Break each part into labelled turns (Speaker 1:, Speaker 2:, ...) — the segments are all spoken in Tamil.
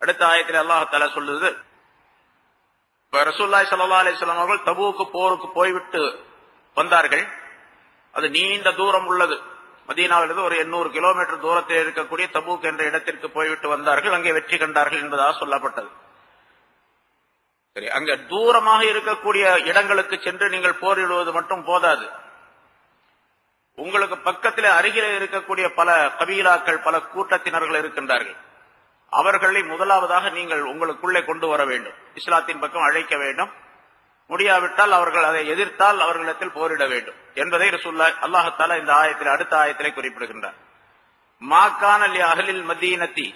Speaker 1: அடுத்த ஆயத்தில் அல்லாஹ் தஆலா சொல்லுது, ரசூலுல்லாஹி ஸல்லல்லாஹு அலைஹி வஸல்லம் அவர்கள் தபூக்கு போருக்கு போய்விட்டு வந்தார்கள். அது நீண்ட தூரம் உள்ளது. மதீனாவிலிருந்து ஒரு 800 கிலோமீட்டர் தூரத்தில் இருக்கக்கூடிய தபூக் என்ற இடத்திற்கு போய்விட்டு வந்தார்கள். அங்கே வெற்றி கண்டார்கள் என்பதாக சொல்லப்பட்டது. சரி, அங்க தூரமாக இருக்கக்கூடிய இடங்களுக்கு சென்று நீங்கள் போரிடுவது மட்டும் போதாது. உங்களுக்கு பக்கத்தில் அருகிலே இருக்கக்கூடிய பல கபீலாக்கள், பல கூட்டத்தினர்கள் இருக்கின்றார்கள். அவர்களை முதலாவதாக நீங்கள் உங்களுக்குள்ளே கொண்டு வர வேண்டும், இஸ்லாத்தின் பக்கம் அழைக்க வேண்டும். முடியாவிட்டால் அவர்கள் அதை எதிர்த்தால் அவர்களிடத்தில் போரிட வேண்டும் என்பதை ரசூலுல்லாஹ் அல்லாஹ் தஆலா இந்த ஆயத்தில் அடுத்த ஆயத்திலே குறிப்பிடுகின்றார். மா கான லி அஹ்லில் மதீனத்தி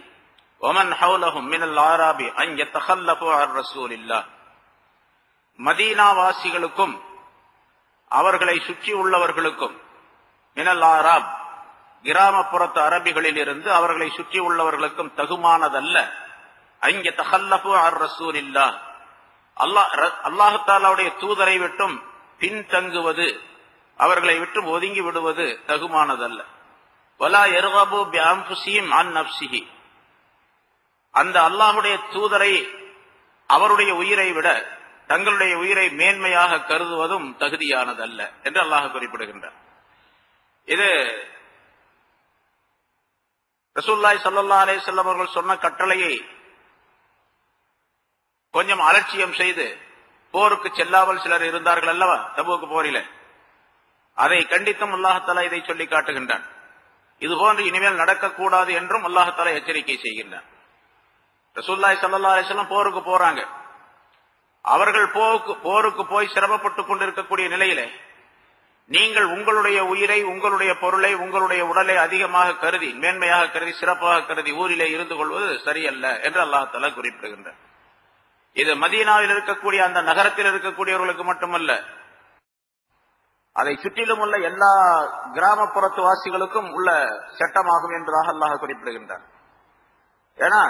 Speaker 1: வமன் ஹவுலஹும் மினல் ஆராபி அன் யதகல்லஃபு அன் ரசூலில்லாஹ். மதீனா வாசிகளுக்கும் அவர்களை சுற்றி உள்ளவர்களுக்கும், மினல் ஆராப் கிராமப்புறத்து அரபிகளில் இருந்து அவர்களை சுற்றி உள்ளவர்களுக்கும் தகுமானதல்ல அன் யதகல்லஃபு அன் ரசூலில்லாஹ், அல்லாஹ் தஆலாவுடைய தூதரை விட்டும் பின்தங்குவது, அவர்களை விட்டு ஒதுங்கி விடுவது தகுமானதல்ல. வலா யர்கபு பிஅன்ஃபுஸிஹிம் அன் நஃப்ஸிஹி, அந்த அல்லாஹ்வுடைய தூதரை அவருடைய உயிரை விட தங்களுடைய உயிரை மேன்மையாக கருதுவதும் தகுதியானதல்ல என்று அல்லாஹ் குறிப்பிடுகின்றார். இது ரசூலுல்லாஹி ஸல்லல்லாஹு அலைஹி வஸல்லம் அவர்கள் சொன்ன கட்டளையை கொஞ்சம் அலட்சியம் செய்து போருக்கு செல்லாமல் சிலர் இருந்தார்கள் அல்லவா தபூக் போரில. அதை கண்டித்தும் அல்லாஹ் தஆலா இதை சொல்லி காட்டுகின்றான். இதுபோன்று இனிமேல் நடக்கக்கூடாது என்றும் அல்லாஹ் தஆலா எச்சரிக்கை செய்கின்றான். ரசூலுல்லாஹி ஸல்லல்லாஹு அலைஹி வஸல்லம் போருக்கு போறாங்க. அவர்கள் போருக்கு போய் சிரமப்பட்டுக் கொண்டிருக்கக்கூடிய நிலையிலே நீங்கள் உங்களுடைய உயிரை, உங்களுடைய பொருளை, உங்களுடைய உடலை அதிகமாக கருதி, மேன்மையாக கருதி, சிறப்பாக கருதி ஊரிலே இருந்து கொள்வது சரியல்ல என்று அல்லாஹ் தஆலா குறிப்பிடுகின்றார். இது மதீனாவில் இருக்கக்கூடிய அந்த நகரத்தில் இருக்கக்கூடியவர்களுக்கு மட்டுமல்ல, அதை சுற்றிலும் உள்ள எல்லா கிராமப்புறத்து வாசிகளுக்கும் உள்ள சட்டமாகும் என்பதாக அல்லாஹ் குறிப்பிடுகின்றார். ஏன்னா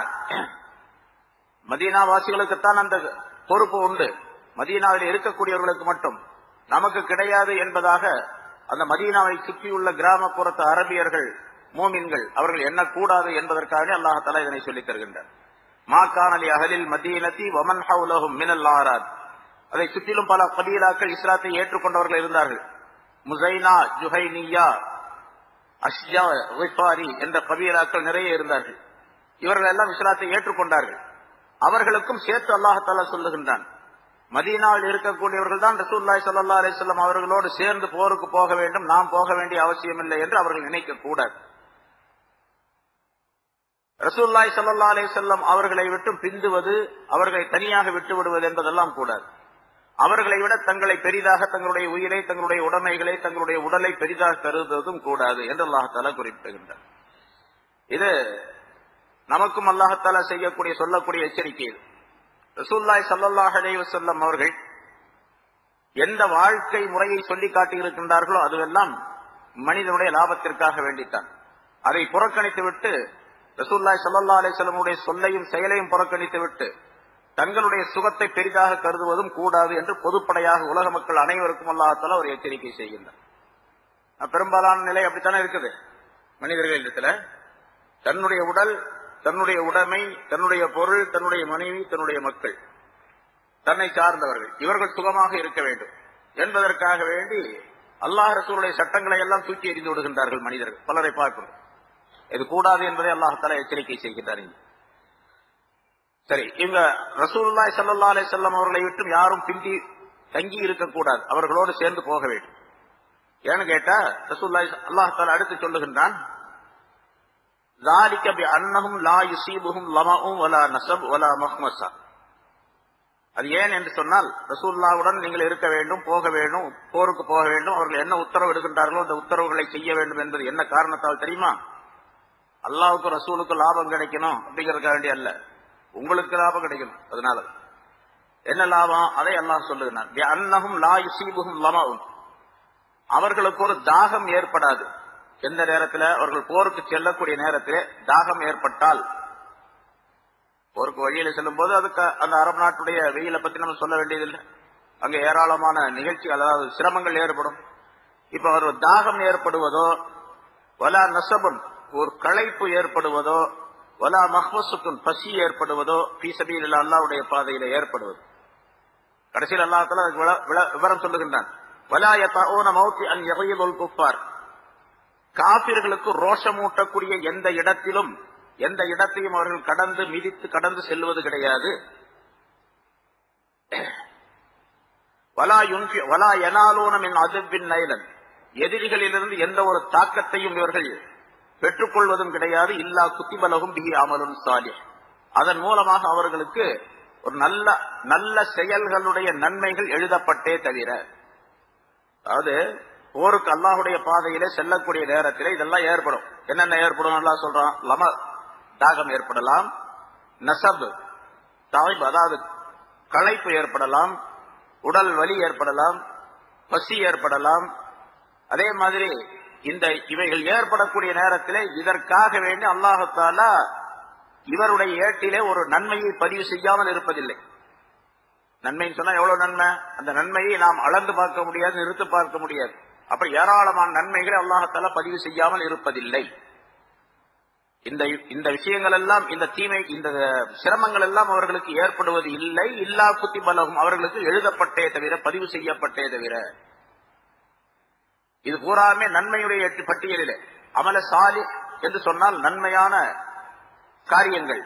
Speaker 1: மதீனா வாசிகளுக்குத்தான் அந்த பொறுப்பு உண்டு. மதீனாவில் இருக்கக்கூடியவர்களுக்கு மட்டும் நமக்கு கிடையாது என்பதாக அந்த மதீனாவை சுற்றியுள்ள கிராமப்புறத்து அரபியர்கள், மூமின்கள், அவர்கள் எண்ணக்கூடாது என்பதற்காக அல்லாஹ் தஆலா இதனை சொல்லித் தருகின்றார். மா கான லி அஹ்லில் மதீனத்தி வமன் ஹவுலஹும் மினல் ஆராத், அதை சுற்றிலும் பல கபீலாக்கள் இஸ்லாத்தை ஏற்றுக்கொண்டவர்கள் இருந்தார்கள். முஸைனா, ஜுஹைனியா, அஷ்ஜா, கிஃபாரி என்ற கபீலாக்கள் நிறைய இருந்தார்கள். இவர்கள் எல்லாம் இஸ்லாத்தை ஏற்றுக்கொண்டார்கள். அவர்களுக்கும் சேர்த்து அல்லாஹ் தஆலா சொல்லுகின்றான், மதீனாவில் இருக்கக்கூடியவர்கள் தான் ரசூலுல்லாஹி ஸல்லல்லாஹு அலைஹி வஸல்லம் அவர்களோடு சேர்ந்து போருக்கு போக வேண்டும், நாம் போக வேண்டிய அவசியம் இல்லை என்று அவர்கள் நினைக்க கூடாது. ரசூலுல்லாஹி ஸல்லல்லாஹு அலைஹி வஸல்லம் அவர்களை விட்டு பிந்துவது, அவர்களை தனியாக விட்டு விடுவது என்பதெல்லாம் கூடாது. அவர்களை விட தங்களை பெரிதாக, தங்களுடைய உயிரை, தங்களுடைய உடைமைகளை, தங்களுடைய உடலை பெரிதாக கருதுவதும் கூடாது என்று அல்லாஹ் தஆலா குறிப்பிடுகின்றார். இது நமக்கும் அல்லாஹ் தஆலா செய்யக்கூடிய, சொல்லக்கூடிய எச்சரிக்கை. இது ரசூலுல்லாஹி ஸல்லல்லாஹு அலைஹி வஸல்லம் அவர்கள் எந்த வாழ்க்கை முறையை சொல்லி காட்டியிருக்கின்றார்களோ அதுவெல்லாம் மனிதனுடைய லாபத்திற்காக வேண்டித்தான். அதை புறக்கணித்து விட்டு, ரசூலுல்லாஹி ஸல்லல்லாஹு அலைஹி வஸல்லம் சொல்லையும் செயலையும் புறக்கணித்து விட்டு தங்களுடைய சுகத்தை பெரிதாக கருதுவதும் கூடாது என்று பொதுப்படையாக உலக மக்கள் அனைவருக்கும் அல்லாஹ் தஆலா ஒரு எச்சரிக்கை செய்கின்றார். பெரும்பாலான நிலை அப்படித்தானே இருக்குது. மனிதர்களிடத்துல தன்னுடைய உடல், தன்னுடைய உடைமை, தன்னுடைய பொருள், தன்னுடைய மனைவி, தன்னுடைய மக்கள், தன்னை சார்ந்தவர்கள், இவர்கள் சுகமாக இருக்க வேண்டும் என்பதற்காக வேண்டி அல்லாஹ் ரசூலுடைய சட்டங்களை எல்லாம் தூக்கி எறிந்து விடுகின்றார்கள் மனிதர்கள். பலரை பார்க்கிறோம். இது கூடாது என்பதை அல்லாஹ் தஆலா எச்சரிக்கை செய்கின்றார். சரி, இவங்க ரசூலுல்லாஹி ஸல்லல்லாஹு அலைஹி வஸல்லம் அவர்களை விட்டு யாரும் பிந்தி தங்கி இருக்கக்கூடாது, அவர்களோடு சேர்ந்து போக வேண்டும். ஏன்னு கேட்டா ரசூலுல்லாஹி அல்லாஹ் தஆலா அடுத்து சொல்லுகின்றான், ذَلِكَ بِأَنَّهُمْ لَا يُصِيبُهُمْ ظَمَأٌ وَلَا نَصَبٌ وَلَا مَخْمَصَةٌ. அது ஏன் என்று சொன்னால், ரசூலுல்லாஹ்வுடன் நீங்கள் இருக்க வேண்டும், போக வேண்டும், போருக்கு போக வேண்டும். அவர்கள் என்ன உத்தரவு எடுக்கின்றார்களோ அந்த உத்தரவுகளை செய்ய வேண்டும் என்பது என்ன காரணத்தால் தெரியுமா? அல்லாஹ்வுக்கு ரசூலுக்கு லாபம் கிடைக்கணும் அப்படிங்கறதுக்காக வேண்டிய அல்ல, உங்களுக்கு லாபம் கிடைக்கணும். அதனால என்ன லாபம் அதை அல்லாஹ் சொல்லுகிறான். بِأَنَّهُمْ لَا يُصِيبُهُمْ ظَمَأٌ, அவர்களுக்கு ஒரு தாகம் ஏற்படாது. எந்த நேரத்தில் அவர்கள் போருக்கு செல்லக்கூடிய நேரத்தில் தாகம் ஏற்பட்டால், போருக்கு வழியில செல்லும் போது அதுக்கு அந்த அரபு நாட்டுடைய வெயிலை பத்தி நம்ம சொல்ல வேண்டியதில்லை. அங்க ஏராளமான நிகழ்ச்சி, அதாவது சிரமங்கள் ஏற்படும். இப்ப ஒரு தாகம் ஏற்படுவதோ, வலா நசபன் ஒரு களைப்பு ஏற்படுவதோ, வலா மஹ்வசுத்துன் பசி ஏற்படுவதோ ஃபீ சபீலில்லாஹ் அல்லாஹ்வுடைய பாதையிலே ஏற்படுவது. கடைசியில் அல்லாஹ் தஆலா விவரம் சொல்லுகின்றான். வலா யதஊன மௌத்தி அன் யகீதுல் குஃபார், காபிர்களுக்கு ரோஷமூட்டக்கூடிய எந்த இடத்தையும் அவர்கள் கடந்து மிதித்து கடந்து செல்வது கிடையாது. வலா யனாலூன மின் அதுபின் நைலன், எதிரிகளிலிருந்து எந்த ஒரு தாக்கத்தையும் இவர்கள் பெற்றுக்கொள்வதும் கிடையாது. இல்லா குத்திபலகும் பிஹி அமலுன் சாலிஹ், அதன் மூலமாக அவர்களுக்கு ஒரு நல்ல செயல்களுடைய நன்மைகள் எழுதப்பட்டே தவிர. அதாவது போருக்கு அல்லாஹுடைய பாதையிலே செல்லக்கூடிய நேரத்திலே இதெல்லாம் ஏற்படும். என்னென்ன ஏற்படும் அல்லாஹ் சொல்றான். தாகம் ஏற்படலாம், நசப் தாய்ப் அதாவது களைப்பு ஏற்படலாம், உடல் வலி ஏற்படலாம், பசி ஏற்படலாம். அதே மாதிரி இவைகள் ஏற்படக்கூடிய நேரத்திலே இதற்காக வேண்டி அல்லாஹ் தஆலா இவருடைய ஏட்டிலே ஒரு நன்மையை பதிவு செய்யாமல் இருப்பதில்லை. நன்மைன்னு சொன்னா எவ்வளவு நன்மை, அந்த நன்மையை நாம் அளந்து பார்க்க முடியாது, நிறுத்து பார்க்க முடியாது. அப்ப ஏராளமான நன்மைகளை அல்லாஹ் தஆலா பதிவு செய்யாமல் இருப்பதில்லை. இந்த விஷயங்கள் எல்லாம், இந்த தீமை, இந்த சிரமங்கள் எல்லாம் அவர்களுக்கு ஏற்படுவது இல்லை. இல்லா குத்திபலகும், அவர்களுக்கு எழுதப்பட்டே தவிர, பதிவு செய்யப்பட்டே தவிர. இது பூராமே நன்மையுடைய பட்டியலிலே. அமல சாலிஹ் என்று சொன்னால் நன்மையான காரியங்கள்,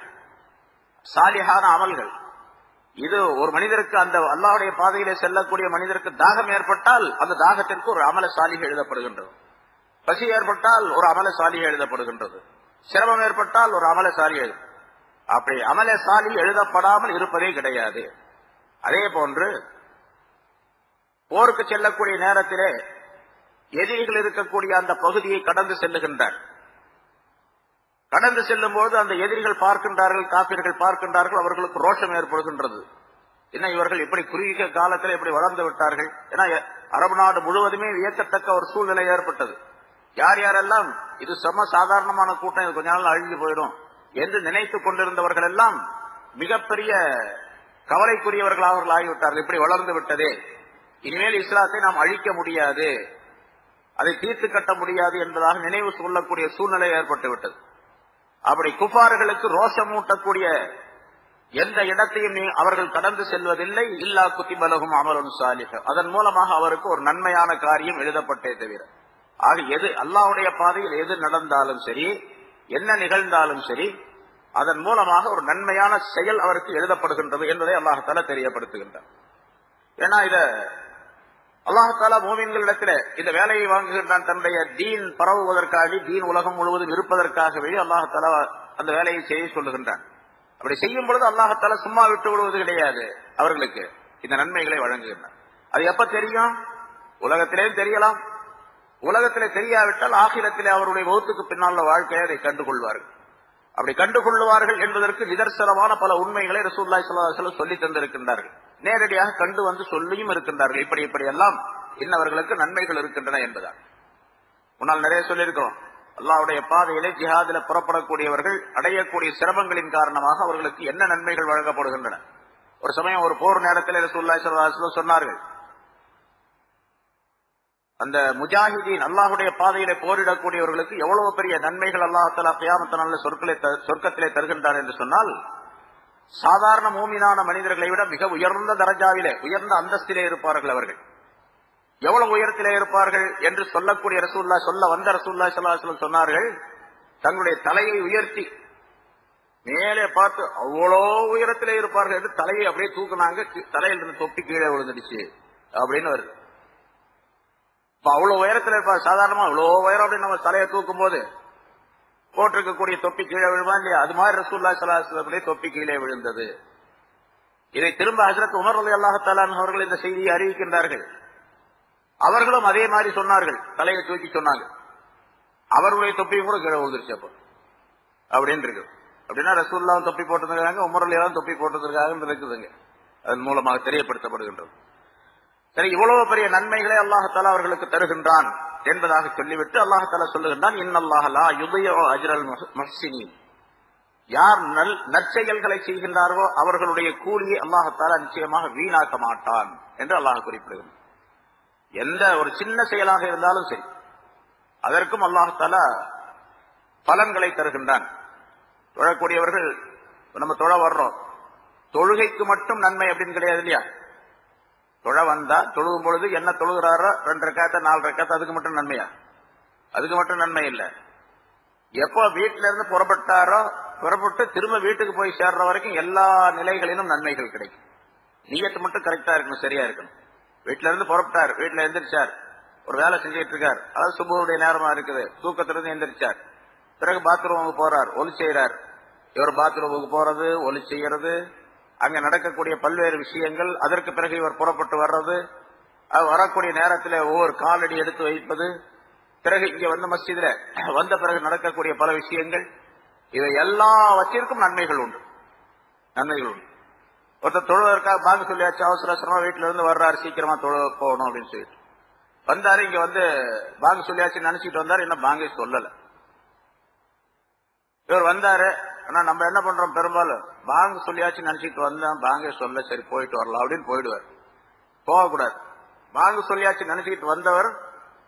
Speaker 1: சாலிஹான அமல்கள். இது ஒரு மனிதருக்கு, அந்த அல்லாஹ்வுடைய பாதையிலே செல்லக்கூடிய மனிதருக்கு தாகம் ஏற்பட்டால் அந்த தாகத்திற்கு ஒரு அமல சாலிஹ் எழுதப்படுகின்றது. பசி ஏற்பட்டால் ஒரு அமல சாலிஹ் எழுதப்படுகின்றது. சிரமம் ஏற்பட்டால் ஒரு அமல சாலிஹ் எழுது. அப்படி அமல சாலிஹ் எழுதப்படாமல் இருப்பதே கிடையாது. அதே போன்று போருக்கு செல்லக்கூடிய நேரத்திலே எதிரிகள் இருக்கக்கூடிய அந்த பகுதியை கடந்து செல்லுகின்றார். கடந்து செல்லும் போது அந்த எதிரிகள் பார்க்கின்றார்கள், காபிர்கள் பார்க்கின்றார்கள், அவர்களுக்கு ரோஷம் ஏற்படுகின்றது. என்ன இவர்கள் இப்படி குறுகிய காலத்தில் இப்படி வளர்ந்து விட்டார்கள். ஏன்னா அரபு நாடு முழுவதுமே வியக்கத்தக்க ஒரு சூழ்நிலை ஏற்பட்டது. யார் யாரெல்லாம் இது சாதாரணமான கூட்டம், இது கொஞ்ச நாள் அழிஞ்சு போயிடும் என்று நினைத்துக் கொண்டிருந்தவர்கள் எல்லாம் மிகப்பெரிய கவலைக்குரியவர்கள் அவர்கள் ஆகிவிட்டார்கள். இப்படி வளர்ந்து விட்டதே, இனிமேல் இஸ்லாத்தை நாம் அழிக்க முடியாது, அதை தீர்த்து கட்ட முடியாது என்பதாக நினைவு சொல்லக்கூடிய சூழ்நிலை ஏற்பட்டுவிட்டது. அப்படி குஃபார்களுக்கு ரோஷமூட்டக்கூடிய எந்த இடத்தையும் அவர்கள் கடந்து செல்வதில்லை. இல்லா குத்திபலகும் அமலுன் சாலிஹ், அதன் மூலமாக அவருக்கு ஒரு நன்மையான காரியம் எழுதப்பட்டே தவிர. ஆக எது அல்லாஹ்வுடைய பாதையில் எது நடந்தாலும் சரி, என்ன நிகழ்ந்தாலும் சரி, அதன் மூலமாக ஒரு நன்மையான செயல் அவருக்கு எழுதப்படுகின்றது என்பதை அல்லாஹ் தஆலா தெரியப்படுத்துகின்றார். ஏன்னா இத அல்லாஹ் தஆலா மூமின்களிடத்தில் இந்த வேலையை வாங்குகின்றான். தன்னுடைய தீன் பரவுவதற்காக, தீன் உலகம் முழுவதும் இருப்பதற்காகவே அல்லாஹ் தஆலா அந்த வேலையை செய்ய சொல்லுகின்றான். அப்படி செய்யும் பொழுது அல்லாஹ் தஆலா சும்மா விட்டு விடுவது கிடையாது, அவர்களுக்கு இந்த நன்மைகளை வழங்குகின்றான். அது எப்ப தெரியும்? உலகத்திலேயும் தெரியலாம். உலகத்திலே தெரியாவிட்டால் ஆகிரத்திலே அவருடைய மௌத்துக்கு பின்னால் வாழ்க்கையை அதை கண்டுகொள்வார்கள். அப்படி கண்டுகொள்வார்கள் என்பதற்கு நிதர்சனமான பல உண்மைகளை ரசூலுல்லாஹி ஸல்லல்லாஹு அலைஹி வஸல்லம் சொல்லி தந்திருக்கின்றார்கள். நேரடியாக கண்டு வந்து சொல்லியும் இருக்கின்றார்கள். இப்படி எல்லாம் இன்னவர்களுக்கு நன்மைகள் இருக்கின்றன என்பதால். முன்னால் நிறைய சொல்லியிருக்கிறோம். அல்லாஹ்வுடைய பாதையிலே ஜிஹாதில புறப்படக்கூடியவர்கள் அடையக்கூடிய சிரமங்களின் காரணமாக அவர்களுக்கு என்ன நன்மைகள் வழங்கப்படுகின்றன. ஒரு சமயம் ஒரு போர் நேரத்தில் ரசூலுல்லாஹி ஸல்லல்லாஹு அலைஹி வஸல்லம் சொன்னார்கள், அந்த முஜாஹிதீன் அல்லாஹ்வுடைய பாதையிலே போரிடக்கூடியவர்களுக்கு எவ்வளவு பெரிய நன்மைகள் அல்லாஹ் தஆலா கியாமத் நாளில் சொர்க்கத்திலே தருகின்றார் என்று சொன்னால், சாதாரண மூமினான மனிதர்களை விட மிக உயர்ந்த தரஜாவிலே, உயர்ந்த அந்தஸ்திலே இருப்பார்கள். அவர்கள் எவ்வளவு உயரத்திலே இருப்பார்கள் என்று சொல்லக்கூடிய ரசூலுல்லாஹ் ரசூலுல்லாஹி ஸல்லல்லாஹு அலைஹி வஸல்லம் சொன்னார்கள், தங்களுடைய தலையை உயர்த்தி மேலே பார்த்து அவ்வளோ உயரத்திலே இருப்பார்கள் என்று தலையை அப்படியே தூக்குனாங்க. தலையில் இருந்து தொப்பி கீழே விழுந்துடுச்சு அப்படின்னு வருது. அவ்வளவு உயரத்தில் இருப்பார். சாதாரணமா அவ்வளோ உயரம் அப்படின்னு நம்ம தலையை தூக்கும் போது போட்டிருக்கக்கூடிய தொப்பி கீழே விழுமா இல்லையா? அது மாதிரி ரசூலுல்லாஹி ஸல்லல்லாஹு அலைஹி வஸல்லம் தொப்பி கீழே விழுந்தது. இதை திரும்ப ஹஜ்ரத் உமர் ரலியல்லாஹு தஆலா அன்ஹு அவர்கள் இந்த செய்தியை அறிவிக்கின்றார்கள். அவர்களும் அதே மாதிரி சொன்னார்கள், தலையை தூக்கி சொன்னாங்க. அவர்களுடைய தொப்பியும் கூட கீழே விழுந்துருச்சு அப்போ அப்படின்னு இருக்கு. அப்படின்னா ரசூலுல்லாஹ் தொப்பி போட்டிருக்காங்க, உமர் ரலியல்லாஹு தொப்பி போட்டிருக்காங்க இருக்குதுங்க. அதன் மூலமாக தெரியப்படுத்தப்படுகின்றது. சரி, இவ்வளவு பெரிய நன்மைகளை அல்லாஹ் தஆலா அவர்களுக்கு தருகின்றான் என்பதாக சொல்லிவிட்டு அல்லாஹ் தஆலா சொல்லுகின்றான், இன்னல்லாஹ லா யுضيع அஜ்ரல் முஹ்ஸினீன், யார் நற்செயல்களை செய்கின்றார்களோ அவர்களுடைய கூலியை அல்லாஹ் தஆலா நிச்சயமாக வீணாக்க மாட்டான் என்று அல்லாஹ் குறிப்பிடுகிறான். எந்த ஒரு சின்ன செயலாக இருந்தாலும் சரி, அதற்கும் அல்லாஹ் தஆலா பலன்களை தருகின்றான். தொழக்கூடியவர்கள் நம்ம தொழ வர்றோம், தொழுகைக்கு மட்டும் நன்மை அப்படின்னு கிடையாது இல்லையா? தொழ வந்தா தொழுகும் பொழுது என்ன தொழுகிறாரோ 2 ரக்காத்த 4 ரக்காத்த அதுக்கு மட்டும் நன்மையா? அதுக்கு மட்டும் நன்மை இல்லை. எப்போ வீட்டில இருந்து புறப்பட்டாரோ புறப்பட்டு திரும்ப வீட்டுக்கு போய் சேர்ற வரைக்கும் எல்லா நிலைகளிலும் நன்மைகள் கிடைக்கும். நியத்து மட்டும் கரெக்டா இருக்கணும், சரியா இருக்கணும். வீட்டுல இருந்து புறப்பட்டார், வீட்டுல எந்திரிச்சார், ஒரு வேலை செஞ்சுட்டு இருக்கார், அதாவது சுபுடைய நேரமா இருக்குது, தூக்கத்திலிருந்து எந்திரிச்சார், பிறகு பாத்ரூமுக்கு போறார், ஒலி செய்யறார். இவர் பாத்ரூமுக்கு போறது, ஒலி செய்யறது, அங்க நடக்கக்கூடிய பல்வேறு விஷயங்கள், அதற்கு பிறகு இவர் புறப்பட்டு வர்றது, வரக்கூடிய நேரத்தில் ஒவ்வொரு காலடி எடுத்து வைப்பது, பிறகு இங்க வந்து மஸ்ஜிதுல வந்த பிறகு நடக்கக்கூடிய பல விஷயங்கள், இவை எல்லாவற்றிற்கும் நன்மைகள் உண்டு. நன்மைகள் உண்டு. ஒருத்தர் தொழுவதற்காக பாங்கு சொல்லியாச்சு, அவசர அவசரமா வீட்டுல இருந்து வர்றாரு, சீக்கிரமா தொழ போகணும் அப்படின்னு சொல்லிட்டு வந்தாரு. இங்க வந்து பாங்கு சொல்லியாச்சு நினைச்சிட்டு வந்தாரு, இன்னும் பாங்கே சொல்லல. இவர் வந்தாரு, ஆனா நம்ம என்ன பண்றோம், பெரும்பாலும் பாங்கு சொல்லியாச்சு நினைச்சிட்டு வந்தா பாங்கே சொல்ல, சரி போயிட்டு வரலாம் அப்படின்னு போயிடுவார். போகக்கூடாது. பாங்கு சொல்லியாச்சு நினைச்சிட்டு வந்தவர்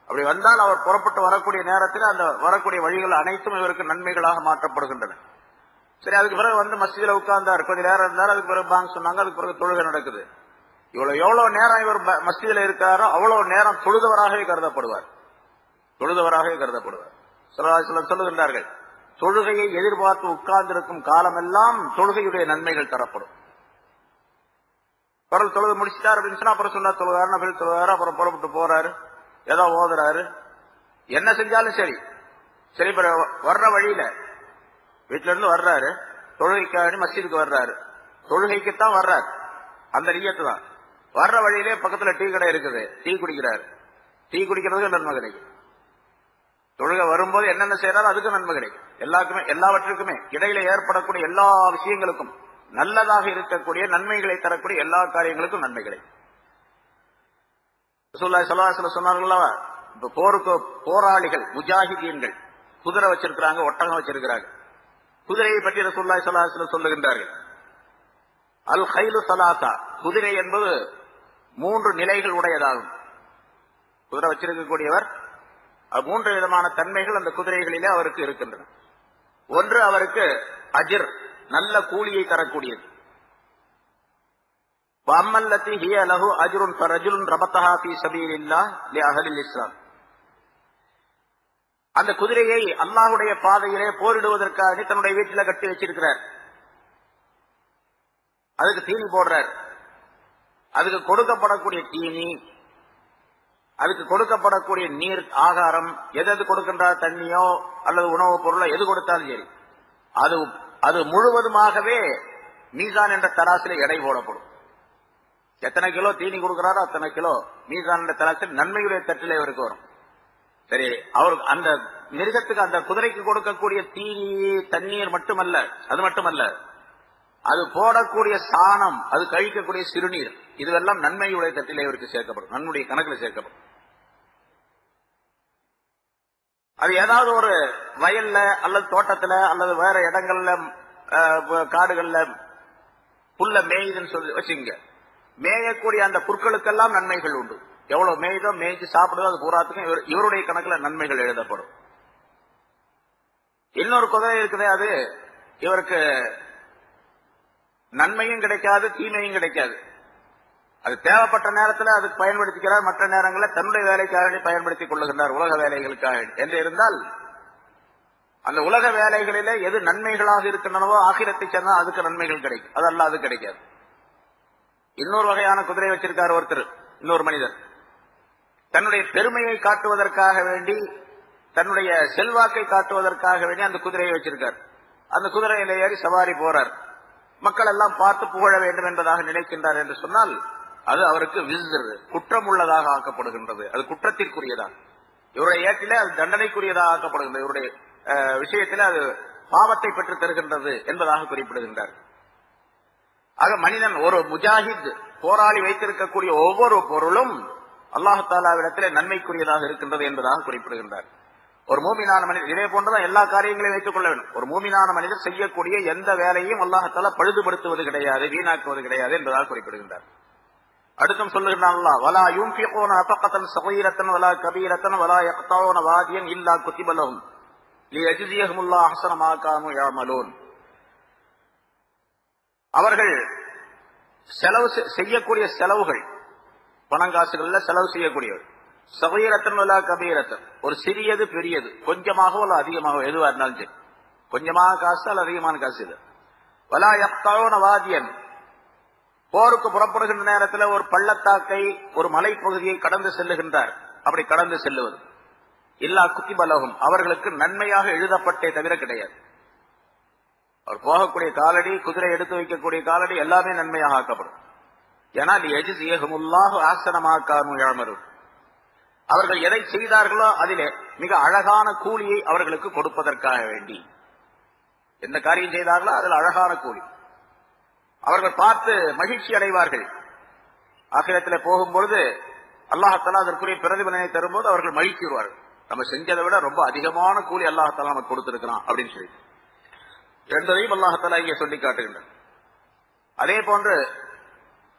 Speaker 1: அப்படி வந்தால் அவர் புறப்பட்டு வரக்கூடிய நேரத்தில் அந்த வரக்கூடிய வழிகள் அனைத்தும் இவருக்கு நன்மைகளாக மாற்றப்படுகின்றன. சரி, அதுக்கு பிறகு வந்து மஸ்ஜிதில் உட்கார்ந்தார், கொஞ்ச நேரம் இருந்தார், அதுக்கு பிறகு பாங்கு சொன்னாங்க, அதுக்கு பிறகு தொழுகை நடக்குது. எவ்வளவு நேரம் இவர் மஸ்ஜிதில் இருக்கிறாரோ அவ்வளவு நேரம் தொழுதவராகவே கருதப்படுவார். தொழுதவராகவே கருதப்படுவார். சிலர் சொல்லுகின்றார்கள், தொழுகையை எதிர்பார்த்து உட்கார்ந்திருக்கும் காலமெல்லாம் தொழுகையுடைய நன்மைகள் தரப்படும். பிறகு தொழுகை முடிச்சிட்டார் அப்படின்னு சொன்னா அப்புறம் சொன்னா தொழுகாரு, நபில் தொழுகாரு, அப்புறம் புறப்பட்டு போறாரு, ஏதோ ஓதுறாரு, என்ன செஞ்சாலும் சரி. சரி, வர்ற வழியில வீட்டுல இருந்து வர்றாரு, தொழுகைக்காக மஸ்ஜிதுக்கு வர்றாரு, தொழுகைக்குத்தான் வர்றாரு, அந்த நியத்து தான். வர்ற வழியிலே பக்கத்துல டீ கடை இருக்குது, டீ குடிக்கிறாரு, டீ குடிக்கிறதுக்கு நன்மை கிடைக்கும். தொழுகை வரும்போது என்னென்ன செய்யறாரு அதுக்கு நன்மை கிடைக்கும். எல்லாவற்றுக்குமே இடையில ஏற்படக்கூடிய எல்லா விஷயங்களுக்கும் நல்லதாக இருக்கக்கூடிய நன்மைகளை தரக்கூடிய எல்லா காரியங்களுக்கும் நன்மை கிடைக்கும். ரசூலுல்லாஹி ஸல்லல்லாஹு அலைஹி வஸல்லம் சொன்னார்களா, இப்ப போருக்கு போராளிகள் முஜாஹிதீன்கள் குதிரை வச்சிருக்கிறாங்க, ஒட்டகம் வச்சிருக்கிறாங்க. குதிரையை பற்றி ரசூலுல்லாஹி ஸல்லல்லாஹு அலைஹி வஸல்லம் சொல்லுகின்றார்கள், அல் கைலு ஸலாஸா, குதிரை என்பது 3 நிலைகள் உடையதாகும். குதிரை வச்சிருக்கக்கூடியவர் 3 விதமான தன்மைகள் அந்த குதிரைகளிலே அவருக்கு இருக்கின்றன. ஒன்று, அவருக்கு அஜிர், நல்ல கூலியை தரக்கூடியது. வஅம்மல்லதி ஹிய லஹு அஜ்ருன் ஃபரஜுலுன் ரபத்தஹா ஃபீ ஸபீலில்லாஹ் லிஅஹ்லில் இஸ்லாம், அந்த குதிரையை அல்லாஹ்வுடைய பாதையிலே போரிடுவதற்காக தன்னுடைய வீட்டில் கட்டி வச்சிருக்கிறார். அதுக்கு தீனி போடுறார். அதுக்கு கொடுக்கப்படக்கூடிய தீனி, அதுக்கு கொடுக்கப்படக்கூடிய நீர், ஆகாரம், எது கொடுக்கின்றார், தண்ணியோ அல்லது உணவுப் பொருளோ எது கொடுத்தாலும் சரி, அது முழுவதுமாகவே மீசான் என்ற தராசிலே எடை போடப்படும். எத்தனை கிலோ தீனி கொடுக்கிறாரோ அத்தனை கிலோ மீசான் என்ற தராசில் நன்மையுடைய தட்டிலே இவருக்கு வரும். சரி, அவருக்கு அந்த மிருகத்துக்கு, அந்த குதிரைக்கு கொடுக்கக்கூடிய தீனி தண்ணீர் மட்டுமல்ல, அது மட்டுமல்ல, அது போடக்கூடிய சாணம், அது கழிக்கக்கூடிய சிறுநீர், இதுவெல்லாம் நன்மையுடைய தட்டிலே இவருக்கு சேர்க்கப்படும், நன்மையுடைய கணக்கில் சேர்க்கப்படும். அது ஏதாவது ஒரு வயல்ல அல்லது தோட்டத்துல அல்லது வேற இடங்கள்ல காடுகள்ல புல்ல மேயுதுன்னு சொல்லி வச்சுங்க, மேயக்கூடிய அந்த புற்களுக்கெல்லாம் நன்மைகள் உண்டு. எவ்வளவு மேய்தோ மேய்ச்சி சாப்பிடுதோ அது பூராத்துக்கும் இவருடைய கணக்கில் நன்மைகள் எழுதப்படும். இன்னொரு குதிரை இருக்குது, அது இவருக்கு நன்மையும் கிடைக்காது, தீமையும் கிடைக்காது. அது தேவைப்பட்ட நேரத்தில் அதுக்கு பயன்படுத்திக்கிறார், மற்ற நேரங்களில் தன்னுடைய வேலைக்காக பயன்படுத்திக் கொள்ளுகின்றார், உலக வேலைகளுக்காக என்று இருந்தால், அந்த உலக வேலைகளிலே எது நன்மைகளாக இருக்கின்றனவோ ஆகிரத்தை சேர்ந்தால் அதுக்கு நன்மைகள் கிடைக்கும், அதல்ல அது கிடைக்காது. இன்னொரு வகையான குதிரை வச்சிருக்கார் ஒருத்தர், இன்னொரு மனிதர், தன்னுடைய பெருமையை காட்டுவதற்காக வேண்டி, தன்னுடைய செல்வாக்கை காட்டுவதற்காக வேண்டி அந்த குதிரையை வச்சிருக்கார். அந்த குதிரையில ஏறி சவாரி போறார், மக்கள் எல்லாம் பார்த்து புகழ வேண்டும் என்பதாக நினைக்கின்றார் என்று சொன்னால் அது அவருக்கு விஸ்ர், குற்றம் உள்ளதாக ஆக்கப்படுகின்றது, அது குற்றத்திற்குரியதாக. இவருடைய ஏற்றிலே அது தண்டனைக்குரியதாக ஆக்கப்படுகின்றது, இவருடைய விஷயத்திலே அது பாவத்தை பெற்று தருகின்றது என்பதாக குறிப்பிடுகின்றார். ஆக மனிதன், ஒரு முஜாஹித் போராளி வைத்திருக்கக்கூடிய ஒவ்வொரு பொருளும் அல்லாஹ் தஆலாவிடத்திலே நன்மைக்குரியதாக இருக்கின்றது என்பதாக குறிப்பிடுகின்றார். ஒரு மூமினான மனிதர் இதே போன்றுதான் எல்லா காரியங்களையும் வைத்துக் கொள்ள வேண்டும். ஒரு மூமினான மனிதர் செய்யக்கூடிய எந்த வேலையும் அல்லாஹ் தஆலா பழுதுபடுத்துவது கிடையாது, வீணாக்குவது கிடையாது என்பதாக குறிப்பிடுகின்றார். அடுத்தும் சொல்லுகின்றான் அல்லாஹ், வலா யுன்ஃபிகூன நஃபகத்தன் ஸகீரத்தன் வலா கபீரத்தன் வலா யக்தஊன வாதியன் இல்லா குதிப லஹும் லியஜ்ஸியஹுமுல்லாஹு அஹ்ஸன மா கானூ யஅமலூன். அவர்கள் செலவு செய்யக்கூடிய செலவுகள் பணங்காசுகள்ல செலவு செய்யக்கூடியவர் சகீரத்தன் வலா கபீரத்தன், ஒரு சிறியது பெரியது, கொஞ்சமாகவோ அல்ல அதிகமாகவோ எதுவா இருந்தாலும் சரி, கொஞ்சமாக காசு அல்ல அதிகமான காசு இது. வலா யக்தௌன வாதியன், போருக்கு புறப்படுகின்ற நேரத்தில் ஒரு பள்ளத்தாக்கை ஒரு மலைப்பகுதியை கடந்து செல்லுகின்றார். அப்படி கடந்து செல்லுவது இல்லா குத்திபலகும், அவர்களுக்கு நன்மையாக எழுதப்பட்டே தவிர கிடையாது. அவர் போகக்கூடிய காலடி, குதிரை எடுத்து வைக்கக்கூடிய காலடி எல்லாமே நன்மையாக ஆக்கப்படும். ஏன்னா யஜ்ஸியஹுமுல்லாஹு அஹ்ஸன மா கானூ யஅமலூன், அவர்கள் எதை செய்தார்களோ அதிலே மிக அழகான கூலியை அவர்களுக்கு கொடுப்பதற்காக வேண்டி, எந்த காரியம் செய்தார்களோ அதில் அழகான கூலி அவர்கள் பார்த்து மகிழ்ச்சி அடைவார்கள். ஆகிரத்தில் போகும்பொழுது அல்லாஹ்தஆலா அதற்குரிய பிரதிபலனை தரும்போது அவர்கள் மகிழ்ச்சி வருவார்கள். நம்ம செஞ்சதை விட ரொம்ப அதிகமான கூலி அல்லாஹ்தஆலா நமக்கு கொடுத்திருக்கிறான் அப்படின்னு சொல்லி என்பதையும் அல்லாஹ்தஆலா இங்கே சொல்லி காட்டுகின்றார். அதே போன்று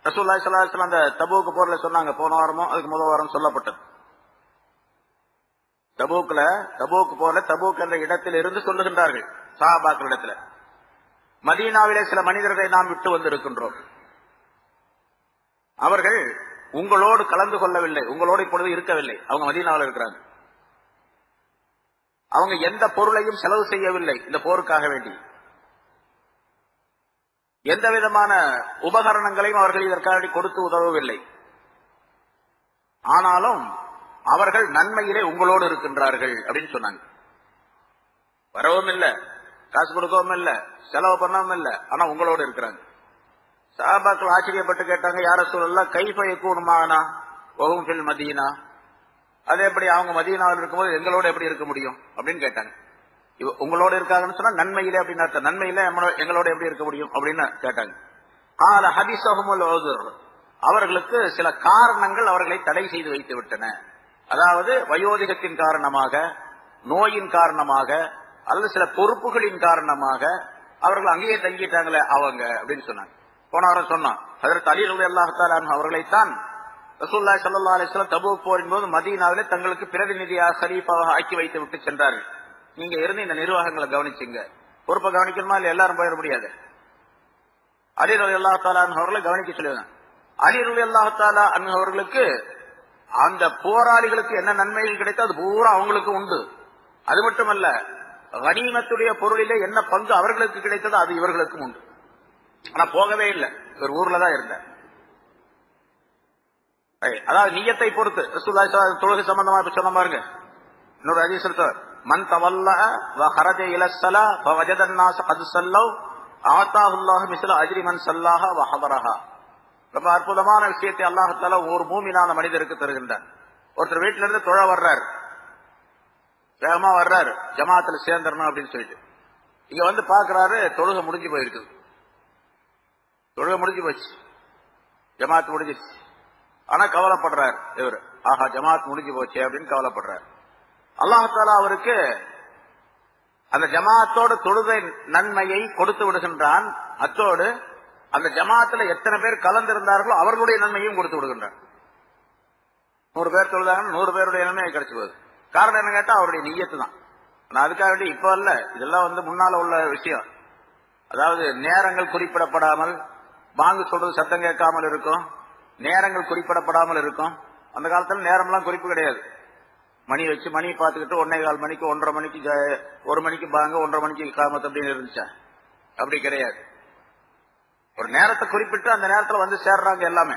Speaker 1: ரசூலுல்லாஹி ஸல்லல்லாஹு அலைஹி வஸல்லம் அந்த தபூக் போர்ல சொன்னாங்க, போன வாரமோ அதுக்கு முதல் வாரம் சொல்லப்பட்டது. தபூக் போர்ல தபூக் என்ற இடத்தில் இருந்து சொல்லுகின்றார்கள் சஹாபாக்கள் இடத்துல, மதீனாவிலே சில மனிதர்களை நாம் விட்டு வந்திருக்கின்றோம், அவர்கள் உங்களோடு கலந்து கொள்ளவில்லை, உங்களோடு இப்பொழுது இருக்கவில்லை, அவங்க மதீனாவில் இருக்கிறாங்க. அவங்க எந்த பொருளையும் செலவு செய்யவில்லை இந்த போருக்காக வேண்டி, எந்த விதமான உபகரணங்களையும் அவர்கள் இதற்காக கொடுத்து உதவவில்லை. ஆனாலும் அவர்கள் நன்மையிலே உங்களோடு இருக்கின்றார்கள் அப்படின்னு சொன்னாங்க. வரவும் இல்லை, காசு கொடுக்கவும் இல்லை, செலவு பண்ணவும் இல்லை, ஆனா உங்களோடு இருக்கிறாங்க. சஹாபாக்கள் ஆச்சரியப்பட்டு கேட்டாங்க, யா ரசூலல்லாஹ் கைஃப யகூனு மஅனா வஹும் ஃபில் மதீனா, அது எப்படி அவங்க மதீனாவில் இருக்கும்போது எங்களோட எப்படி இருக்க முடியும் அப்படின்னு கேட்டாங்க. உங்களோட இருக்காங்கன்னு சொன்னா நன்மையிலே அப்படின்னு அர்த்தம், நன்மையில எங்களோட எப்படி இருக்க முடியும் அப்படின்னு கேட்டாங்க. கால ஹபிஸஹுமுல் உذர், அவர்களுக்கு சில காரணங்கள் அவர்களை தடை செய்து வைத்து விட்டன. அதாவது வயோதிகத்தின் காரணமாக, நோயின் காரணமாக, அல்லது சில பொறுப்புகளின் காரணமாக அவர்கள் அங்கேயே தங்கிட்டாங்களே அவங்க அப்படின்னு சொன்னாங்க. போன வாரம் சொன்னான் ஹஜ்ரத் அலி ரலியல்லாஹு தஆலா அன்ஹு அவர்களைத்தான் ரசூலுல்லாஹி ஸல்லல்லாஹு அலைஹி வஸல்லம் தபூக் போரின் போது மதீனாவிலே தங்களுக்கு பிரதிநிதியாக கலீஃபாவாக ஆக்கி வைத்து விட்டு சென்றார்கள். நீங்க இருந்து இந்த நிர்வாகங்களை கவனிச்சுங்க, பொறுப்பை கவனிக்கணுமா இல்ல எல்லாரும் போயிட முடியாது. அலி ரலியல்லாஹு தஆலா அன்ஹு அவர்களை கவனிக்க சொல்லுவாங்க. அலி ரலியல்லாஹு தஆலா அன்ஹு அவர்களுக்கு அந்த போராளிகளுக்கு என்ன நன்மைகள் கிடைத்தோ அது பூரா அவங்களுக்கு உண்டு. அது மட்டுமல்ல, கனிமத்துடைய பொருளிலே என்ன பங்கு அவர்களுக்கு கிடைத்ததோ அது இவர்களுக்கும் உண்டு. ஆனா போகவே இல்லை, ஒரு ஊர்ல தான் இருந்தேன். அதாவது நியத்தை பொறுத்து ரசூலுல்லாஹி ஸல்லல்லாஹு அலைஹி வஸல்லம் தொழுகை சம்பந்தமா சொன்ன பாருங்க. இன்னொரு ஹதீஸ் இருக்கு, மன் தவல்லா வ ஹரஜ இல ஸலா ஃபவஜத الناس قد صلوا ஆதாஹு அல்லாஹு மிஸ்ல அஜ்ரி மன் ஸல்லாஹா வ ஹதரஹா. ரொம்ப அற்புதமான விஷயத்தை அல்லாஹ் தஆலா ஒரு மூமினான மனிதருக்கு தருகின்றார். ஒருத்தர் வீட்டில இருந்து தொழ வர்றார், வேகமா வர்றாரு, ஜமாத்துல சேர்ந்துடணும் அப்படின்னு சொல்லிட்டு இங்க வந்து பாக்குறாரு, தொழுகை முடிஞ்சு போயிருக்குது. தொழுகை முடிஞ்சு போச்சு, ஜமாத் முடிஞ்சிச்சு. ஆனா கவலைப்படுறார் இவர், ஆஹா ஜமாத் முடிஞ்சு போச்சு அப்படின்னு கவலைப்படுறார். அல்லாஹ் தஆலா அவருக்கு அந்த ஜமாத்தோட தொழுகை நன்மையை கொடுத்து விடுகின்றான். அத்தோடு அந்த ஜமாத்துல எத்தனை பேர் கலந்திருந்தார்களோ அவர்களுடைய நன்மையும் கொடுத்து விடுகின்றான். 100 பேர் தொழுதாங்கன்னா 100 பேருடைய நன்மையை கிடைச்சு போகுது. காரணம் என்ன கேட்டா அவருடைய நிய்யத்து தான். நான் அதுக்காக வேண்டி இப்ப அல்ல, இதெல்லாம் முன்னால உள்ள விஷயம். அதாவது நேரங்கள் குறிப்பிடப்படாமல் பாங்கு சொல்றது சத்தம் கேட்காமல் இருக்கும், நேரங்கள் குறிப்பிடப்படாமல் இருக்கும். அந்த காலத்துல நேரம்லாம் குறிப்பு கிடையாது. மணி வச்சு மணி பார்த்துக்கிட்டு 1:15 மணிக்கு 1:30 மணிக்கு 1 மணிக்கு பாங்க 1:30 மணிக்கு காமத் அப்படின்னு இருந்துச்சா? அப்படி கிடையாது. ஒரு நேரத்தை குறிப்பிட்டு அந்த நேரத்துல வந்து சேர்றாங்க எல்லாமே.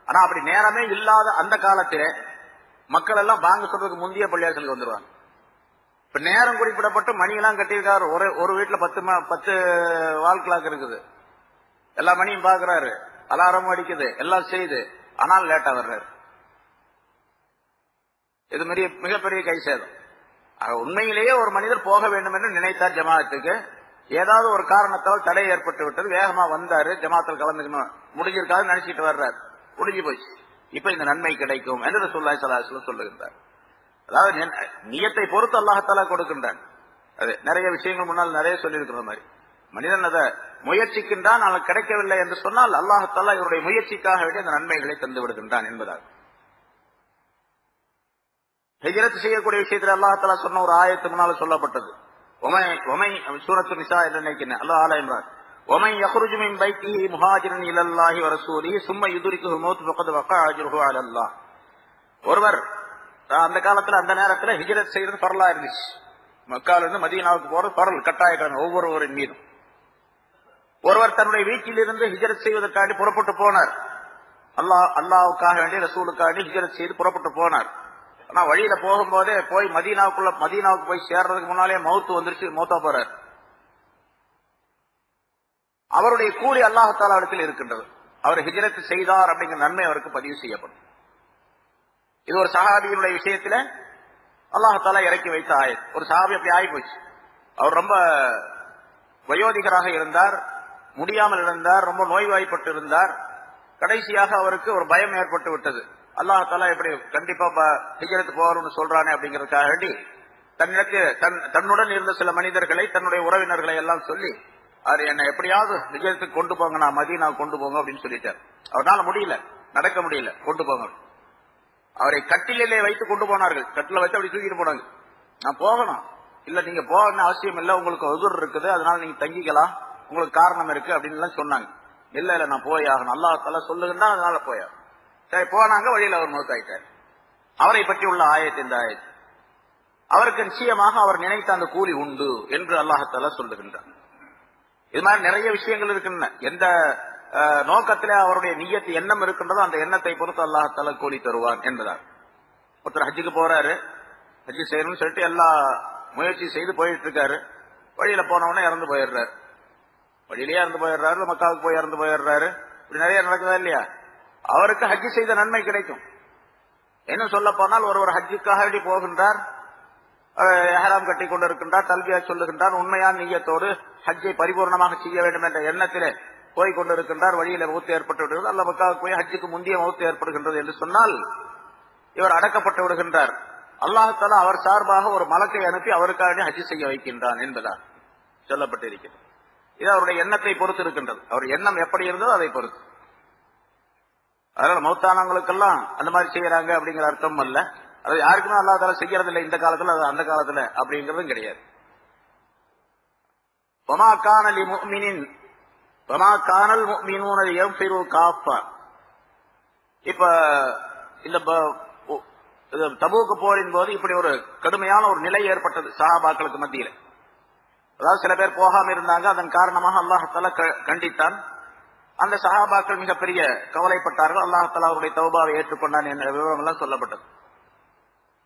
Speaker 1: ஆனா அப்படி நேரமே இல்லாத அந்த காலத்திலே மக்கள் எல்லாம் பாங்க சொல்றதுக்கு முந்தைய பள்ளியாசலுக்கு வந்துருவாங்க. இப்ப நேரம் குறிப்பிடப்பட்டு மணியெல்லாம் கட்டியிருக்காரு. ஒரு வீட்டுல 10 வால் கிளாக் இருக்குது, எல்லா மணியும் பாக்குறாரு, அலாரமும் அடிக்குது, எல்லாம் செய்யுது, ஆனால் லேட்டா வர்றாரு. இது மிகப்பெரிய கை சேதம். உண்மையிலேயே ஒரு மனிதர் போக வேண்டும் என்று நினைத்தார் ஜமாத்துக்கு, ஏதாவது ஒரு காரணத்தால் தடை ஏற்பட்டு விட்டது, வேகமா வந்தாரு, ஜமாத்தில் கலந்துக்கணும் முடிஞ்சிருக்காது நினைச்சிட்டு வர்றாரு, முடிஞ்சு போச்சு. இப்ப இந்த நன்மை கிடைக்கும் என்று ரசூலுல்லாஹி ஸல்லல்லாஹு அலைஹி வஸல்லம் சொல்லுகின்றார். அதாவது நியத்தை பொறுத்து அல்லாஹ் தஆலா கொடுக்கின்றான். அது நிறைய விஷயங்கள் முன்னால் நிறைய சொல்லியிருக்கிற மாதிரி மனிதன் அதை முயற்சிக்கின்றான், அவன் கிடைக்கவில்லை என்று சொன்னால் அல்லாஹ் தஆலா இவருடைய முயற்சிக்காக வேண்டிய அந்த நன்மைகளை தந்து விடுகின்றான் என்பதாக. ஹிஜ்ரத் செய்யக்கூடிய விஷயத்தில் அல்லாஹ் தஆலா சொன்ன ஒரு ஆயத்து முன்னால சொல்லப்பட்டது. சூரத்து நிசா என்று நினைக்கிறேன், அல்லாஹ் ஆல இம்ரான் ومن يخرج من بيته مهاجرا الى الله ورسوله ثم يدركه الموت فقد وقع اجره على الله. ஒருவர் அந்த காலத்துல அந்த நேரத்துல ஹிஜ்ரத் செய்யறது பரலா இருந்துச்சு. மக்கால இருந்து மதீனாவுக்கு போறது பரல் கட்டாயக்காரன் ஒவ்வொருவரின் மீதும். ஒருவர் தன்னுடைய வீட்டிலிருந்து ஹிஜ்ரத் செய்வதற்காண்டி புறப்பட்டு போனார். அல்லாஹ்வுக்காக வேண்டி ரசூலுக்காண்டி ஹிஜ்ரத் செய்து புறப்பட்டு போனார். ஆனா வழியில போகும்போதே போய் மதீனாவுக்கு போய் சேர்றதுக்கு முன்னாலே மௌத்து வந்துருச்சு. மௌத்தா போறார். அவருடைய கூலி அல்லாஹ் தஆலா இடத்தில் இருக்கின்றது. அவர் ஹிஜ்ரத் செய்தார் அப்படிங்கிற நன்மை அவருக்கு பதிவு செய்யப்படும். இது ஒரு சஹாபியினுடைய விஷயத்துல அல்லாஹ் தஆலா இறக்கி வைத்த ஆயத். ஒரு சஹாபி அப்படி ஆகி போச்சு. அவர் ரொம்ப வயோதிகராக இருந்தார், முடியாமல் இருந்தார், ரொம்ப நோய்வாய்ப்பட்டு இருந்தார். கடைசியாக அவருக்கு ஒரு பயம் ஏற்பட்டு விட்டது. அல்லாஹ் தஆலா எப்படி கண்டிப்பா ஹிஜ்ரத் போறோம்னு சொல்றானே அப்படிங்கறதுக்காக வேண்டி தன்னுடன் இருந்த சில மனிதர்களை, தன்னுடைய உறவினர்களை எல்லாம் சொல்லி அவர் என்ன எப்படியாவது ஹிஜ்ரத்துக்கு கொண்டு போங்க, நான் மதீனா கொண்டு போங்க அப்படின்னு சொல்லிட்டார். அவரால் முடியல, நடக்க முடியல, கொண்டு போங்க. அவரை கட்டிலே வைத்து கொண்டு போனார்கள். கட்டில வைத்து அப்படி தூக்கிட்டு போனாங்க. நான் போகணும், இல்ல நீங்க போகணும்னு அவசியம் இல்ல, உங்களுக்கு உதுர் இருக்குது, அதனால நீங்க தங்கிக்கலாம், உங்களுக்கு காரணம் இருக்கு அப்படின்னு எல்லாம் சொன்னாங்க. இல்ல இல்ல நான் போய் ஆகணும், அல்லாஹ் தஆலா சொல்லுகின்றா, அதனால போய் ஆகணும். சரி போனாங்க. வழியில் அவர் மௌத்தாயிட்டார். அவரை பற்றி உள்ள ஆயத் இந்த ஆயத். அவருக்கு நிச்சயமாக அவர் நினைத்த அந்த கூலி உண்டு என்று அல்லாஹ் தஆலா சொல்லுகின்றார். இது மாதிரி நிறைய விஷயங்கள் இருக்கின்றன. எந்த நோக்கத்திலே அவருடைய நிய்யத்து எண்ணம் இருக்கின்றதோ அந்த எண்ணத்தை பொறுத்து அல்லாஹ் தஆலா கூலி தருவான் என்பதால். ஒருத்தர் ஹஜ்ஜுக்கு போறாரு, ஹஜ்ஜு செய்யணும்னு சொல்லிட்டு எல்லா முயற்சி செய்து போயிட்டு இருக்காரு. வழியில போனவொடனே இறந்து போயிடுறாரு. வழியிலேயே இறந்து போயிடுறாரு, மக்காவுக்கு போய் இறந்து போயிடுறாரு. இப்படி நிறைய நடக்குதா இல்லையா? அவருக்கு ஹஜ்ஜு செய்த நன்மை கிடைக்கும். என்ன சொல்ல போனால் ஒருவர் ஹஜ்ஜுக்காக வேண்டி போகின்றார், இஹ்ராம் கட்டி கொண்டிருக்கின்றார், தல்பியா சொல்லுகின்றார், உண்மையான நிய்யத்தோடு ஹஜ்ஜை பரிபூர்ணமாக செய்ய வேண்டும் என்ற எண்ணத்திலே போய் கொண்டிருக்கின்றார். வழியில மௌத்து ஏற்பட்டு விடுகிறது. அல்ல மக்காவுக்கு போய் ஹஜ்ஜுக்கு முந்தைய மௌத்து ஏற்படுகின்றது என்று சொன்னால் இவர் அடக்கப்பட்டு விடுகின்றார். அல்லாஹ் தஆலா அவர் சார்பாக ஒரு மலக்கை அனுப்பி அவருக்காக ஹஜ்ஜு செய்ய வைக்கின்றான் என்பதால் சொல்லப்பட்டிருக்கிறது. இது அவருடைய எண்ணத்தை பொறுத்து இருக்கின்றது. அவர் எண்ணம் எப்படி இருந்தோ அதை பொறுத்து. அதனால மௌத்தானவங்களுக்கெல்லாம் அந்த மாதிரி செய்யறாங்க அப்படிங்கிற அர்த்தம் அல்ல. அது யாருக்குமே அல்லாஹ் தஆலா செய்யறது இல்லை இந்த காலத்துல, அது அந்த காலத்துல அப்படிங்கறதும் கிடையாது. வமா கான லிமுஃமினின் வமா கானல் முஃமினூன யன்ஃபிரு காஃபா. இப்ப இந்த தபூக் போரின் போது இப்படி ஒரு கடுமையான ஒரு நிலை ஏற்பட்டது சஹாபாக்களுக்கு மத்தியில். அதாவது சில பேர் போகாம இருந்தாங்க. அதன் காரணமாக அல்லாஹ் தஆலா கண்டித்தான். அந்த சஹாபாக்கள் மிகப்பெரிய கவலைப்பட்டார்கள். அல்லாஹ் தஆலா அவருடைய தௌபாவை ஏற்றுக்கொண்டான் என்ற விவரம் எல்லாம் சொல்லப்பட்டது.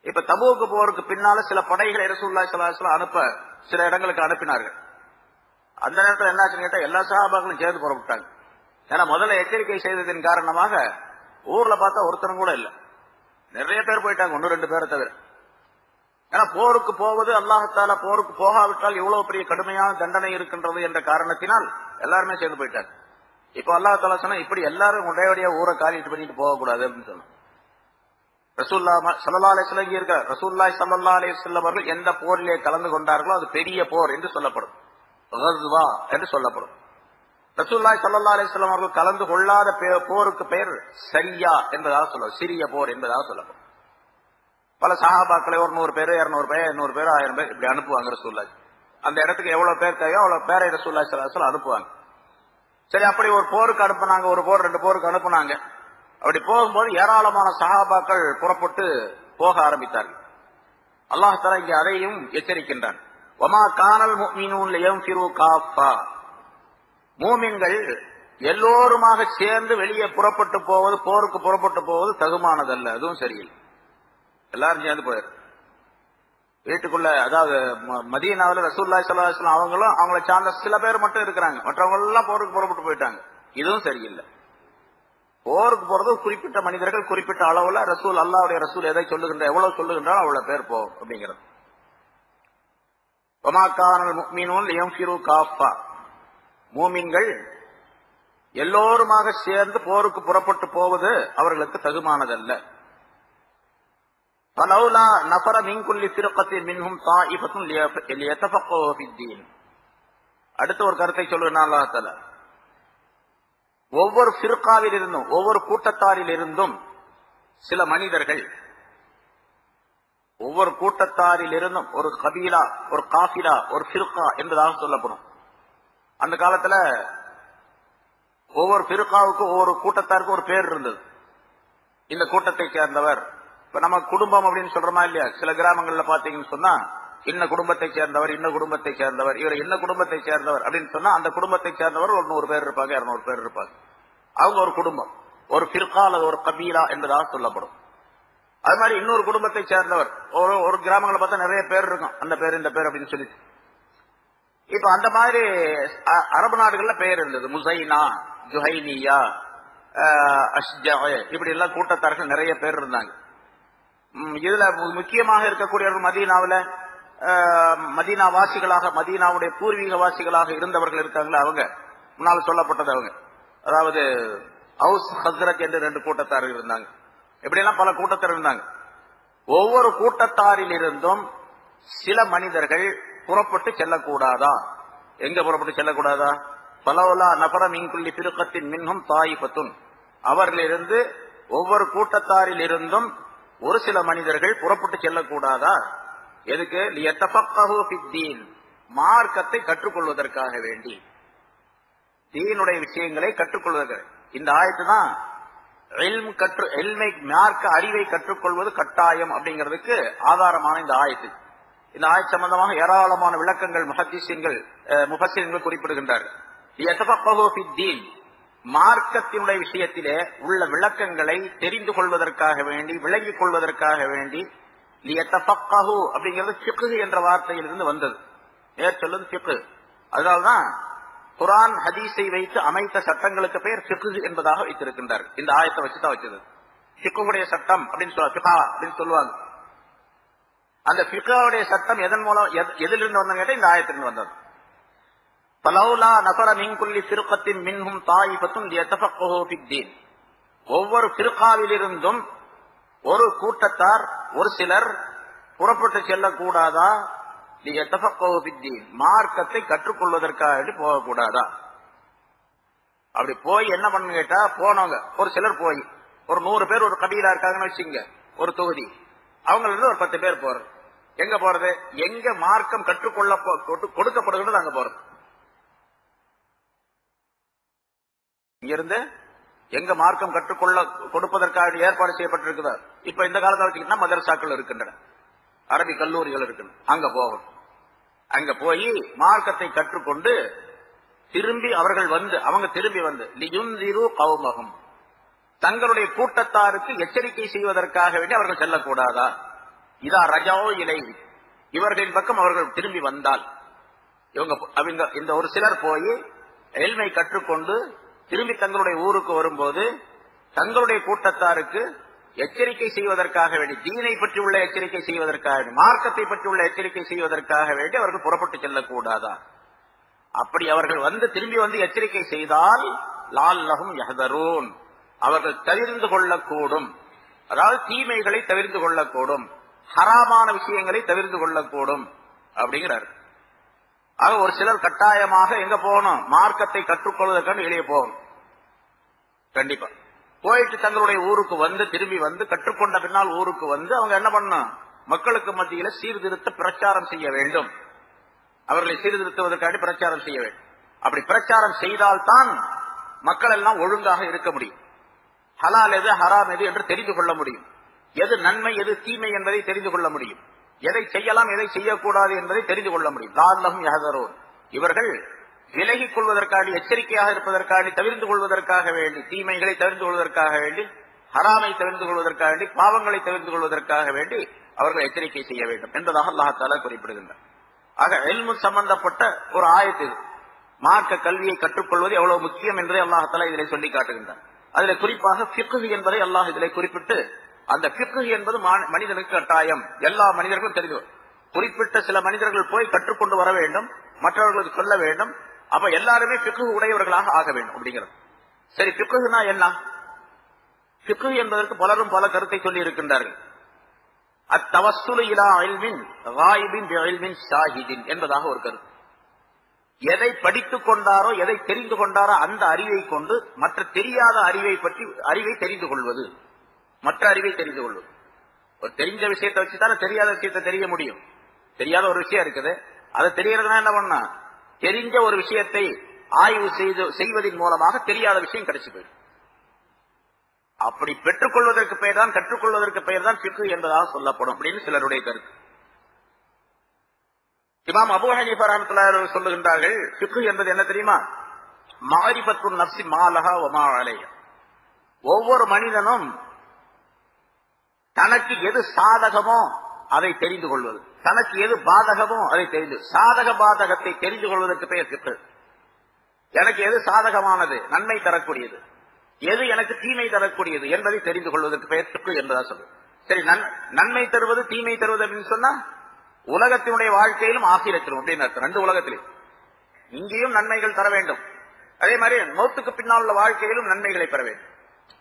Speaker 1: இப்ப தபூக் போருக்கு பின்னால சில படைகளை ரசூலுல்லாஹி ஸல்லல்லாஹு அலைஹி வஸல்லம் அனுப்ப சில இடங்களுக்கு அனுப்பினார்கள். அந்த நேரத்தில் என்னாச்சுன்னு கேட்டா எல்லா சஹாபாக்களும் சேர்ந்து புறப்பட்டாங்க. ஏன்னா முதல்ல எச்சரிக்கை செய்ததின் காரணமாக ஊர்ல பார்த்தா ஒருத்தரும் கூட இல்ல, நிறைய பேர் போயிட்டாங்க, 1-2 பேரை தவிர. ஏன்னா போருக்கு போவது அல்லாஹ் தஆலா போருக்கு போகாவிட்டால் இவ்வளவு பெரிய கடுமையான தண்டனை இருக்கின்றது என்ற காரணத்தினால் எல்லாருமே சேர்ந்து போயிட்டாங்க. இப்ப அல்லாஹ் தஆலா சொன்னா இப்படி எல்லாரும் உடையடியா ஊரை காலிட்டு பண்ணிட்டு போகக்கூடாது அப்படின்னு சொன்னாங்க. ரசூலுல்லாஹி ஸல்லல்லாஹு அலைஹி வஸல்லம் இருக்கார். ரசூலுல்லாஹி ஸல்லல்லாஹு அலைஹி வஸல்லம் அவர்கள் எந்த போரிலே கலந்து கொண்டார்களோ அது பெரிய போர் என்று சொல்லப்படும், கஸ்வா என்று சொல்லப்படும். ரசூலுல்லாஹி ஸல்லல்லாஹு அலைஹி வஸல்லம் அவர்கள் கலந்து கொள்ளாத போருக்கு பெயர் சரியா என்பதாக சொல்லுவார், சிறிய போர் என்பதாக சொல்லப்படும். பல சஹாபாக்களை ஒரு 100 பேர், 200 பேர், 800 பேர், 1000 பேர் இப்படி அனுப்புவாங்க ரசூலுல்லாஹி. அந்த இடத்துக்கு எவ்வளவு பேர் தேவையோ அவ்வளவு பேரை ரசூலுல்லாஹி ஸல்லல்லாஹு அலைஹி வஸல்லம் அனுப்புவாங்க. சரி, அப்படி ஒரு போருக்கு அனுப்புனாங்க, ஒரு போர் 2 போருக்கு அனுப்புனாங்க. அப்படி போகும்போது ஏராளமான சஹாபாக்கள் புறப்பட்டு போக ஆரம்பித்தார்கள். அல்லாஹ் தஆலா இங்கே அதையும் எச்சரிக்கின்றான். வமா கானல் முஃமினூன லியன்ஃபிரு காஃபா. மூமின்கள் எல்லோருமாக சேர்ந்து வெளியே புறப்பட்டு போவது, போருக்கு புறப்பட்டு போவது தகுமானதல்ல, அதுவும் சரியில்லை. எல்லாரும் சேர்ந்து போயிரு வீட்டுக்குள்ள. அதாவது மதீனாவில் ரசூலுல்லாஹி ஸல்லல்லாஹு அலைஹி வஸல்லம் அவங்களும் அவங்களை சார்ந்த சில பேர் மட்டும் இருக்கிறாங்க, மற்றவங்க எல்லாம் போருக்கு புறப்பட்டு போயிட்டாங்க. இதுவும் சரியில்லை. போருக்கு போறது குறிப்பிட்ட மனிதர்கள், குறிப்பிட்ட அளவுல ரசூல், அல்லாஹ்வுடைய ரசூல் எதை சொல்லுகின்ற, எவ்வளவு சொல்லுகின்றாலும் அவ்வளவு பேர் போகும் அப்படிங்கிறது. வமா கானல் முஃமினூன லியன்ஃபிரு காஃபா. மூமின்கள் எல்லோருமாக சேர்ந்து போருக்கு புறப்பட்டு போவது அவர்களுக்கு தகுமானதல்ல. ஃபலௌலா நஃபர மின் குல்லி ஃபிர்கத்தின் மின்ஹும் தாயிஃபத்துன் லியதஃபக்கஹு ஃபித்தீன். அடுத்த ஒரு கருத்தை சொல்லுகிறான் அல்லாஹ் தஆலா. ஒவ்வொரு ஃபிர்காவில் இருந்தும், ஒவ்வொரு கூட்டத்தாரில் இருந்தும் சில மனிதர்கள், ஒவ்வொரு கூட்டத்தாரில் இருந்தும் ஒரு கபீலா, ஒரு காஃபிலா, ஒரு ஃபிர்கா என்பதாக சொல்லப்படும். அந்த காலத்துல ஒவ்வொரு பிருக்காவுக்கும் ஒவ்வொரு கூட்டத்தாருக்கும் ஒரு பேர் இருந்தது. இந்த கூட்டத்தை சேர்ந்தவர். இப்ப நம்ம குடும்பம் அப்படின்னு சொல்றோமா இல்லையா? சில கிராமங்கள்ல பாத்தீங்கன்னு சொன்னா இன்ன குடும்பத்தை சேர்ந்தவர், இன்ன குடும்பத்தை சேர்ந்தவர், இவர் என்ன குடும்பத்தை சேர்ந்தவர் அப்படின்னு சொன்னா அந்த குடும்பத்தை சேர்ந்தவர் ஒரு 100 பேர் இருப்பாங்க, 200 பேர் இருப்பாங்க. அவங்க ஒரு குடும்பம், ஒரு பிர்கா அல்லது ஒரு கபீலா என்பதாக சொல்லப்படும். அது மாதிரி இன்னொரு குடும்பத்தை சேர்ந்தவர் ஒரு கிராமங்களை பார்த்தா நிறைய பேர் இருக்கும், அந்த பேர் இந்த பேர் அப்படின்னு சொல்லி. இப்ப அந்த மாதிரி அரபு நாடுகள்ல பெயர் இருந்தது. முசைனா, ஜுஹைனியா, அஷ்ஜா, இப்படி எல்லாம் கூட்டத்தார்கள் நிறைய பேர் இருந்தாங்க. இதுல முக்கியமாக இருக்கக்கூடியவர்கள் மதீனாவில மதீனா வாசிகளாக, மதீனாவுடைய பூர்வீக வாசிகளாக இருந்தவர்கள் இருக்காங்களா, அவங்க முன்னால் சொல்லப்பட்டது. அவங்க அதாவது ஹவுஸ் ஹஸ்ரத் என்று 2 கூட்டத்தார்கள் இருந்தாங்க. இப்படியெல்லாம் பல கூட்டத்தார் இருந்தாங்க. ஒவ்வொரு கூட்டத்தாரில் இருந்தும் சில மனிதர்கள் புறப்பட்டு செல்லக்கூடாதா? எங்க புறப்பட்டு செல்லக்கூடாதா? பலவுலா நபர மின்குள்ளி பிருக்கத்தின் மின்னும் தாயிபத்துன், அவர்களிருந்து ஒவ்வொரு கூட்டத்தாரில் இருந்தும் ஒரு சில மனிதர்கள் புறப்பட்டு செல்லக்கூடாதா? எதுக்கு? லியத்தஃபக்கஹு ஃபித்தீன், மார்க்கத்தை கற்றுக்கொள்வதற்காக வேண்டி, தீனுடைய விஷயங்களை கற்றுக்கொள்வதற்கு. இந்த ஆயத்து தான் மார்க்க அறிவை கற்றுக்கொள்வது கட்டாயம் அப்படிங்கிறதுக்கு ஆதாரமான இந்த ஆயத்து. இந்த ஆயத்து சம்பந்தமாக ஏராளமான விளக்கங்கள் முஃபஸ்ஸிரீன்கள் குறிப்பிடுகின்றார்கள். லியத்தஃபக்கஹு ஃபித்தீன், மார்க்கத்தினுடைய விஷயத்திலே உள்ள விளக்கங்களை தெரிந்து கொள்வதற்காக வேண்டி, விளங்கிக் கொள்வதற்காக வேண்டி. லியத்தஃபக்கஹு அப்படிங்கிறது ஃபிக்ஹ் என்ற வார்த்தையிலிருந்து வந்தது. சொல்லுது ஃபிக்ஹ். அதனால்தான் குர்ஆன் ஹதீஸை வைத்து அமைத்த சட்டங்களுக்கு பெயர் ஃபிக்ஹ் என்பதாக வைத்திருக்கின்றார். இந்த ஆயத்தை வச்சுதான் வச்சது. ஃபிக்ஹுடைய சட்டம் அப்படின்னு சொல்லுவாங்க. அந்த ஃபிக்ஹுடைய சட்டம் எதன் மூலம், எதிலிருந்து வந்தது கேட்டா இந்த ஆயத்திலிருந்து வந்தது. பலவுலா நஃபர மின் குல்லி ஃபிர்கத்தின் மின்ஹும் தாயிபத்துன் லியத்தஃபக்கஹு ஃபித்தீன், ஒவ்வொரு ஃபிர்காவிலிருந்தும் ஒரு கூட்டத்தார், ஒரு சிலர் புறப்பட்டு செல்லக்கூடாதா? லியத்தஃபக்கஹு ஃபித்தீன், மார்க்கத்தை கற்றுக்கொள்வதற்காக போகக்கூடாதா? அப்படி போய் என்ன பண்ணு கேட்டா, போனவங்க ஒரு சிலர் போய் ஒரு 100 பேர் ஒரு கபீலா இருக்காங்கன்னு வச்சுங்க, ஒரு தொகுதி, அவங்கள இருந்து ஒரு 10 பேர் போறது. எங்க போறது? எங்க மார்க்கம் கற்றுக்கொள்ள கொடுக்கப்படுகிறது அங்க போறது. இங்கிருந்து எங்க மார்க்கம் கற்றுக்கொள்ள கொடுப்பதற்காக ஏற்பாடு செய்யப்பட்டிருக்கிறார். இப்ப இந்த காலத்தில் வச்சுக்கிட்டா மதரசாக்கள் இருக்கின்றன, அரபி கல்லூரிகள் இருக்கின்றன. அங்க போகணும். அங்க போய் மார்க்கத்தை கற்றுக்கொண்டு திரும்பி அவர்கள் வந்து, அவங்க திரும்பி வந்து லியுன்திரு கௌமஹும், தங்களுடைய கூட்டத்தாருக்கு எச்சரிக்கை செய்வதற்காக வேண்டி அவர்கள் செல்லக்கூடாதா? இதா ரஜாவோ இலை, இவர்களின் பக்கம் அவர்கள் திரும்பி வந்தால், இவங்க இந்த ஒரு சிலர் போய் எல்மை கற்றுக்கொண்டு திரும்பி தங்களுடைய ஊருக்கு வரும்போது தங்களுடைய கூட்டத்தாருக்கு எச்சரிக்கை செய்வதற்காக வேண்டி, தீனை பற்றி உள்ள எச்சரிக்கை செய்வதற்காக வேண்டி, மார்க்கத்தை பற்றி உள்ள எச்சரிக்கை செய்வதற்காக வேண்டி அவர்கள் புறப்பட்டு செல்லக்கூடாதா? அப்படி அவர்கள் வந்து திரும்பி வந்து எச்சரிக்கை செய்தால் லஅல்லஹும் யஹ்தரூன், அவர்கள் தவிர்ந்து கொள்ளக்கூடும். அதாவது தீமைகளை தவிர்த்து கொள்ளக்கூடும், ஹராமான விஷயங்களை தவிர்த்து கொள்ளக்கூடும் அப்படிங்கிறார். ஆக ஒரு சிலர் கட்டாயமாக எங்க போகணும்? மார்க்கத்தை கற்றுக்கொள்வதற்கான வெளியே போகணும். கண்டிப்பா போயிட்டு தங்களுடைய ஊருக்கு வந்து திரும்பி வந்து கற்றுக்கொண்ட பின்னால் ஊருக்கு வந்து அவங்க என்ன பண்ணணும்? மக்களுக்கு மத்தியில சீர்திருத்த பிரச்சாரம் செய்ய வேண்டும். அவர்களை சீர்திருத்துவதற்காக பிரச்சாரம் செய்ய வேண்டும். அப்படி பிரச்சாரம் செய்தால்தான் மக்கள் எல்லாம் ஒழுங்காக இருக்க முடியும். ஹலால் எது, ஹராம் எது என்று தெரிந்து கொள்ள முடியும். எது நன்மை எது தீமை என்பதை தெரிந்து கொள்ள முடியும். எதை செய்யலாம் எதை செய்யக்கூடாது என்பதை தெரிந்து கொள்ள முடியும். லஅல்லஹும் யஹ்தரூன், இவர்கள் விலகிக் கொள்வதற்காக, எச்சரிக்கையாக இருப்பதற்காக, தவிர்த்து கொள்வதற்காக வேண்டி, தீமைகளை தவிர்த்து கொள்வதற்காக வேண்டி, ஹராமை தவிர்த்து கொள்வதற்காக வேண்டி, பாவங்களை தவிர்த்து கொள்வதற்காக வேண்டி அவர்கள் எச்சரிக்கை செய்ய வேண்டும் என்பதாக அல்லாஹ் தஆலா குறிப்பிடுகின்றார். ஆக இல்மு சம்பந்தப்பட்ட ஒரு ஆயத்து இது. மார்க்க கல்வியை கற்றுக்கொள்வது எவ்வளவு முக்கியம் என்பதை அல்லாஹ் தஆலா இதிலே சொல்லி காட்டுகின்றார். அதில் குறிப்பாக ஃபிக்ஹ் என்பதை அல்லாஹ் இதிலே குறிப்பிட்டு, அந்த ஃபிக்ஹ் என்பது மனிதனுக்கு கட்டாயம், எல்லா மனிதர்களும் தெரிந்து, குறிப்பிட்ட சில மனிதர்கள் போய் கற்றுக்கொண்டு வர வேண்டும், மற்றவர்களுக்கு சொல்ல வேண்டும். அப்ப எல்லாருமே ஃபிக்ஹ் உடையவர்களாக ஆக வேண்டும் அப்படிங்கிறது. சரி, ஃபிக்ஹ்னா என்ன? ஃபிக்ஹ் என்பதற்கு பலரும் பல கருத்தை சொல்லி இருக்கின்றார்கள். அத்தவஸ்ஸுலு இலா இல்மின் காயிபின் பிஇல்மின் ஷாஹிதின் என்பதாக ஒரு கருத்து. எதை படித்துக் கொண்டாரோ, எதை தெரிந்து கொண்டாரோ அந்த அறிவை கொண்டு மற்ற தெரியாத அறிவை தெரிந்து கொள்வது, மற்ற அறிவை தெரிந்து கொள்வது. ஒரு தெரிஞ்ச விஷயத்தை வச்சுதானே தெரியாத விஷயத்தை தெரிய முடியும். தெரியாத ஒரு விஷயம் இருக்குது, அதை தெரியறதுனா என்ன பண்ணா, தெரிஞ்ச ஒரு விஷயத்தை ஆய்வு செய்வதன் மூலமாக தெரியாத விஷயம் கிடைச்சு போயிடும். அப்படி பெற்றுக்கொள்வதற்கு பெயர் தான், கற்றுக்கொள்வதற்கு பெயர் தான் ஃபிக்ஹ் என்பதாக சொல்லப்படும் அப்படின்னு சிலருடைய கருத்து. இமாம் அபூ ஹனீஃபா ரஹ்மத்துல்லாஹி அலைஹி சொல்லுகின்றார்கள், ஃபிக்ஹ் என்பது என்ன தெரியுமா? மாரிஃபத்துன் நஃப்ஸி மா லஹா வ மா அலைஹா. ஒவ்வொரு மனிதனும் தனக்கு எது சாதகமோ அதை தெரிந்து கொள்வது, தனக்கு எது பாதகமோ அதை தெரிந்து, சாதக பாதகத்தை தெரிந்து கொள்வதற்கு பெயர் ஃபிக்ஹ். எனக்கு எது சாதகமானது, நன்மை தரக்கூடியது, எது எனக்கு தீமை தரக்கூடியது என்பதை தெரிந்து கொள்வதற்கு பெயர் ஃபிக்ஹ் என்பதா சொல்லுது. சரி, நன்மை தருவது தீமை தருவது அப்படின்னு சொன்னா உலகத்தினுடைய வாழ்க்கையிலும் ஆகிரத்திலும் அப்படின்னு அர்த்தம். ரெண்டு உலகத்திலும் இங்கேயும் நன்மைகள் தர வேண்டும், அதே மாதிரி மௌத்துக்கு பின்னால் உள்ள வாழ்க்கையிலும் நன்மைகளை பெற வேண்டும்,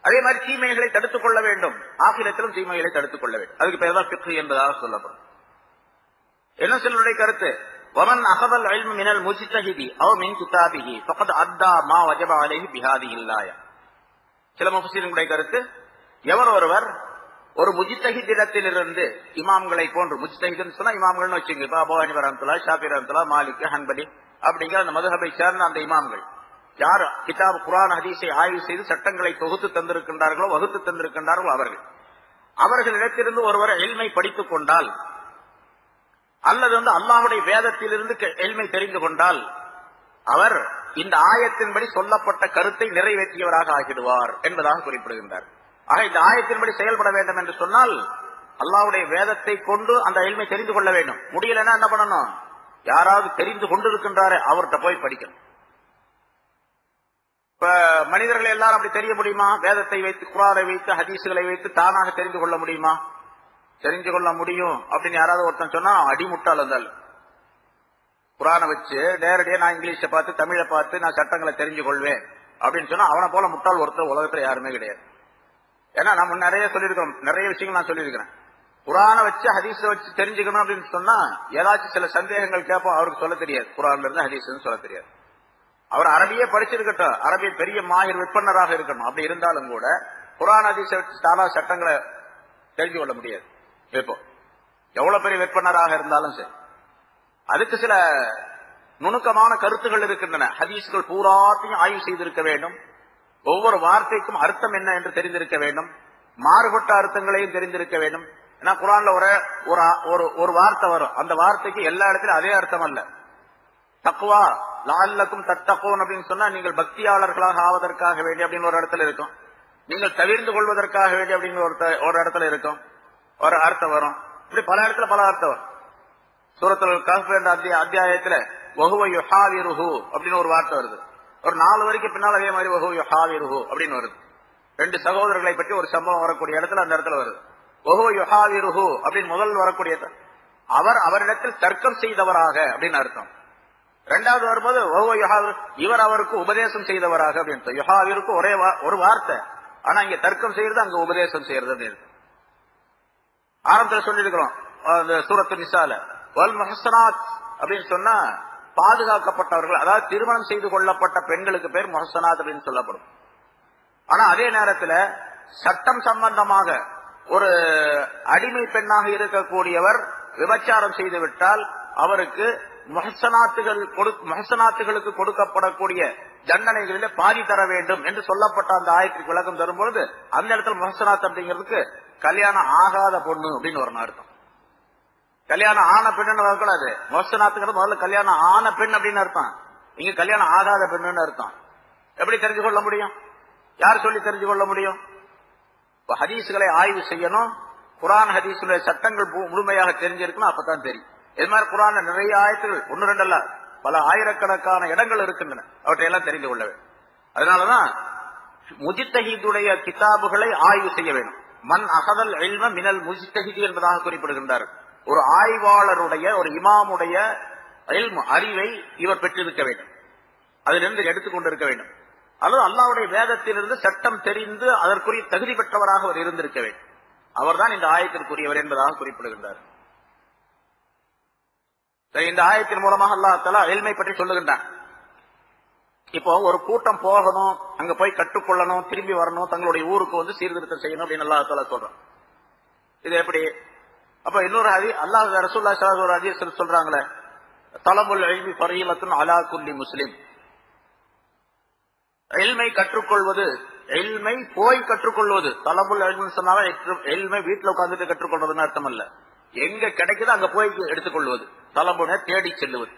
Speaker 1: அதே மாதிரி தீமைகளை தடுத்துக் கொள்ள வேண்டும், ஆகிரத்திலும் தீமைகளை தடுத்துக் கொள்ள வேண்டும். அதுக்கு பெயர் தான் ஃபிக்ஹ் என்பதாக சொல்லப்படும். என்ன சிலருடைய கருத்து, வமன் அகதல் இல்மு மினல் முஜ்தஹிதி அவ் மின் கிதாபிஹி ஃபகத் அத்தா மா வஜப அலைஹி பிஹாதிஹில் ஆயா. சில முஃபஸ்ஸிரீன்களுடைய கருத்து, எவர் ஒருவர் ஒரு முஜ்தஹிதிடத்திலிருந்து இமாம்களை போன்று, முஜ்தஹித்னு சொன்னா இமாம்கள்னு வச்சுங்க, இப்ப அபூ ஹனீஃபா ரஹ்மத்துல்லாஹி, ஷாஃபி ரஹ்மத்துல்லாஹி, மாலிக், ஹன்பலி அப்படிங்கிற அந்த மதுஹபை சேர்ந்த அந்த இமாம்கள் யார் கிதாப் குர்ஆன் ஹதீஸை ஆய்வு செய்து சட்டங்களை தொகுத்து தந்திருக்கின்றார்களோ, வகுத்து தந்திருக்கின்றார்களோ அவர்களிடத்திலிருந்து ஒருவர் இல்மை படித்துக் கொண்டால், அல்லது அல்லாஹ்வுடைய வேதத்திலிருந்து இல்மை தெரிந்து கொண்டால், அவர் இந்த ஆயத்தின்படி சொல்லப்பட்ட கருத்தை நிறைவேற்றியவராக ஆகிடுவார் என்பதாக குறிப்பிடுகின்றார். ஆக இந்த ஆயத்தின்படி செயல்பட வேண்டும் என்று சொன்னால் அல்லாஹ்வுடைய வேதத்தை கொண்டு அந்த இல்மை தெரிந்து கொள்ள வேண்டும். முடியலன்னா என்ன பண்ணணும்? யாராவது தெரிந்து கொண்டிருக்கின்றாரே அவர்கிட்ட போய் படிக்கணும். இப்ப மனிதர்கள் எல்லாரும் அப்படி தெரிய முடியுமா? வேதத்தை வைத்து, குர்ஆனை வைத்து, ஹதீசுகளை வைத்து தானாக தெரிந்து கொள்ள முடியுமா? தெரிந்து கொள்ள முடியும் அப்படின்னு யாராவது ஒருத்தன் சொன்னா அடிமுட்டால் இருந்தாலும், குர்ஆனை வச்சு நேரடியா நான் இங்கிலீஷை பார்த்து தமிழை பார்த்து நான் சட்டங்களை தெரிஞ்சு கொள்வேன் அப்படின்னு சொன்னா அவனை போல முட்டாள் ஒருத்தர் உலகத்துல யாருமே கிடையாது. ஏன்னா நம்ம நிறைய சொல்லியிருக்கோம், நிறைய விஷயங்கள் நான் சொல்லியிருக்கிறேன். குர்ஆனை வச்சு ஹதீஸை வச்சு தெரிஞ்சுக்கணும் அப்படின்னு சொன்னா ஏதாச்சும் சில சந்தேகங்கள் கேட்போம், அவருக்கு சொல்ல தெரியாது, குர்ஆன்ல இருந்து ஹதீஸ்ன்னு சொல்ல தெரியாது. அவர் அரபியே படிச்சிருக்கட்டும், அரபிய பெரிய மாஹிர் விற்பனராக இருக்கணும், அப்படி இருந்தாலும் கூட குர்ஆன் ஹதீஸை வச்சு தானா சட்டங்களை தெரிஞ்சு கொள்ள முடியாது. இப்போ எவ்வளவு பெரிய விற்பனராக இருந்தாலும் சரி, அதுக்கு சில நுணுக்கமான கருத்துகள் இருக்கின்றன. ஹதீஸ்கள் பூராத்தையும் ஆய்வு செய்திருக்க வேண்டும், ஒவ்வொரு வார்த்தைக்கும் அர்த்தம் என்ன என்று தெரிந்திருக்க வேண்டும், மாறுபட்ட அர்த்தங்களையும் தெரிந்திருக்க வேண்டும். ஏன்னா குர்ஆன்ல ஒரு வார்த்தை வரும், அந்த வார்த்தைக்கு எல்லா இடத்திலும் அதே அர்த்தம் அல்ல. தக்வா லஅல்லக்கும் தத்தகூன் அப்படின்னு சொன்னா நீங்கள் பக்தியாளர்களாக ஆவதற்காக வேண்டி அப்படின்னு ஒரு இடத்துல இருக்கும், நீங்கள் தவிர்ந்து கொள்வதற்காக வேண்டி அப்படின்னு ஒரு இடத்துல இருக்கும், ஒரு அர்த்தம் வரும். இப்படி பல இடத்துல பல அர்த்தம் வரும். சூரத்துல் கஹ்ஃப் என்ற அத்தியாயத்துல வஹுவ யுஹாவிருஹு அப்படின்னு ஒரு வார்த்தை வருது. ஒரு 4 வரைக்கும் பின்னால் அதே மாதிரி வஹுவ யுஹாவிருஹு அப்படின்னு வருது. 2 சகோதரர்களை பற்றி ஒரு சம்பவம் வரக்கூடிய இடத்துல அந்த இடத்துல வருது. வஹுவ யுஹாவிருஹு அப்படின்னு முதல் வரக்கூடிய அவரிடத்தில் தர்க்கம் செய்தவராக அப்படின்னு அர்த்தம். 2வது வரும்போது வஹுவ யுஹாவிரு, இவர் அவருக்கு உபதேசம் செய்தவராக அப்படின்னு. யுஹாவிருக்கு ஒரே ஒரு வார்த்தை, ஆனா இங்க தர்க்கம் செய்யறது, அங்க உபதேசம் செய்யறது அப்படின்னு. ஆரம்பத்தில் சொல்லிருக்கிறோம் அந்த சூரத்து நிசால வல் முஹ்ஸனாத் அப்படின்னு சொன்னா பாதுகாக்கப்பட்டவர்கள், அதாவது திருமணம் செய்து கொள்ளப்பட்ட பெண்களுக்கு பேர் முஹ்ஸனாத் அப்படின்னு சொல்லப்படும். ஆனா அதே நேரத்தில் சட்டம் சம்பந்தமாக ஒரு அடிமை பெண்ணாக இருக்கக்கூடியவர் விபச்சாரம் செய்துவிட்டால் அவருக்கு முஹ்ஸனாத்துகளுக்கு கொடுக்கப்படக்கூடிய தண்டனைகளிலே பாதி தர வேண்டும் என்று சொல்லப்பட்ட அந்த ஆயத்துக்கு விளக்கம் தரும்பொழுது அந்த இடத்துல முஹ்ஸனாத் அப்படிங்கிறதுக்கு கல்யாணம் ஆகாத பொண்ணு அப்படின்னு ஒரு அர்த்தம். கல்யாணம் ஆன பெண்ணுன்னு வரக்கூடாது. முஹ்ஸனாத்துங்கிறது முதல்ல கல்யாணம் ஆன பெண் அப்படின்னு அர்த்தம், இங்க கல்யாணம் ஆகாத பெண்ணுன்னு அர்த்தம். எப்படி தெரிஞ்சு கொள்ள முடியும்? யார் சொல்லி தெரிஞ்சு கொள்ள முடியும்? ஹதீஸ்களை ஆய்வு செய்யணும், குர்ஆன் ஹதீஸுடைய சட்டங்கள் முழுமையாக தெரிஞ்சிருக்கணும், அப்பதான் தெரியும். இது மாதிரி குர்ஆன்ல நிறைய ஆயத்துகள் 1-2 அல்ல, பல ஆயிரக்கணக்கான இடங்கள் இருக்கின்றன, அவற்றையெல்லாம் தெரிந்து கொள்ள வேண்டும். அதனாலதான் முஜ்தஹிதுடைய கிதாபுகளை ஆய்வு செய்ய வேண்டும். மன் அகதல் இல்ம மினல் முஜ்தஹிதி என்பதாக குறிப்பிடுகின்றார். ஒரு ஆய்வாளருடைய, ஒரு இமாமுடைய அறிவை இவர் பெற்றிருக்க வேண்டும், அதிலிருந்து எடுத்துக்கொண்டிருக்க வேண்டும். அல்லது அல்லாஹ்வுடைய வேதத்திலிருந்து சட்டம் தெரிந்து அதற்குரிய தகுதி பெற்றவராக அவர் இருந்திருக்க வேண்டும். அவர்தான் இந்த ஆயத்திற்குரியவர் என்பதாக குறிப்பிடுகின்றார். இந்த ஆயத்தின் மூலமாக அல்லாஹ் தஆலா இல்மை பற்றி சொல்லுகின்றான். இப்போ ஒரு கூட்டம் போகணும், அங்க போய் கற்றுக்கொள்ளணும், திரும்பி வரணும், தங்களுடைய ஊருக்கு சீர்திருத்தம் செய்யணும் அப்படின்னு அல்லாஹ் தஆலா சொல்றான். இது எப்படி? அப்ப இன்னொரு அல்லாஹ் ரசூலுல்லாஹி ஸல்லல்லாஹு அலைஹி வஸல்லம் சொல்றாங்களே, தலபுல் இல்மி ஃபரீலத்துன் அலா குல்லி முஸ்லிம், இல்மை கற்றுக்கொள்வது, இல்மை போய் கற்றுக்கொள்வது. தலபுல் இல்ம் சொன்னாலும் இல்மை வீட்டுல உட்கார்ந்துட்டு கற்றுக்கொள்வதுன்னு அர்த்தம் அல்ல. எங்க கிடைக்குதோ அங்க போய் எடுத்துக்கொள்வது, தலபுன தேடி செல்லுவது.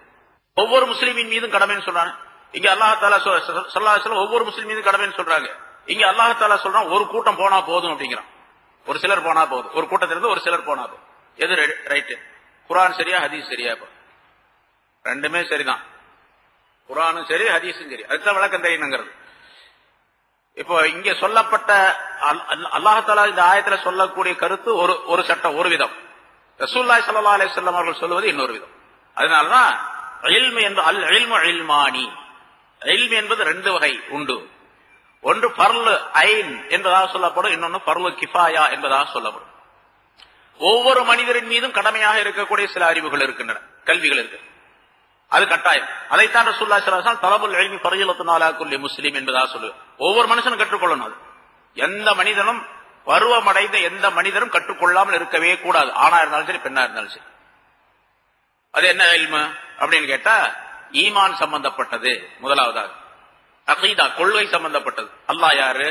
Speaker 1: ஒவ்வொரு முஸ்லிமின் மீதும் கடமைன்னு சொல்றாங்க. இங்க அல்லாஹ் ஸல்லல்லாஹு ஒவ்வொரு முஸ்லிம் மீதும் கடமைன்னு சொல்றாங்க. இங்க அல்லாஹ் தஆலா சொல்றான் ஒரு கூட்டம் போனா போதும் அப்படிங்கிறான். ஒரு சிலர் போனா போதும், ஒரு கூட்டத்திலிருந்து ஒரு சிலர் போனா போதும். எது ரைட்டு? குர்ஆன் சரியா ஹதீஸ் சரியா? ரெண்டுமே சரிதான். குர்ஆனும் சரி ஹதீஸும் சரி. அதுதான் விளக்கம் தெரியணுங்கிறது. இப்போ இங்க சொல்லப்பட்ட அல்லாஹ் தஆலா இந்த ஆயத்துல சொல்லக்கூடிய கருத்து ஒரு சட்டம், ஒரு விதம். ரசூலுல்லாஹி ஸல்லல்லாஹு அலைஹி வஸல்லம் அவர்கள் சொல்வது இன்னொரு விதம். அதனாலதான் இல்மு என்று அல் இல்மு இல்மானி, இல்மு என்பது ரெண்டு வகை உண்டு. ஒன்று ஃபர்லு ஐன் என்பதாக சொல்லப்படும், இன்னொன்று ஃபர்லு கிஃபாயா என்பதாக சொல்லப்படும். ஒவ்வொரு மனிதரின் மீதும் கடமையாக இருக்கக்கூடிய சில அறிவுகள் இருக்கின்றன, கல்விகள் இருக்கு, அது கட்டாயம். அதைத்தான் ரசூலுல்லாஹி ஸல்லல்லாஹு அலைஹி வஸல்லம் தலபுல் இல்மி ஃபரீலத்துன் அலா குல்லி முஸ்லிம் என்பதாக சொல்லுவார். ஒவ்வொரு மனுஷனும் கற்றுக்கொள்ளணும். அது எந்த மனிதனும் பருவமடைந்த எந்த மனிதரும் கற்றுக்கொள்ளாமல் இருக்கவே கூடாது, ஆணா இருந்தாலும் சரி பெண்ணா இருந்தாலும் சரி. அது என்ன இல்மு அப்படின்னு கேட்டா, ஈமான் சம்பந்தப்பட்டது முதலாவதாக, அகீதா கொள்கை சம்பந்தப்பட்டது. அல்லாஹ் யாரு,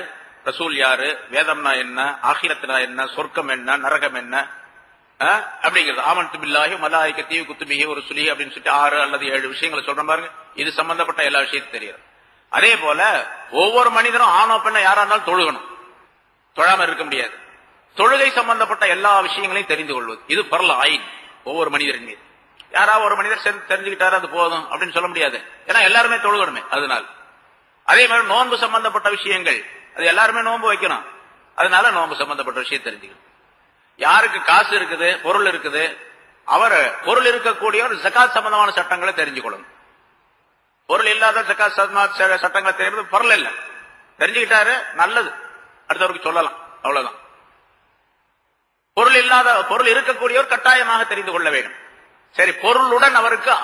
Speaker 1: ரசூல் யாரு, வேதம்னா என்ன, ஆகிரத்னா என்ன, சொர்க்கம் என்ன, நரகம் என்ன அப்படிங்கிறது. ஆமன்து பில்லாஹி மலாயிகத்திஹி குத்துபிஹி ஒரு சுலி அப்படின்னு சொல்லிட்டு 6 அல்லது 7 விஷயங்களை சொல்ற பாருங்க. இது சம்பந்தப்பட்ட எல்லா விஷயத்தையும் தெரியும். அதே போல ஒவ்வொரு மனிதனும் ஆணோ பெண்ணோ யாரா இருந்தாலும் தொழுகணும், தொழாம இருக்க முடியாது. தொழுகை சம்பந்தப்பட்ட எல்லா விஷயங்களையும் தெரிந்து கொள்வது, இது பரல ஆயின் ஒவ்வொரு மனிதரின் மீது. யாராவது ஒரு மனிதர் தெரிஞ்சுக்கிட்டாரு அது போதும் அப்படின்னு சொல்ல முடியாது, ஏன்னா எல்லாருமே தொழுகணுமே. அதனால அதே மாதிரி நோன்பு சம்பந்தப்பட்ட விஷயங்கள், அது எல்லாருமே நோன்பு வைக்கணும், அதனால நோன்பு சம்பந்தப்பட்ட விஷயம் தெரிஞ்சுக்கணும். யாருக்கு காசு இருக்குது, பொருள் இருக்குது, அவர் பொருள் இருக்கக்கூடியவர் ஜகாத் சம்பந்தமான சட்டங்களை தெரிஞ்சுக்கொள்ளணும். பொருள் இல்லாத ஜகாத் சட்டங்களை தெரிவது பொருள் இல்ல, தெரிஞ்சுக்கிட்டாரு நல்லது, அடுத்தவருக்கு சொல்லலாம், அவ்வளவுதான். பொருள் இல்லாத, பொருள் இருக்கக்கூடியவர் கட்டாயமாக தெரிந்து கொள்ள வேண்டும். சரி, பொருளுடன் அவருக்கு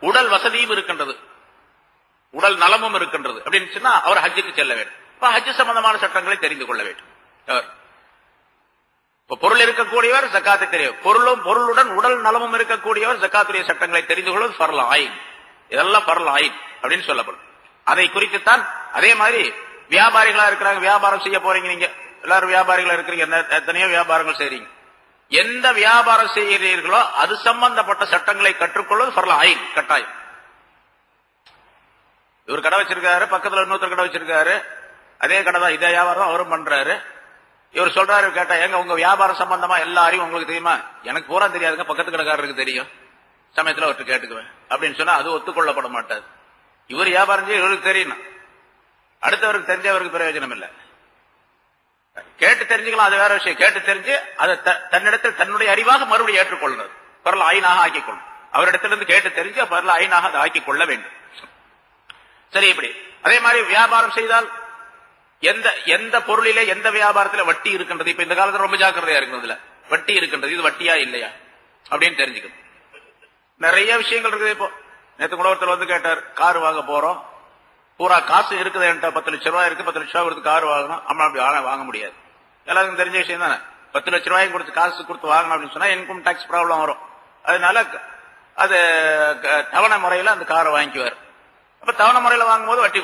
Speaker 1: உடல் வசதியும் இருக்கின்றது, உடல் நலமும் இருக்கின்றது அப்படின்னு சொன்னா அவர் ஹஜ்ஜுக்கு செல்ல வேண்டும். ஹஜ் சம்பந்தமான சட்டங்களை தெரிந்து கொள்ள வேண்டும். பொருள் இருக்கக்கூடியவர் ஜகாத்தை தெரியும், பொருளுடன் உடல் நலமும் இருக்கக்கூடியவர் ஜகாத்துடைய சட்டங்களை தெரிந்து கொள்வது ஃபர்ல் ஆயின். இதெல்லாம் ஃபர்ல் ஆயின் அப்படின்னு சொல்லப்படும். அதை குறித்துத்தான். அதே மாதிரி வியாபாரிகளா இருக்கிறாங்க, வியாபாரம் செய்ய போறீங்க, நீங்க எல்லாரும் வியாபாரிகளா இருக்கிறீங்க, எத்தனையோ வியாபாரங்கள் செய்றீங்க. எந்த வியாபாரம் செய்கிறீர்களோ அது சம்பந்தப்பட்ட சட்டங்களை கற்றுக்கொள்வது ஃபர்ல் ஆயின், கட்டாயம். இவர் கடை வச்சிருக்காரு, பக்கத்துல இன்னொருத்தர் கடை வச்சிருக்காரு, அதே கடை தான், இதே வியாபாரம் அவரும் பண்றாரு. இவர் சொல்றாரு, கேட்டா ஏங்க உங்க வியாபாரம் சம்பந்தமா எல்லா அறிவும் உங்களுக்கு தெரியுமா? எனக்கு பூரா தெரியாதுங்க, பக்கத்து கடைக்காரருக்கு தெரியும், சமயத்துல அவர்கிட்ட கேட்டுக்குவேன் அப்படின்னு சொன்னா அது ஒத்துக்கொள்ளப்பட மாட்டாது. இவர் வியாபாரம் செய்ய இவருக்கு தெரியணும், அடுத்தவருக்கு தெரிஞ்சவருக்கு பிரயோஜனம் இல்லை. கேட்டு தெரிஞ்சுக்கலாம், அது வேற விஷயம். கேட்டு தெரிஞ்சு அதை தன்னிடத்தில் தன்னுடைய அறிவாக மறுபடியும் ஏற்றுக்கொள்ளுறது, பரல ஐனாக ஆக்கிக் கொள்ளும். அவரிடத்திலிருந்து கேட்டு தெரிஞ்சு பரல ஐனாக அதை ஆக்கிக் கொள்ள வேண்டும். சரி, இப்படி அதே மாதிரி வியாபாரம் செய்தால் எந்த பொருளிலே எந்த வியாபாரத்துல வட்டி இருக்கின்றது, இப்ப இந்த காலத்துல ரொம்ப ஜாக்கிரதையா இருக்கிறதுல வட்டி இருக்கின்றது, இது வட்டியா இல்லையா அப்படின்னு தெரிஞ்சுக்கணும். நிறைய விஷயங்கள் இருக்குது. இப்போ நேற்று கூட ஒருத்தர் வந்து கேட்டார், கார் வாங்க போறோம், பூரா காசு இருக்குது என்கிட்ட, 10 லட்சம் ரூபாய் இருக்கு, 10 லட்சம் ரூபாய் கொடுத்து கார் வாங்கணும். அம்மா அப்படி வாங்க முடியாது, எல்லாருக்கும் தெரிஞ்ச விஷயம் தானே. 10 லட்சம் ரூபாய் கொடுத்து காசு கொடுத்து வாங்கணும் அப்படின்னு சொன்னா இன்கம் டாக்ஸ் ப்ராப்ளம் வரும். அதனால அது தவணை முறையில அந்த காரை வாங்கிக்குவார். அப்ப தவணை முறையில வாங்கும்போது வட்டி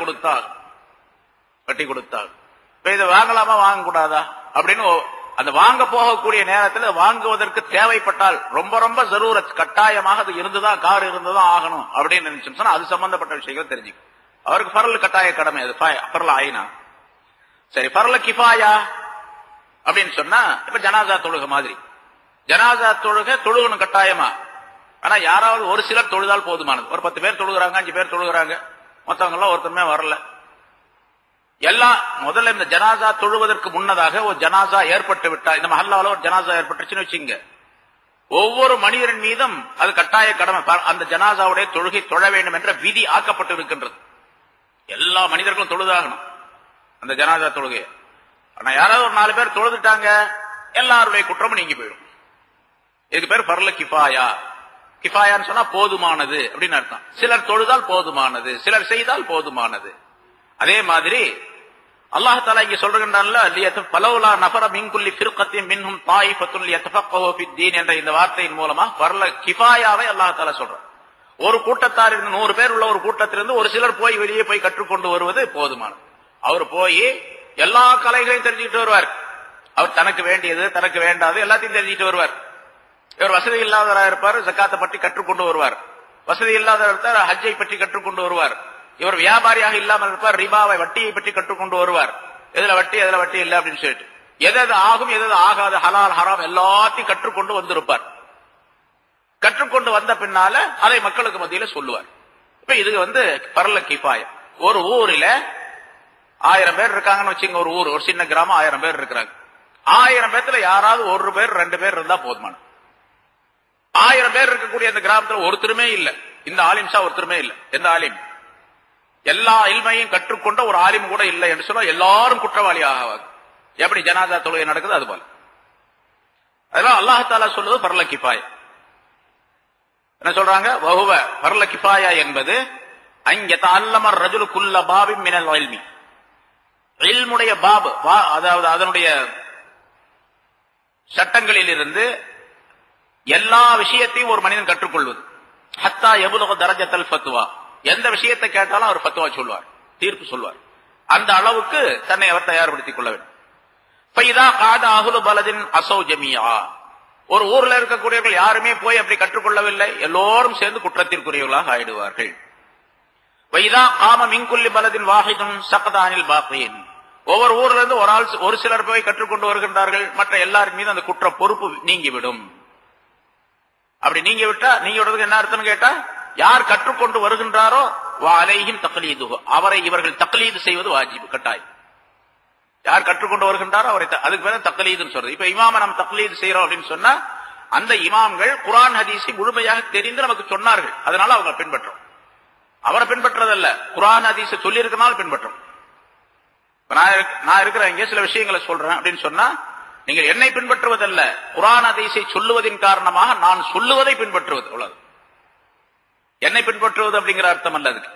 Speaker 1: கொடுத்தால் இப்ப இதை வாங்கலாமா வாங்க கூடாதா அப்படின்னு அந்த வாங்க போகக்கூடிய நேரத்தில் வாங்குவதற்கு தேவைப்பட்டால் ரொம்ப ரொம்ப ஜரூரத், கட்டாயமாக அது இருந்துதான், கார் இருந்துதான் ஆகணும் அப்படின்னு நினைச்சோம்னா அது சம்பந்தப்பட்ட விஷயங்கள் தெரிஞ்சுக்கும். அவருக்கு பரல் கட்டாய கடமை, அது பரல ஆயினா. சரி, பரல கிஃபாயா அப்படின்னு சொன்னா இப்ப ஜனாசா தொழுக மாதிரி, ஜனாசா தொழுகணும் கட்டாயமா. ஆனா யாராவது ஒரு சிலர் தொழுதால் போதுமானது. ஒரு 10 பேர் தொழுகிறாங்க, 5 பேர் தொழுகிறாங்க, மற்றவங்க எல்லாம் ஒருத்தருமே வரல. எல்லாம் முதல்ல இந்த ஜனாசா தொழுவதற்கு முன்னதாக ஒரு ஜனாசா ஏற்பட்டு விட்டா, இந்த மஹல்லாவில் ஒரு ஜனாசா ஏற்பட்டுச்சுன்னு வச்சுங்க, ஒவ்வொரு மனிதரின் மீதும் அது கட்டாய கடமை, அந்த ஜனாசாவுடைய தொழுகை தொழ வேண்டும் என்ற விதி ஆக்கப்பட்டு இருக்கின்றது. எல்லா மனிதர்களும் தொழுதாகணும் அந்த ஜனாசா தொழுகையை. ஆனா யாராவது ஒரு 4 பேர் தொழுதுட்டாங்க, எல்லாருடைய குற்றமும் நீங்கி போயிடும். இதுக்கு பேர் பரல கிஃபாயா. கிஃபாயான்னு சொன்னா போதுமானது அப்படின்னு அர்த்தம். சிலர் தொழுதால் போதுமானது, சிலர் செய்தால் போதுமானது. அதே மாதிரி அல்லாஹ் தஆலா இங்க சொல்றான்ல, பலவுலா நஃபர மின் குல்லி ஃபிர்கத்தின் மின்ஹும் தாயிஃபத்துன் லியதஃபக்கஹு ஃபித்தீன் என்ற இந்த வார்த்தையின் மூலமா பரல கிஃபாயாவை அல்லாஹ் தஆலா சொல்றான். ஒரு கூட்டத்தார் 100 பேர் உள்ள ஒரு கூட்டத்திலிருந்து ஒரு சிலர் போய் வெளியே போய் கற்றுக்கொண்டு வருவது போதுமானது. அவர் போய் எல்லா கலைகளையும் தெரிஞ்சுக்கிட்டு வருவார். அவர் தனக்கு வேண்டியது தனக்கு வேண்டாது எல்லாத்தையும் தெரிஞ்சுக்கிட்டு வருவார். இவர் வசதி இல்லாதவராக இருப்பார், ஜக்காத்தை பற்றி கற்றுக்கொண்டு வருவார். வசதி இல்லாதவர் இருந்தால் ஹஜ்ஜை பற்றி கற்றுக்கொண்டு வருவார். இவர் வியாபாரியாக இல்லாமல் இருப்பார், ரிபாவை வட்டியை பற்றி கற்றுக்கொண்டு வருவார். எதுல வட்டி எதுல வட்டி இல்லை அப்படின்னு சொல்லிட்டு எது ஆகும் எது ஆகாது ஹலால் ஹராம் எல்லாத்தையும் கற்றுக்கொண்டு வந்திருப்பார். கற்றுக்கொண்டு வந்த பின்னால அதை மக்களுக்கு மத்தியில சொல்லுவார். இப்ப இது பரல கிஃபாயா. ஒரு ஊரில 1000 பேர் இருக்காங்கன்னு வச்சுங்க. ஒரு ஊர், ஒரு சின்ன கிராமம், 1000 பேர் இருக்கிறாங்க. 1000 பேர்த்துல யாராவது 1 பேர் 2 பேர் இருந்தா போதுமான. 1000 பேர் இருக்கக்கூடிய அந்த கிராமத்துல ஒருத்தருமே இல்ல, இந்த ஆலிம்ஷா ஒருத்தருமே இல்ல. எந்த ஆலிம்? எல்லா இல்மையும் கற்றுக்கொண்ட ஒரு ஆலிம் கூட இல்லை என்று சொன்னா எல்லாரும் குற்றவாளி ஆகாது. எப்படி ஜனாதா தொழுகை நடக்குது அது போல. அதெல்லாம் அல்லாஹ் தஆலா சொல்லுவது பரல கிஃபாயா. என்ன சொல்றாங்க? வஹுவ பரல கிஃபாயா என்பது அங்க தஅல்லம ரஜுலு குல்ல பாபின் மினல் இல்மி. இல்முடைய பாப், அதாவது அதனுடைய சட்டங்களில் இருந்து எல்லா விஷயத்தையும் ஒரு மனிதன் கற்றுக்கொள்வது. ஹத்தா யபுலுக தரஜத்தல் ஃபத்வா. எந்த விஷயத்தை கேட்டாலும் அவர் ஃபத்வா சொல்வார், தீர்ப்பு சொல்வார். அந்த அளவுக்கு தன்னை அவர் தயார்படுத்திக் கொள்ள வேண்டும். ஃபைதா காத அஹ்லு பலதின் அஸௌ ஜமீஆ. ஒரு ஊர்ல இருக்கக்கூடியவர்கள் யாருமே போய் அப்படி கற்றுக்கொள்ளவில்லை, எல்லோரும் சேர்ந்து குற்றத்திற்குரியவர்களாக ஆயிடுவார்கள். வைதா காம மின் குல்லி பலதின் வாஹிதுன் ஸகத அனில் பாகியின். ஒவ்வொரு ஊர்ல இருந்து ஒரு சிலர் போய் கற்றுக்கொண்டு வருகின்றார்கள், மற்ற எல்லாரும் மீது அந்த குற்ற பொறுப்பு நீங்கிவிடும். அப்படி நீங்க விட்டா, நீங்க விடுறதுக்கு என்ன அர்த்தம் கேட்டா, யார் கற்றுக்கொண்டு வருகின்றாரோ அலைஹிம் தக்லீதுஹு, அவரை இவர்கள் தக்லீது செய்வது வாஜிப், கட்டாயம். யார் கற்றுக்கொண்டு வருகின்றாரோ அவரை, அதுக்கு பேர் தக்லீதுன்னு சொல்றது. இப்ப இமாம நம்ம தக்லீது செய்யறோம் அப்படின்னு சொன்னா அந்த இமாம்கள் குர்ஆன் ஹதீஸை முழுமையாக தெரிந்து நமக்கு சொன்னார்கள், அதனால அவங்க பின்பற்றோம். அவரை பின்பற்றதல்ல, குர்ஆன் ஹதீஸை சொல்லி இருக்கனால பின்பற்றோம். நான் இருக்கிற இங்கே சில விஷயங்களை சொல்றேன் அப்படின்னு சொன்னா நீங்கள் என்னை பின்பற்றுவதல்ல, குர்ஆன் ஹதீஸை சொல்லுவதின் காரணமாக நான் சொல்லுவதை பின்பற்றுவது, அவ்வளவு. என்னை பின்பற்றுவது அப்படிங்கிற அர்த்தம் அல்ல அதுக்கு.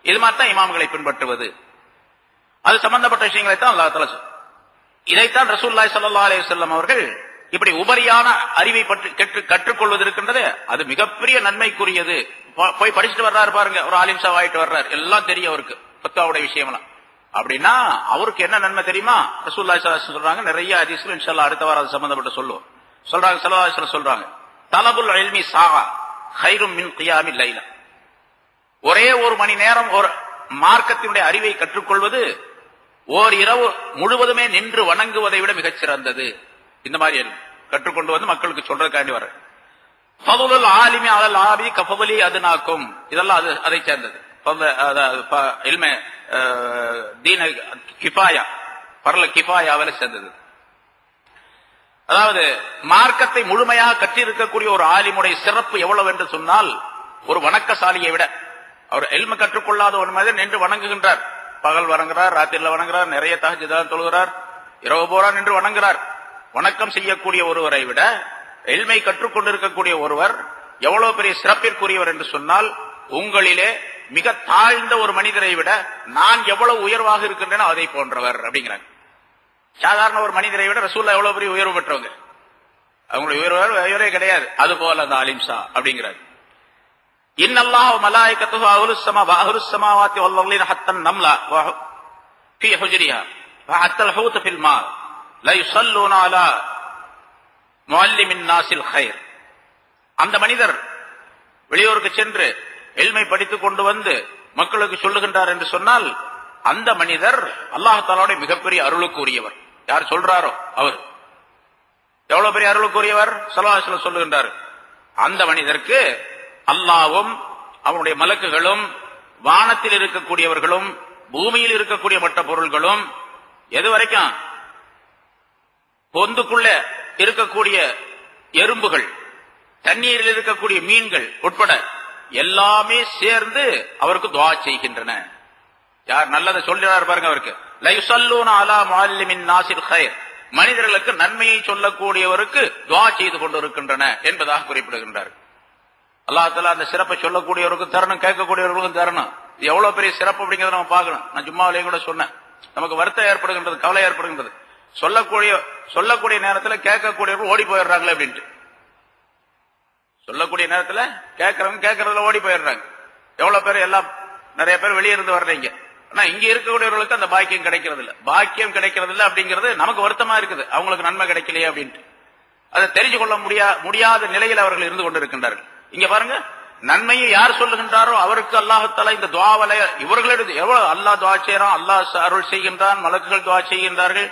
Speaker 1: இது மாதிரி தான் இமாம்களை பின்பற்றுவது. அது சம்பந்தப்பட்ட விஷயங்களை தான் அல்லாஹ் தஆலா சொல்றார். இதைத்தான் ரசூலுல்லாஹி ஸல்லல்லாஹு அலைஹி வஸல்லம் அவர்கள் இப்படி உபரியான அறிவை பற்றி கற்றுக்கொள்வது இருக்கின்றது, அது மிகப்பெரிய நன்மைக்குரியது. போய் படிச்சுட்டு வர்றாரு பாருங்க, ஒரு ஆலிம் ஷா ஆயிட்டு வர்றாரு, எல்லாம் தெரியும் அவருக்கு ஃபத்வாவுடைய விஷயம்லாம். அப்படின்னா அவருக்கு என்ன நன்மை தெரியுமா? ரசூலுல்லாஹி ஸல்லல்லாஹு அலைஹி வஸல்லம் சொல்றாங்க, நிறைய ஹதீஸ்ல இன்ஷாஅல்லாஹ் அடுத்த வாரம் அது சம்பந்தப்பட்டு சொல்லுவோம். சொல்றாங்க, ஸல்லல்லாஹு அலைஹி வஸல்லம் சொல்றாங்க, தலபுல் இல்மி ஸாஅ கைரும் மின் கியாமில் லைலா. ஒரே ஒரு மணி நேரம் ஒரு மார்க்கத்தினுடைய அறிவை கற்றுக்கொள்வது ஓர் இரவு முழுவதுமே நின்று வணங்குவதை விட மிகச் சிறந்தது. இந்த மாதிரி கற்றுக்கொண்டு வந்து மக்களுக்கு சொல்றதுக்காண்டி வர ஃபதுலுல் ஆலிமி அலல் ஆபி கஃபதுலி அதுனாக்கும், இதெல்லாம் அதை சேர்ந்தது. இல்மே தீன கிஃபாயா, பரல கிஃபாயாவில் சேர்ந்தது. அதாவது மார்க்கத்தை முழுமையாக கற்றிருக்கக்கூடிய ஒரு ஆலிமுடைய சிறப்பு எவ்வளவு என்று சொன்னால், ஒரு வணக்கசாலியை விட, அவர் இல்ம கற்றுக்கொள்ளாத ஒரு மனிதன் நின்று வணங்குகின்றார், பகல் வணங்குறார், ராத்திரில வணங்குறார், நிறைய தஹஜ்ஜுத் தொழுகிறார், இரவு போரா நின்று வணங்குறார். வணக்கம் செய்யக்கூடிய ஒருவரை விட இல்மை கற்றுக்கொண்டிருக்கக்கூடிய ஒருவர் எவ்வளவு பெரிய சிறப்பிற்குரியவர் என்று சொன்னால், உங்களிலே மிக தாழ்ந்த ஒரு மனிதரை விட நான் எவ்வளவு உயர்வாக இருக்கின்றேனோ அதை போன்றவர் அப்படிங்கிறாங்க. சாதாரண ஒரு மனிதரை விட ரசூலுல்லாஹ் எவ்வளவு பெரிய உயர்வு பெற்றவங்க, அவங்களுடைய உயர்வே கிடையாது. அது போல அந்த ஆலிம் ஷா அப்படிங்கிறார். இன்னல்லாஹ வ மலாயிகத்துஹு அஹ்லுஸ் ஸமா வ அஹ்லுஸ் ஸமாவாத்தி வல் அர்லின ஹத்தன் நம்லா வ ஃபீ ஹுஜ்ரிஹா வ ஹத்தல் ஹூத் ஃபில் மா லா யுஸல்லூன அலா முஅல்லிமின் நாஸில் கைர். அந்த மனிதர் வெளியூருக்கு சென்று இல்மை படித்துக் கொண்டு வந்து மக்களுக்கு சொல்லுகின்றார் என்று சொன்னால், அந்த மனிதர் அல்லாஹ் தஆலாவுடைய மிகப்பெரிய அருளுக்கு உரியவர். யார் சொல்றாரோ அவர் எவ்வளவு பெரிய அருளுக்குரியவர், ஸல்லல்லாஹு அலைஹி வஸல்லம் சொல்லுகின்றார். அந்த மனிதருக்கு அல்லாஹ்வும் அவனுடைய மலக்குகளும் வானத்தில் இருக்கக்கூடியவர்களும் பூமியில் இருக்கக்கூடிய மற்ற பொருள்களும், எது வரைக்கும் பொந்துக்குள்ள இருக்கக்கூடிய எறும்புகள், தண்ணீரில் இருக்கக்கூடிய மீன்கள் உட்பட எல்லாமே சேர்ந்து அவருக்கு துஆ செய்கின்றன. யார் நல்லதை சொல்றார் பாருங்க, அவருக்கு லா யுஸல்லூன அலா முஅல்லிமின் நாஸில் கைர், மனிதர்களுக்கு நன்மையை சொல்லக்கூடியவருக்கு துஆ செய்து கொண்டிருக்கின்றன என்பதாக குறிப்பிடுகின்றார். அல்லாஹ் தஆலா அந்த சிறப்பை சொல்லக்கூடியவருக்கும் தரணும், கேட்கக்கூடியவர்களுக்கும் தரணும். எவ்வளவு பெரிய சிறப்பு அப்படிங்கறத நம்ம பார்க்கணும். நான் ஜும்மாவிலேயே கூட சொன்னேன், நமக்கு வருத்தம் ஏற்படுகின்றது, கவலை ஏற்படுகின்றது. சொல்லக்கூடிய நேரத்தில் கேட்கக்கூடியவர்கள் ஓடி போயிடுறாங்களே அப்படின்ட்டு. சொல்லக்கூடிய நேரத்தில் கேட்கறதுல ஓடி போயிடுறாங்க. எவ்வளவு பேர், எல்லாம் நிறைய பேர் வெளியே இருந்து வர்றீங்க, ஆனா இங்க இருக்கக்கூடியவர்களுக்கு அந்த பாக்கியம் கிடைக்கிறது இல்ல. பாக்கியம் கிடைக்கிறது இல்ல அப்படிங்கிறது நமக்கு வருத்தமா இருக்குது, அவங்களுக்கு நன்மை கிடைக்கலையே அப்படின்ட்டு. அதை தெரிஞ்சு கொள்ள முடியாத நிலையில் அவர்கள் இருந்து கொண்டிருக்கின்றார்கள். இங்க பாருங்க, நன்மையை யார் சொல்லுகின்றாரோ அவருக்கு அல்லாஹ்தாலா இந்த துஆவலை இவர்களிடம் எவ்வளவு அல்லாஹ் துஆ செய்யறான், அல்லாஹ் அருள் செய்கின்றான், மலக்குகள் துஆ செய்கின்றார்கள்.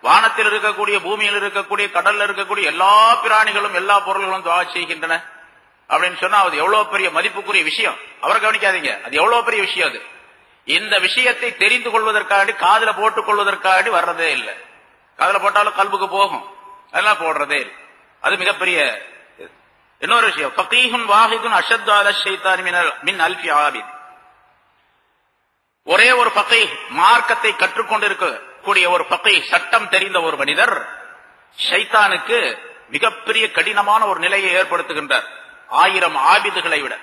Speaker 1: வானத்தில் இருக்கக்கூடிய, பூமியில் இருக்கக்கூடிய, கடல்ல இருக்கக்கூடிய எல்லா பிராணிகளும் எல்லா பொருள்களும் துஆ செய்கின்றன அப்படின்னு சொன்னா அது எவ்வளவு பெரிய மதிப்புக்குரிய விஷயம். அவரை கவனிக்காதீங்க, அது எவ்வளவு பெரிய விஷயம். அது இந்த விஷயத்தை தெரிந்து கொள்வதற்காக காதுல போட்டுக் கொள்வதற்காக வர்றதே இல்லை. காதுல போட்டாலும் கல்புக்கு போகும், அதெல்லாம் போடுறதே இல்லை. அது மிகப்பெரிய இன்னொரு விஷயம். ஃபகீஹுன் வாஹிதுன் அஷத்து அலா ஷைத்தானி மின் அல்ஃபி ஆபித். ஒரே ஒரு ஃபகீஹ், மார்க்கத்தை கற்றுக்கொண்டிருக்கக்கூடிய ஒரு ஃபகீஹ், சட்டம் தெரிந்த ஒரு மனிதர் ஷைத்தானுக்கு மிகப்பெரிய கடினமான ஒரு நிலையை ஏற்படுத்துகின்றார் 1000 ஆபிதுகளை விட.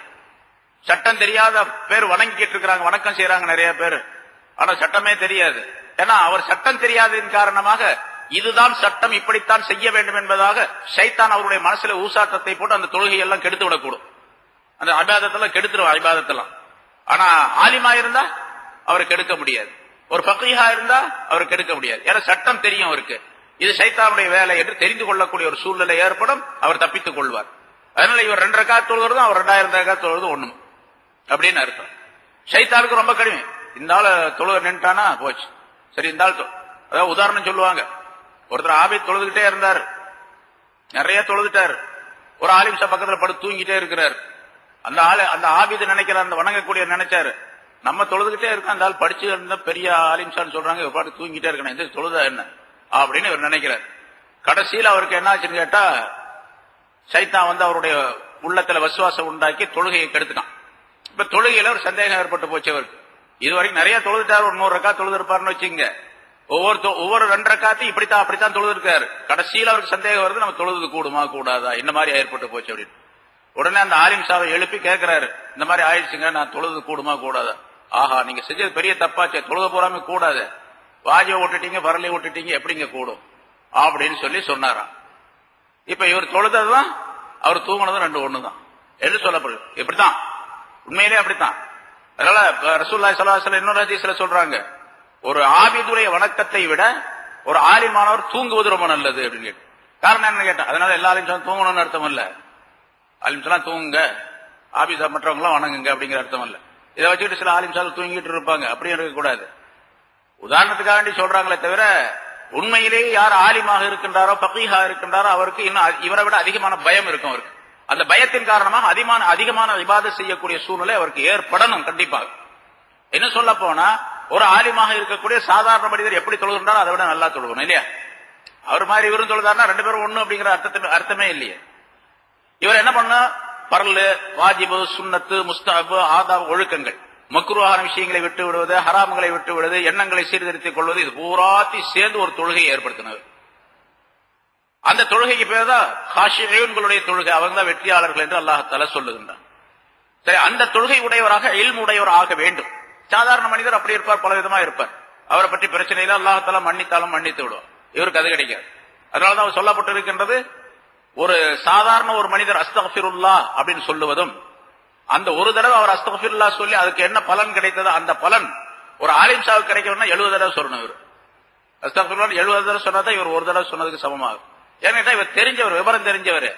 Speaker 1: சட்டம் தெரியாத பேர் வணங்கிட்டு இருக்கிறாங்க, வணக்கம் செய்யறாங்க நிறைய பேர், ஆனா சட்டமே தெரியாது. ஏன்னா அவர் சட்டம் தெரியாததின் காரணமாக இதுதான் சட்டம், இப்படித்தான் செய்ய வேண்டும் என்பதாக ஷைத்தான் அவருடைய மனசுல ஊசாட்டத்தை போட்டு அந்த தொழுகையெல்லாம் கெடுத்து விடக்கூடும். அந்த இபாதத்தெல்லாம் கெடுத்துருவா இபாதத்தெல்லாம். ஆனா ஆலிமா இருந்தா அவரை கெடுக்க முடியாது, ஒரு ஃபகீஹா இருந்தா அவரை கெடுக்க முடியாது. ஏன்னா சட்டம் தெரியும் அவருக்கு, இது ஷைத்தானுடைய வேலை என்று தெரிந்து கொள்ளக்கூடிய ஒரு சூழ்நிலை ஏற்படும், அவர் தப்பித்துக் கொள்வார். அதனால இவர் 2 ரக்காத் தொழுகிறதும் அவர் 2000 ரக்காத் தொழுகிறதும் ஒண்ணும் அப்படின்னு அர்த்தம். ஷைத்தானுக்கு ரொம்ப கடுமை. இந்த ஆள் தொழுக நின்ட்டானா போச்சு, சரி இந்த ஆள் அதாவது உதாரணம் சொல்லுவாங்க. ஒருத்தர் ஆபித் தொழுதுகிட்டே இருந்தார், நிறைய தொழுதுட்டார். ஒரு ஆலிம் பக்கத்துல படுத்து தூங்கிட்டே இருக்கிறார். அந்த ஆபித் நினைக்கிற, அந்த வணங்கக்கூடிய நினைச்சாரு, நம்ம தொழுதுகிட்டே இருக்கோம், அந்த ஆள் படிச்சு இருந்த பெரிய ஆலிம்சான்னு சொல்றாங்க, பாட்டு தூங்கிட்டே இருக்கணும், இந்த தொழுதா என்ன அப்படின்னு இவர் நினைக்கிறார். கடைசியில் அவருக்கு என்ன ஆச்சுன்னு கேட்டா, சைத்தான் வந்து அவருடைய உள்ளத்துல வசுவாசம் உண்டாக்கி தொழுகையை கெடுத்துட்டான். இப்ப தொழுகையில ஒரு சந்தேகம் ஏற்பட்டு போச்சு அவருக்கு. இதுவரைக்கும் நிறைய தொழுதுட்டார், ஒரு 100 ரக்காத் தொழுது இருப்பாருன்னு வச்சுங்க. ஒவ்வொரு 2 ரக்காத்தையும் அப்படித்தான் தொழுது இருக்காரு. கடைசியில் அவருக்கு சந்தேகம் வருது, நம்ம தொழுது கூடுமா கூடாதா, இந்த மாதிரி ஏற்பட்டு போச்சு அப்படின்னு. உடனே அந்த ஆலிம் சாவை எழுப்பி கேட்கிறாரு, இந்த மாதிரி ஆயிடுச்சுங்க, நான் தொழுது கூடுமா கூடாதா? ஆஹா, நீங்க செஞ்சது பெரிய தப்பாச்சு, தொழுக போறாம கூடாது, வாஜியை விட்டுட்டீங்க, வரலை விட்டுட்டீங்க, எப்படிங்க கூடும் அப்படின்னு சொல்லி சொன்னாராம். இப்ப இவர் தொழுதுதான் அவர் தூங்கினதும் 2 ஒண்ணுதான் என்று சொல்லப்படுது. இப்படித்தான், உண்மையிலே அப்படித்தான். அதனால ரசூலுல்லாஹி ஸல்லல்லாஹு அலைஹி வஸல்லம் இன்னொரு ஹதீஸ்ல சொல்றாங்க, ஒரு ஆபிதுடைய வணக்கத்தை விட ஒரு ஆலிமானவர் தூங்குவது ரொம்ப நல்லது அப்படின்னு கேட்டு. காரணம் என்ன கேட்டா, அதனால எல்லா ஆலிம்ஸும் தூங்கணும்னு அர்த்தம் இல்ல, ஆலிம்ஸ்லாம் தூங்குங்க, ஆபிதா மற்றவங்க எல்லாம் வணங்குங்க அப்படிங்கிற அர்த்தம் இல்ல. இதை வச்சுக்கிட்டு சில ஆலிம்ஸால் தூங்கிட்டு இருப்பாங்க, அப்படியும் இருக்கக்கூடாது. உதாரணத்துக்காக சொல்றாங்களே தவிர உண்மையிலேயே யார் ஆலிமாக இருக்கின்றாரோ, ஃபகீஹா இருக்கின்றாரோ, அவருக்கு இன்னும் இவரை விட அதிகமான பயம் இருக்கும் அவருக்கு. அந்த பயத்தின் காரணமாக அதிகமான இபாதத் செய்யக்கூடிய சூழ்நிலை அவருக்கு ஏற்படணும் கண்டிப்பாக. என்ன சொல்ல போனா, ஒரு ஆலிமாக இருக்கக்கூடிய சாதாரண மனிதர் எப்படி தொழுகின்றாரோ அதை விட நல்லா தொழுகணும் இல்லையா? அவர் மாதிரி இவரும் தொழுதாருன்னா 2 பேரும் ஒண்ணு அப்படிங்கிற அர்த்தமே இல்லையே. இவர் என்ன பண்ண, பர்லு, வாஜிபு, சுன்னத்து, முஸ்தஹப், ஆதாப், ஒழுக்கங்கள், மக்ரூஹான விஷயங்களை விட்டு விடுவது, ஹராம்களை விட்டு விடுவது, எண்ணங்களை சீர்திருத்திக் கொள்வது, இது பூராத்தி சேர்ந்து ஒரு தொழுகையை ஏற்படுத்தினது. அந்த தொழுகைக்கு பேர் தான் காஷியூன்களுடைய தொழுகை, அவங்க தான் வெற்றியாளர்கள் என்று அல்லாஹ் தஆலா சொல்லுகின்றான். சரி, அந்த தொழுகை உடையவராக, இல்மு உடையவர் ஆக வேண்டும். சாதாரண மனிதர் அப்படி இருப்பார், பல விதமா இருப்பார், அவரை பற்றி பிரச்சனையில அல்லாஹ் தஆலா மன்னித்தாலும் மன்னித்து விடுவார். இவருக்கு அது கிடைக்காது. அதனாலதான் அவர் சொல்லப்பட்டிருக்கின்றது, ஒரு சாதாரண ஒரு மனிதர் அஸ்தக்ஃபிருல்லாஹ் அப்படின்னு சொல்லுவதும், அந்த ஒரு தடவை அவர் அஸ்தக்ஃபிருல்லாஹ் சொல்லி அதுக்கு என்ன பலன் கிடைத்ததோ அந்த பலன் ஒரு ஆலிம் சாவுக்கு கிடைக்கணும்னா 70 தடவை சொல்லணும். இவர் அஸ்தக்ஃபிருல்லாஹ் 70 தடவை சொன்னாதான் இவர் ஒரு தடவை சொன்னதுக்கு சமமாகும். ஏன்னா இவர் தெரிஞ்சவர், விவரம் தெரிஞ்சவர்,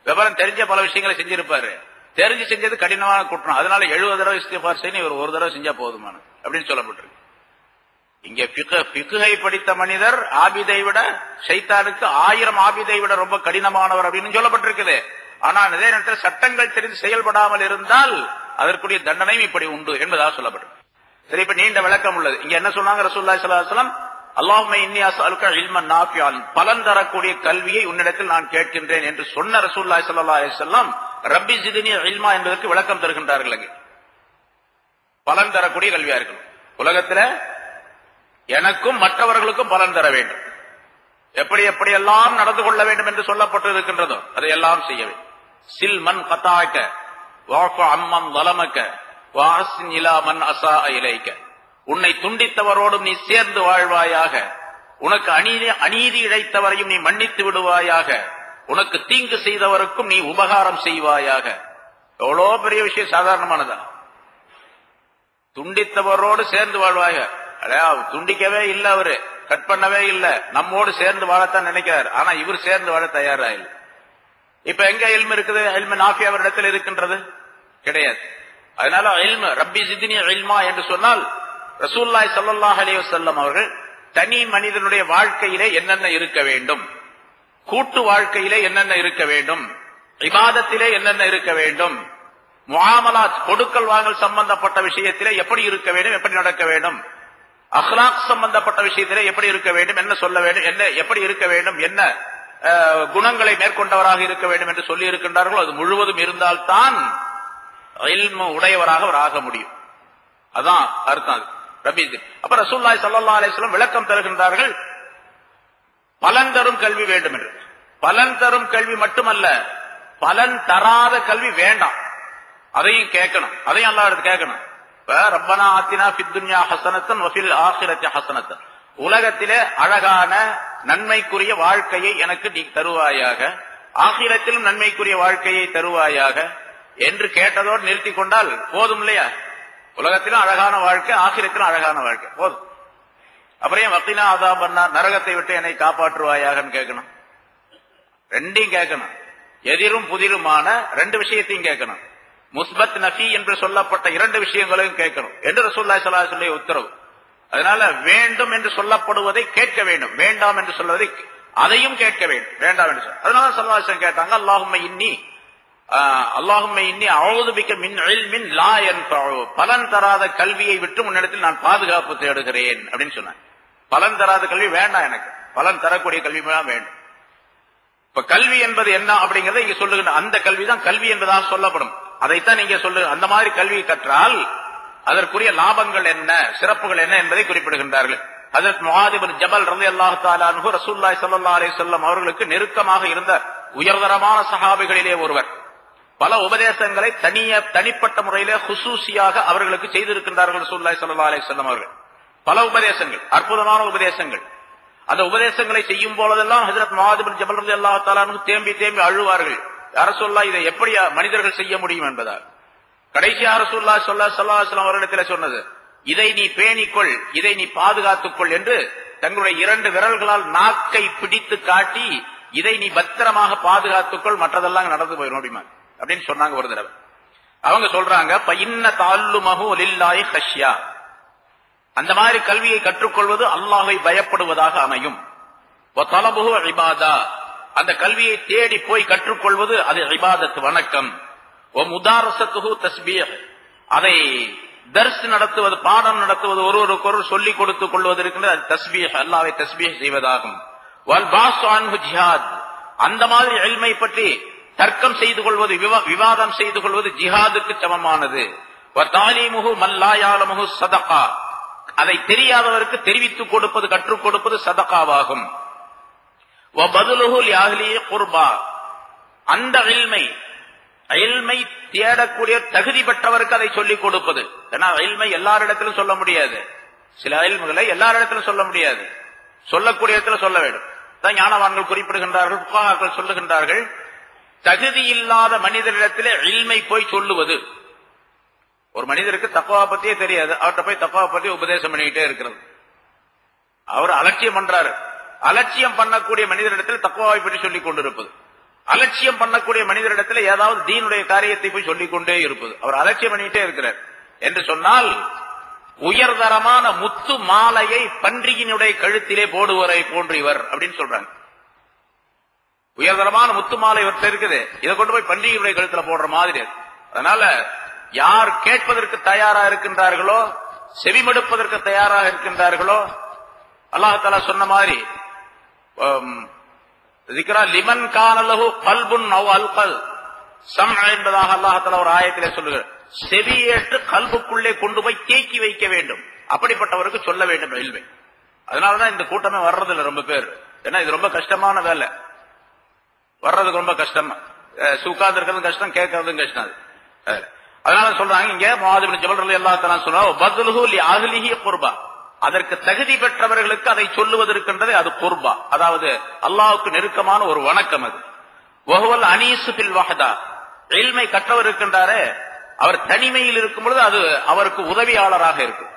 Speaker 1: விவரம் தெரிஞ்ச பல விஷயங்களை செஞ்சிருப்பாரு, தெரிஞ்சு செஞ்சது கடினமான குற்றம், அதனால 70 தடவை இஸ்திக்ஃபார் செய்யணும், இவர் ஒரு தடவை செஞ்சா போதுமானது அப்படின்னு சொல்லப்பட்டிருக்கு. இங்க ஃபிக்ஹை படித்த மனிதர் ஆபிதை விட ஷைத்தானுக்கு 1000 ஆபிதை விட ரொம்ப கடினமானவர் அப்படின்னு சொல்லப்பட்டிருக்குது. ஆனால் இதே நேரத்தில் சட்டங்கள் தெரிந்து செயல்படாமல் இருந்தால் அதற்குரிய தண்டனையும் இப்படி உண்டு என்பதாக சொல்லப்பட்டிருக்கு. சரி, இப்ப நீண்ட விளக்கம் உள்ளது. இங்க என்ன சொன்னாங்க ரசூலுல்லாஹி ஸல்லல்லாஹு அலைஹி வஸல்லம், அல்லாஹும்ம இன்னி அஸ்அலுக இல்மன் நாஃபிஅன், பலன் தரக்கூடிய கல்வியை உன்னிடத்தில் நான் கேட்கின்றேன் என்று சொன்ன ரசூலுல்லாஹி ஸல்லல்லாஹு அலைஹி வஸல்லம் ரப்பி ஜித்னி இல்மா என்பதற்கு விளக்கம் தருகின்றார்கள். அங்கே பலன் தரக்கூடிய கல்வியா இருக்கணும். உலகத்துல எனக்கும் மற்றவர்களுக்கும் பலன் தர வேண்டும். எப்படி எப்படியெல்லாம் நடந்து கொள்ள வேண்டும் என்று சொல்லப்பட்டு இருக்கின்றதோ அதையெல்லாம் செய்ய வேண்டும். சில் மன் கதாக்க வாஃபு அம்மன் வலமக்க வாஹ்சின் இலா மன் அஸாஅ இலைக்க, உன்னை துண்டித்தவரோடும் நீ சேர்ந்து வாழ்வாயாக, உனக்கு அநீதி இழைத்தவரையும் நீ மன்னித்து விடுவாயாக, உனக்கு தீங்கு செய்தவருக்கும் நீ உபகாரம் செய்வாயாக. எவ்வளோ பெரிய விஷயம், சாதாரணமானதா? துண்டித்தவரோடு சேர்ந்து வாழ்வாங்க. துண்டிக்கவே இல்லை, அவரு கட் பண்ணவே இல்லை, நம்மோடு சேர்ந்து வாழத்தான் நினைக்கிறார். ஆனா இவர் சேர்ந்து வாழ தயாரா இல்லை. இப்ப எங்க இல்மு இருக்குது? இல்மு நாஃபி அவரிடத்தில் இருக்கின்றது கிடையாது. அதனால இல்மு ரப்பி ஜித்னி இல்மா என்று சொன்னால் ரசூலுல்லாஹி ஸல்லல்லாஹு அலைஹி வஸல்லம் அவர்கள் தனி மனிதனுடைய வாழ்க்கையிலே என்னென்ன இருக்க வேண்டும், கூட்டு வாழ்க்கையிலே என்னென்ன இருக்க வேண்டும், இபாதத்திலே என்னென்ன இருக்க வேண்டும், முஆமலாத் கொடுக்கல் வாங்கல் சம்பந்தப்பட்ட விஷயத்திலே எப்படி இருக்க வேண்டும், எப்படி நடக்க வேண்டும், அஹ்லாக் சம்பந்தப்பட்ட விஷயத்திலே எப்படி இருக்க வேண்டும், என்ன சொல்ல வேண்டும், என்ன எப்படி இருக்க வேண்டும், என்ன குணங்களை மேற்கொண்டவராக இருக்க வேண்டும் என்று சொல்லி இருக்கின்றார்களோ அது முழுவதும் இருந்தால்தான் இல்மு உடையவராக அவர் ஆக முடியும். அதான் அர்த்தம். அப்ப ரசூலுல்லாஹி ஸல்லல்லாஹு அலைஹி வஸல்லம் விளக்கம் தருகின்றார்கள், பலன் தரும் கல்வி வேண்டும் என்று. பலன் தரும் கல்வி மட்டுமல்ல, பலன் தராத கல்வி வேண்டாம், அதையும் கேட்கணும், அதையும் அல்லாஹ் எடுத்து கேட்கணும். ரப்பனா ஆத்தினா ஃபித் துன்யா ஹஸனத்தன் வ ஃபில் ஆখিরাতি ஹஸனத்தன், உலகத்திலே அழகான நன்மைக்குரிய வாழ்க்கையை எனக்கு நீ தருவாயாக, ஆகிரத்திலும் நன்மைக்குரிய வாழ்க்கையை தருவாயாக என்று கேட்டதோடு நிறுத்தி கொண்டால் போதும் இல்லையா? உலகத்திலும் அழகான வாழ்க்கை, ஆகிரத்திலும் அழகான வாழ்க்கை போதும். அப்புறம் வக்கீனா அதாபன்னா, நரகத்தை விட்டு என்னை காப்பாற்றுவாயாகன்னு கேட்கணும். ரெண்டையும் கேட்கணும். எதிரும் புதிருமான ரெண்டு விஷயத்தையும் கேட்கணும். முஸ்பத் நஃபி என்று சொல்லப்பட்ட இரண்டு விஷயங்களையும் கேட்கணும் என்று ரசூலுல்லாஹி ஸல்லல்லாஹு அலைஹி வஸல்லம் உத்தரவு. அதனால வேண்டும் என்று சொல்லப்படுவதை கேட்க வேண்டும், வேண்டாம் என்று சொல்வதை அதையும் கேட்க வேண்டும். வேண்டாம் என்று சொல்ல அதனால ஸல்லல்லாஹு அலைஹி வஸல்லம் கேட்டாங்க, அல்லாஹும்ம இன்னி அஊது பிக மின் இல்மின் லா யன்ஃபஉ, பலன் தராத கல்வியை விட்டு முன்னிடத்தில் நான் பாதுகாப்பு தேடுகிறேன் அப்படின்னு சொன்னாங்க. பலன் தராத கல்வி வேண்டாம், எனக்கு பலன் தரக்கூடிய கல்வி வேண்டும். இப்ப கல்வி என்பது என்ன அப்படிங்கறத இங்க சொல்லுகின்ற அந்த கல்விதான் கல்வி என்பதாக சொல்லப்படும். அதைத்தான் நீங்க சொல்லு. அந்த மாதிரி கல்வி கற்றால் அதற்குரிய லாபங்கள் என்ன, சிறப்புகள் என்ன என்பதை குறிப்பிடுகின்றார்கள். ஹஜ்ரத் முஆத் இப்னு ஜபல் ரலியல்லாஹு தஆலா அன்ஹு ரசூலுல்லாஹி ஸல்லல்லாஹு அலைஹி வஸல்லம் அவர்களுக்கு நெருக்கமாக இருந்த உயர்தரமான சஹாபிகளிலே ஒருவர். பல உபதேசங்களை தனிப்பட்ட முறையிலே குசூசியாக அவர்களுக்கு செய்திருக்கின்றார்கள் ரசூலுல்லாஹி ஸல்லல்லாஹு அலைஹி வஸல்லம் அவர்கள். பல உபதேசங்கள், அற்புதமான உபதேசங்கள். அந்த உபதேசங்களை செய்யும் போதெல்லாம் ஹஜ்ரத் முஆத் இப்னு ஜபல் ரலியல்லாஹு தஆலா அன்ஹு தேம்பி தேம்பி அழுவார்கள். யா ரசூலுல்லாஹ், இதை எப்படி மனிதர்கள் செய்ய முடியும் என்பதால். கடைசியா ரசூலுல்லாஹி ஸல்லல்லாஹு அலைஹி வஸல்லம் அவர்களிடத்தில் சொன்னது, இதை நீ பேணிக்கொள், இதை நீ பாதுகாத்துக்கொள் என்று தங்களுடைய இரண்டு விரல்களால் நாக்கை பிடித்து காட்டி, இதை நீ பத்திரமாக பாதுகாத்துக்கொள், மற்றதெல்லாம் நடந்து போயிடும் அப்படிமா அப்படின்னு சொன்னாங்க ஒரு தடவை. அவங்க சொல்றாங்க, இன்ன தஅல்லுமஹு லில்லாஹி ஹஷ்யா, அந்த மாதிரி கல்வியை கற்றுக்கொள்வது அல்லாஹ்வை பயப்படுவதாக அமையும். வ தலபுஹு இபாதா, அந்த கல்வியை தேடி போய் கற்றுக்கொள்வது அது இபாதத், வணக்கம். வ முதாரசத்துஹு தஸ்பீஹ், அதை தர்ஸ் நடத்துவது, பாடம் நடத்துவது, ஒருவருக்கொருவர் சொல்லிக் கொடுத்துக் கொள்வது இருக்கின்ற தஸ்பீஹ், அல்லாஹ்வை தஸ்பீஹ் செய்வதாகும். வல் பாஸ் அன்ஹு ஜிஹாத், அந்த மாதிரி இல்மை பற்றி தர்க்கம் செய்து கொள்வது, விவாதம் செய்து கொள்வது ஜிஹாதுக்கு சமமானது. வ தாலீமுஹு மன் லா யஅலமுஹு ஸதகா, அதை தெரியாதவருக்கு தெரிவித்துக் கொடுப்பது, கற்றுக் கொடுப்பது சதகாவாகும். வ பதுலுஹு லி அஹ்லி குர்பா, அந்த இல்மை தேடக்கூடிய தகுதி பெற்றவருக்கு அதை சொல்லிக் கொடுப்பது. ஏன்னா இல்மை எல்லாரிடத்திலும் சொல்ல முடியாது, சில இல்முகளை எல்லாரிடத்திலும் சொல்ல முடியாது, சொல்லக்கூடிய இடத்துல சொல்ல வேண்டும். தான் ஞானவான்கள் குறிப்பிடுகின்றார்கள், புகார்கள் சொல்லுகின்றார்கள், தகுதி இல்லாத மனிதரிடத்திலே இல்மை போய் சொல்லுவது. ஒரு மனிதருக்கு தக்வா பத்தியே தெரியாது, அவர்கிட்ட போய் தக்வா பத்தி உபதேசம் பண்ணிக்கிட்டே இருக்கிறது. அவர் அலட்சியம் பண்றாரு. அலட்சியம் பண்ணக்கூடிய மனிதரிடத்தில் தக்வாவை பற்றி சொல்லிக் கொண்டிருப்பது, அலட்சியம் பண்ணக்கூடிய மனிதரிடத்தில் ஏதாவது தீனுடைய காரியத்தை போய் சொல்லிக் கொண்டே இருப்பது, அவர் அலட்சியம் பண்ணிக்கிட்டே இருக்கிறார் என்று சொன்னால், உயர்தரமான முத்து மாலையை பன்றியினுடைய கழுத்திலே போடுவரை போன்று இவர் அப்படின்னு சொல்றாங்க. உயர்தரமான முத்து மாலை இவர்கிட்ட இருக்குது, இதை கொண்டு போய் பன்றியினுடைய கழுத்துல போடுற மாதிரி. அதனால யார் கேட்பதற்கு தயாரா இருக்கின்றார்களோ, செவிமடுப்பதற்கு தயாராக இருக்கின்றார்களோ, அல்லாஹ் தஆலா சொன்ன மாதிரி லிமன் கான லஹு கல்புன் அவ் அல்கல் சம்அ என்பதாக அல்லாஹ் தஆலா ஒரு ஆயத்திலே சொல்லுகிறார். செவியேற்று கல்புக்குள்ளே கொண்டு போய் தேக்கி வைக்க வேண்டும், அப்படிப்பட்டவருக்கு சொல்ல வேண்டும் இல்மை. அதனாலதான் இந்த கூட்டமே வர்றதில்லை ரொம்ப பேர். ஏன்னா இது ரொம்ப கஷ்டமான வேலை, வர்றதுக்கு ரொம்ப கஷ்டம், உட்கார்ந்து இருக்கிறது கஷ்டம், கேட்கறதும் கஷ்டம். அதனால சொல்றாங்க இங்க முஆத் இப்னு ஜபல் ரலியல்லாஹு தஆலா சொல்றாங்க, பத்லுஹு லி அஹ்லிஹி குர்பா, அதற்கு தகுதி பெற்றவர்களுக்கு அதை சொல்லுவதற்கின்றது அது குர்பா, அதாவது அல்லாஹ்வுக்கு நெருக்கமான ஒரு வணக்கம். அது வஹுவல் அனீசு பில் வஹதா, இல்மை கற்றவர் இருக்கின்றாரே அவர் தனிமையில் இருக்கும் பொழுது அது அவருக்கு உதவியாளராக இருக்கும்.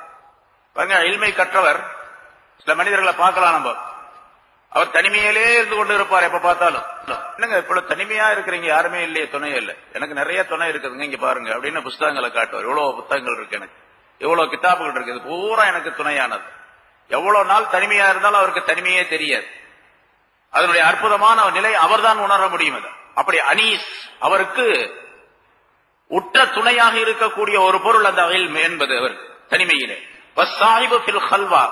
Speaker 1: பாருங்க, இல்மை கற்றவர் சில மனிதர்களை பார்க்கலாம். நம்ம அவர் தனிமையிலே இருந்து கொண்டு இருப்பார். எப்ப பார்த்தாலும் என்னங்க இப்ப தனிமையா இருக்கிறீங்க, யாருமே இல்லையே, துணையே இல்லை, எனக்கு நிறைய துணை இருக்குதுங்க இங்க பாருங்க அப்படின்னு புஸ்தகங்களை காட்டுவார். எவ்வளவு புத்தகங்கள் இருக்கு, எனக்கு எவ்வளவு கிதாபுகள் இருக்கு, இது பூரா எனக்கு துணையானது. எவ்வளவு நாள் தனிமையா இருந்தாலும் அவருக்கு தனிமையே தெரியாது. அதனுடைய அற்புதமான நிலை அவர்தான் உணர முடியும். அப்படி அனீஸ் அவருக்கு உற்ற துணையாக இருக்கக்கூடிய ஒரு பொருள் அந்த இல்ம் என்பது. அவர் தனிமையிலே வஸ்ஸாஹிபு ஃபில் ஹல்வா,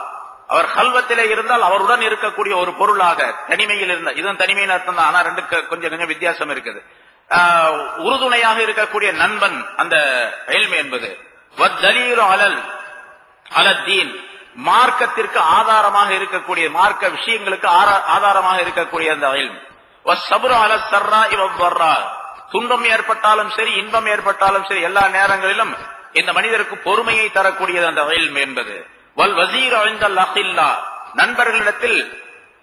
Speaker 1: அவர் ஹல்வத்திலே இருந்தால் அவருடன் இருக்கக்கூடிய ஒரு பொருளாக தனிமையில் இருந்தார். இதுவும் தனிமையின் அர்த்தம் தான், ஆனா ரெண்டுக்கு கொஞ்சம் வித்தியாசம் இருக்குது. உறுதுணையாக இருக்கக்கூடிய நண்பன் அந்த இல்ம் என்பது. வத்தலீலு அலல் தீன், மார்க்கத்திற்கு ஆதாரமாக இருக்கக்கூடிய, மார்க்க விஷயங்களுக்கு ஆதாரமாக இருக்கக்கூடிய அந்த இல்ம். வஸ்ஸப்ரு அலல் ஸர்ராஇ வத்வர்ரா, துன்பம் ஏற்பட்டாலும் சரி இன்பம் ஏற்பட்டாலும் சரி எல்லா நேரங்களிலும் இந்த மனிதருக்கு பொறுமையை தரக்கூடியது அந்த இல்ம் என்பது. வல் வஸீர் இன்தல் அகில்லா, நண்பர்களிடத்தில்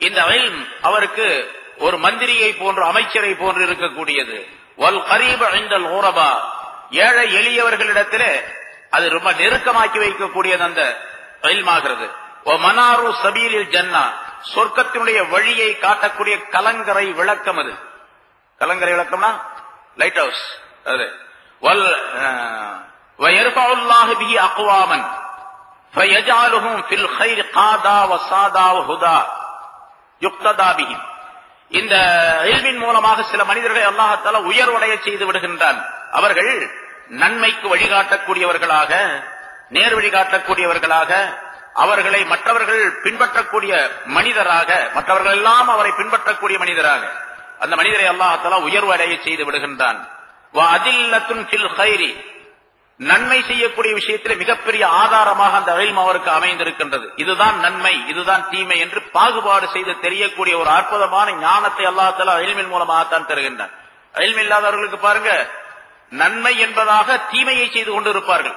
Speaker 1: இந்த இல்ம் அவருக்கு ஒரு மந்திரியை போன்று அமைச்சரை போன்று இருக்கக்கூடியது. வல் கரீப இன்தல் குரபா, ஏழை எளியவர்களிடத்திலே அது ரொம்ப நெருக்கமாக்கி வைக்கக்கூடியது அந்த இல்மாகிறது. வ மனாரு சபீலில் ஜன்னா, சொர்க்கத்தினுடைய வழியை காட்டக்கூடிய கலங்கரை விளக்கம் அது. கலங்கரை விளக்கம்னா லைட் ஹவுஸ். அது வல் வயர்ஃபஉல்லாஹு பிஹி அக்வாமன் ஃபயஜஅலுஹும் ஃபில் கைர் காதா வஸாதா வஹுதா யுக்ததா பிஹி. இந்த இல்மின் மூலமாக சில மனிதர்களை அல்லாஹ் தஆலா உயர்வடைய செய்து விடுகின்றான். அவர்கள் நன்மைக்கு வழிகாட்டக்கூடியவர்களாக, நேர் வழிகாட்டக்கூடியவர்களாக, அவர்களை மற்றவர்கள் பின்பற்றக்கூடிய மனிதராக, மற்றவர்கள் எல்லாம் அவரை பின்பற்றக்கூடிய மனிதராக அந்த மனிதரை அல்லாஹ் தஆலா உயர்வு அடைய செய்து விடுகின்றான். வ அதில்லத்துன் ஃபில் கைரி, நன்மை செய்யக்கூடிய விஷயத்தில் மிகப்பெரிய ஆதாரமாக அந்த இல்ம் அவருக்கு அமைந்திருக்கின்றது. இதுதான் நன்மை, இதுதான் தீமை என்று பாகுபாடு செய்து தெரியக்கூடிய ஒரு அற்புதமான ஞானத்தை அல்லாஹ் தஆலா இல்மின் மூலமாகத்தான் தருகின்றான். இல்ம் இல்லாதவர்களுக்கு பாருங்க, நன்மை என்பதாக தீமையை செய்து கொண்டிருப்பார்கள்,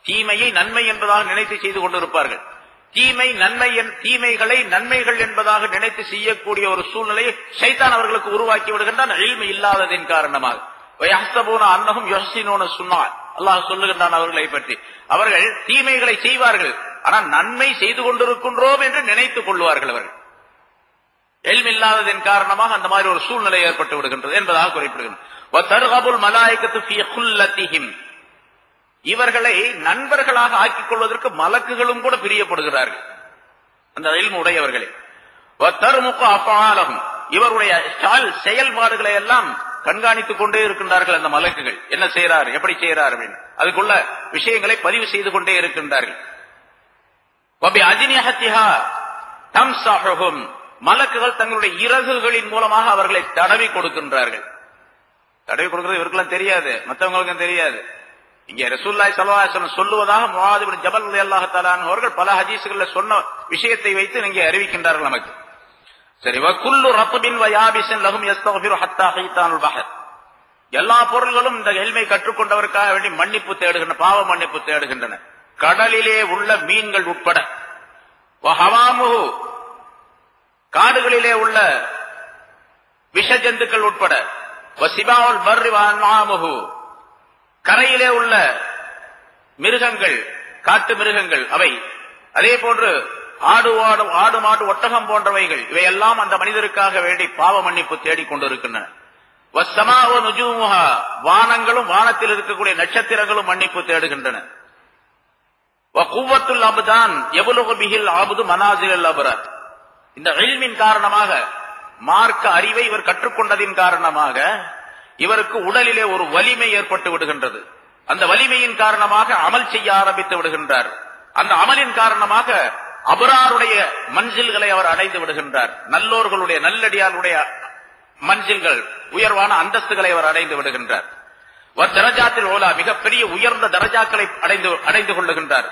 Speaker 1: தீமையை நன்மை என்பதாக நினைத்து செய்து கொண்டிருப்பார்கள். தீமைகளை நன்மைகள் என்பதாக நினைத்து செய்யக்கூடிய ஒரு சூழ்நிலையை ஷைத்தான் அவர்களுக்கு உருவாக்கி விடுகின்றான் இல்ம் இல்லாததின் காரணமாக. அன்னஹும் யுஹ்ஸினூன சுன்னா, அல்லாஹ் சொல்லுகின்றான் அவர்களை பற்றி. அவர்கள் தீமைகளை செய்வார்கள், ஆனால் நன்மை செய்து கொண்டிருக்கின்றோம் என்று நினைத்துக் கொள்வார்கள். அவர்கள் இல்ம் இல்லாததின் காரணமாக அந்த மாதிரி ஒரு சூழ்நிலை ஏற்பட்டு விடுகின்றது என்பதாக குறிப்பிடுகின்றனர். வதர்கபுல் மலாயிகத்து ஃபீ குல்லத்திஹிம், இவர்களை நண்பர்களாக ஆக்கிக் கொள்வதற்கு மலக்குகளும் கூட பிரியப்படுகிறார்கள் அந்த இல்ம் உடையவர்களை. வதர்முக அஃஆலஹும், இவருடைய செயல்பாடுகளை எல்லாம் கண்காணித்துக் கொண்டே இருக்கின்றார்கள் அந்த மலக்குகள். என்ன செய்யறார், எப்படி செய்யறார் அப்படின்னு அதுக்குள்ள விஷயங்களை பதிவு செய்து கொண்டே இருக்கின்றார்கள். வபி அஜ்னிஹத்திஹா தம்ஸஹுஹும், மலக்குகள் தங்களுடைய இறகுகளின் மூலமாக அவர்களை தடவி கொடுக்கின்றார்கள். தடவி கொடுக்கிறது இவருக்கெல்லாம் தெரியாது, மற்றவங்களுக்கும் தெரியாது. இங்கே ரசூலுல்லாஹி ஸல்லல்லாஹு அலைஹி வஸல்லம் சொல்லுவதாக முஆத் இப்னு ஜபல் ரலியல்லாஹு தஆலா அன்ஹு அவர்கள் பல ஹதீஸ்கள்ல சொன்ன விஷயத்தை வைத்து இங்கே அறிவிக்கின்றார்கள் நமக்கு. சரி, வகுல்லு ரத்பின் வயாபிஸின் லஹும் யஸ்தக்ஃபிரு ஹத்தா ஹைதானுல் பஹர், எல்லா பொருள்களும் இந்த இல்மை கற்றுக்கொண்டவருக்காக வேண்டி மன்னிப்பு தேடுகின்றன, பாவ மன்னிப்பு தேடுகின்றன, கடலிலே உள்ள மீன்கள் உட்பட. வஹவாமுஹு, காடுகளிலே உள்ள விஷ ஜந்துக்கள் உட்பட. வசிபாவுல் பர்ரி வஅன்ஆமுஹு, கரையிலே உள்ள மிருகங்கள், காட்டு மிருகங்கள் அவை, அதே போன்று ஆடு மாடு ஒட்டகம் போன்றவைகள், இவையெல்லாம் அந்த மனிதருக்காக வேண்டி பாவ மன்னிப்பு தேடிக்கொண்டிருக்கின்றன. வஸ்ஸமாஉ நுஜூமுஹா, வானங்களும் வானத்தில் இருக்கக்கூடிய நட்சத்திரங்களும் மன்னிப்பு தேடுகின்றன. வகுவத்துல் அப்தான் யபுலுகு பிஹில் ஆபுது மனாசில் அப்ரார், இந்த இல்மின் காரணமாக, மார்க்க அறிவை இவர் கற்றுக்கொண்டதின் காரணமாக இவருக்கு உடலிலே ஒரு வலிமை ஏற்பட்டு விடுகின்றது. அந்த வலிமையின் காரணமாக அமல் செய்ய ஆரம்பித்து விடுகின்றார். அந்த அமலின் காரணமாக அபராருடைய மன்சில்களை அவர் அடைந்து விடுகின்றார். நல்லோர்களுடைய, நல்லடியாருடைய மன்சில்கள், உயர்வான அந்தஸ்துகளை அவர் அடைந்து விடுகின்றார். தரஜாத்தில் ஓலா, மிகப்பெரிய உயர்ந்த தரஜாக்களை அடைந்து கொள்ளுகின்றார்.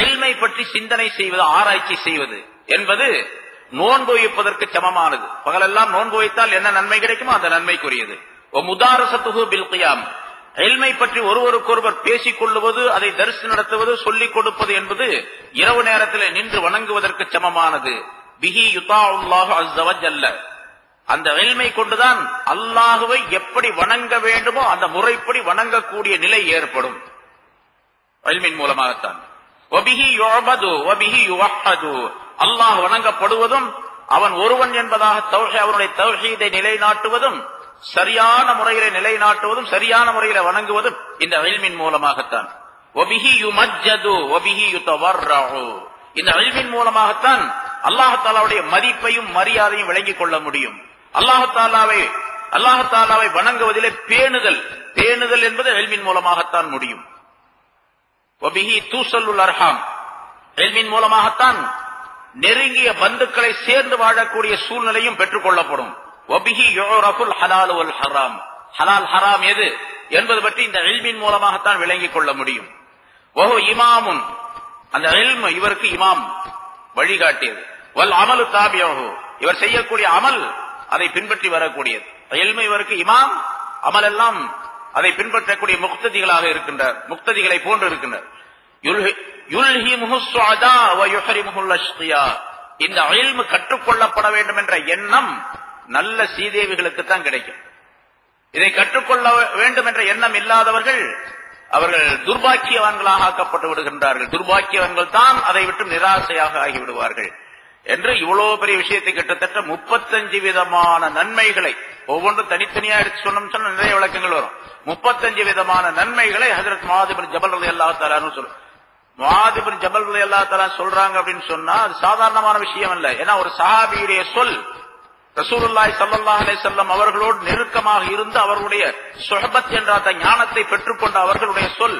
Speaker 1: இல்மை பற்றி சிந்தனை செய்வது, ஆராய்ச்சி செய்வது என்பது நோன்பு வைப்பதற்கு சமமானது. பகலெல்லாம் நோன்பு வைத்தால் என்ன நன்மை கிடைக்குமோ அந்த நன்மைக்குரியது. முதாரசத்துஹு பில் கியாம், இல்மை பற்றி ஒருவருக்கொருவர் பேசிக் கொள்ளுவது, அதை தரிசு நடத்துவது, சொல்லிக் கொடுப்பது என்பது இரவு நேரத்தில் நின்று வணங்குவதற்கு சமமானது. பிஹி யுதாஉல்லாஹு அஸ்ஸ வஜல்ல, அந்த இல்மை கொண்டுதான் அல்லாஹுவை எப்படி வணங்க வேண்டுமோ அந்த முறைப்படி வணங்கக்கூடிய நிலை ஏற்படும். இல்மின் மூலமாகத்தான். வபிஹி யுஅபது வபிஹி யுவஹது, அல்லாஹ் வணங்கப்படுவதும் அவன் ஒருவன் என்பதாக அவனுடைய தௌஹீதை நிலைநாட்டுவதும் சரியான முறையில நிலைநாட்டுவதும் சரியான முறையில வணங்குவதும் இந்த இல்மின் மூலமாகத்தான். வபிஹி யுமஜ்ஜது வபிஹி யுதவர்ரஉ, இந்த இல்மின் மூலமாகத்தான் அல்லாஹ் தஆலாவுடைய மதிப்பையும் மரியாதையும் விளங்கிக் கொள்ள முடியும். அல்லாஹ் தஆலாவை வணங்குவதிலே பேணுதல் என்பது இல்மின் மூலமாகத்தான் முடியும். வபிஹி தூஸல்லுல் அர்ஹாம், இல்மின் மூலமாகத்தான் நெருங்கிய பந்துக்களை சேர்ந்து வாழக்கூடிய சூழ்நிலையும் பெற்றுக் கொள்ளப்படும். வபிஹி யுரஃபுல் ஹலால் வல் ஹராம், ஹலால் ஹராம் எது என்பது பற்றி இந்த இல்மின் மூலமாகத்தான் விளங்கிக் கொள்ள முடியும். வஹு இமாமுன், அந்த இல்மு இவருக்கு இமாம் வழிகாட்டியது. வல் அமலு தாபியஹு, இவர் செய்யக்கூடிய அமல் அதை பின்பற்றி வரக்கூடியது. இல்மு இவருக்கு இமாம், அமல் எல்லாம் அதை பின்பற்றக்கூடிய முக்ததிகளாக இருக்கின்றார், முக்ததிகளை போன்று இருக்கின்றார். யுல்ஹிமுஹு ஸுஅதா வ யுஹரிமுஹுல் அஷ்கியா, இந்த இல்மு கற்றுக்கொள்ளப்பட வேண்டும் என்ற எண்ணம் நல்ல சீதேவிகளுக்கு தான் கிடைக்கும். இதை கற்றுக்கொள்ள வேண்டும் என்ற எண்ணம் இல்லாதவர்கள் அவர்கள் துர்பாக்கியவான்களாக ஆக்கப்பட்டு விடுகின்றார்கள். துர்பாக்கியவான்கள் தான் அதை விட்டு நிராசையாக ஆகிவிடுவார்கள் என்று இவ்வளவு பெரிய விஷயத்தை கிட்டத்தட்ட 35 விதமான நன்மைகளை ஒவ்வொன்றும் தனித்தனியா எடுத்து சொன்னா நிறைய விளக்கங்கள் வரும். 35 விதமான நன்மைகளை ஹஜ்ரத் முஆத் இப்னு ஜபல் ரலியல்லாஹு தஆலா சொல்றாங்க. முஆத் இப்னு ஜபல் ரலியல்லாஹு தஆலா சொல்றாங்க அப்படின்னு சொன்னா அது சாதாரணமான விஷயம் அல்ல. ஏன்னா ஒரு சஹாபியுடைய சொல் ரசூலுல்லாஹி ஸல்லல்லாஹு அலைஹி வஸல்லம் அவர்களோடு நெருக்கமாக இருந்து அவர்களுடைய சுஹபத் என்ற அந்த ஞானத்தை பெற்றுக்கொண்ட அவர்களுடைய சொல்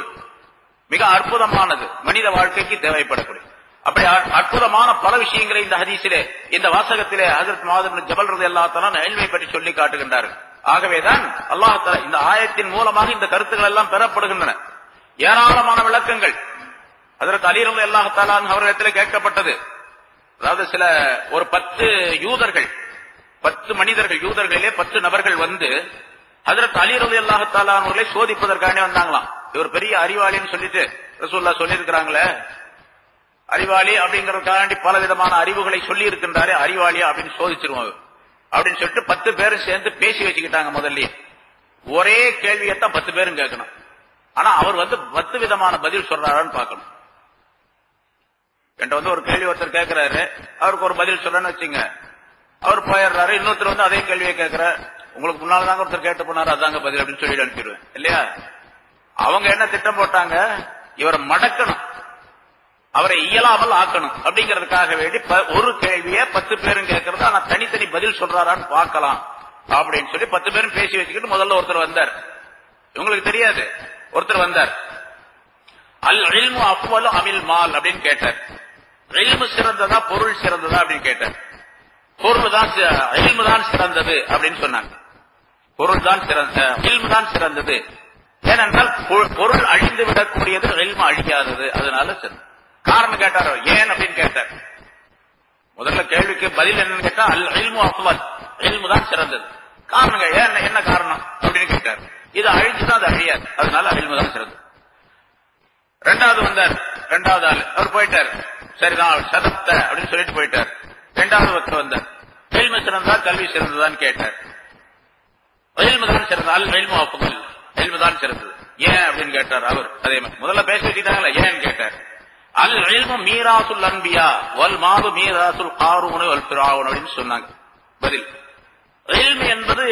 Speaker 1: மிக அற்புதமானது, மனித வாழ்க்கைக்கு தேவைப்படக்கூடிய அப்படி அற்புதமான பல விஷயங்களை இந்த ஹதீஸிலே இந்த வாசகத்திலே ஹஜ்ரத் முஆத் இப்னு ஜபல் ரலியல்லாஹு தஆலா இல்மை பற்றி சொல்லி காட்டுகின்றார்கள். ஆகவேதான் அல்லாஹ் தஆலா இந்த ஆயத்தின் மூலமாக இந்த கருத்துக்கள் எல்லாம் பெறப்படுகின்றன. ஏராளமான விளக்கங்கள் ஹஜ்ரத் அலி ரலியல்லாஹு தஆலா அவர்களிடத்தில் கேட்கப்பட்டது. அதாவது ஒரு 10 யூதர்கள், 10 மனிதர்கள், யூதர்களிலே 10 நபர்கள் வந்து ஹஜ்ரத் அலி ரலியல்லாஹு தஆலா அவர்களை சோதிப்பதற்காக வந்தாங்களாம். இவர் பெரிய அறிவாளின்னு சொல்லிட்டு ரசூலுல்லாஹ் சொல்லி இருக்கிறாங்களே, அறிவாளி அப்படிங்கறதுக்காண்டி பல விதமான அறிவுகளை சொல்லி இருக்கின்றாரு, அறிவாளியா அப்படின்னு சோதிச்சிருவோம் அப்படின்னு சொல்லிட்டு 10 பேரும் சேர்ந்து பேசி வச்சுக்கிட்டாங்க. முதல்ல ஒரே கேள்வியத்தான் 10 பேரும் கேட்கணும். ஆனா அவர் 10 விதமான பதில் சொல்றாரான்னு பார்க்கணும். என்கிட்ட ஒரு கேள்வி ஒருத்தர் கேட்கிறாரு, அவருக்கு ஒரு பதில் சொல்றேன்னு வச்சுங்க, அவர் போயிடுறாரு. இன்னொருத்தர் அதே கேள்வியை கேட்கிற, உங்களுக்கு முன்னால்தாங்க ஒருத்தர் கேட்டு போனாரு, அதாங்க பதில் அப்படின்னு சொல்லி அனுப்பிடுவேன் இல்லையா? அவங்க என்ன திட்டம் போட்டாங்க, இவரை மடக்கணும், அவரை இயலாமல் ஆக்கணும் அப்படிங்கறதுக்காக வேண்டி ஒரு கேள்வியை 10 பேரும் கேட்கறது, ஆனா தனித்தனி பதில் சொல்றாரான்னு பார்க்கலாம் அப்படின்னு சொல்லி 10 பேரும் பேசி வச்சுக்கிட்டு முதல்ல ஒருத்தர் வந்தார். இவங்களுக்கு தெரியாது. ஒருத்தர் வந்தார், அல் இல்மு அஃவலு அமில் மால் அப்படின்னு கேட்டார். இல்மு சிறந்ததா பொருள் சிறந்ததா அப்படின்னு கேட்டார். இல்மு தான் சிறந்தது அப்படின்னு சொன்னாங்க. பொருள் தான் சிறந்த, இல்மு தான் சிறந்தது. ஏனென்றால் பொருள் அழிந்து விடக்கூடியது, இல்மு அழியாதது, அதனால சிறந்தது. காரணம் கேட்டாரோ, ஏன் அப்படின்னு கேட்டார். முதல்ல கேள்விக்கு பதில் என்னன்னு கேட்டா அல் இல்மு அஃவல், இல்மு தான் சிறந்தது. காரணம் ஏன், என்ன காரணம் அப்படின்னு கேட்டார். இது அழிஞ்சுதான் அது அழியாது, அதனால இல்மு தான் சிறந்தது. ரெண்டாவது வந்தார், ரெண்டாவது ஆள், அவர் போயிட்டார். சரிதான் சதப்த அப்படின்னு சொல்லிட்டு போயிட்டார். ரெண்டாவது ஒருத்தர் வந்தார், இல்மு சிறந்ததா கல்வி சிறந்ததான்னு கேட்டார். இல்மு தான் சிறந்தது, அல் இல்மு அஃவல், இல்மு தான் சிறந்தது. ஏன் அப்படின்னு கேட்டார். அவர் அதே மாதிரி முதல்ல பேசி வச்சுட்டாங்களா, ஏன்னு கேட்டார். அல் இல்மு மீராசுல் அன்பியா வல் மாலு மீராசுல் காரூன் வல் ஃபிரௌன் அப்படின்னு சொன்னாங்க. பதில், இல்மு என்பது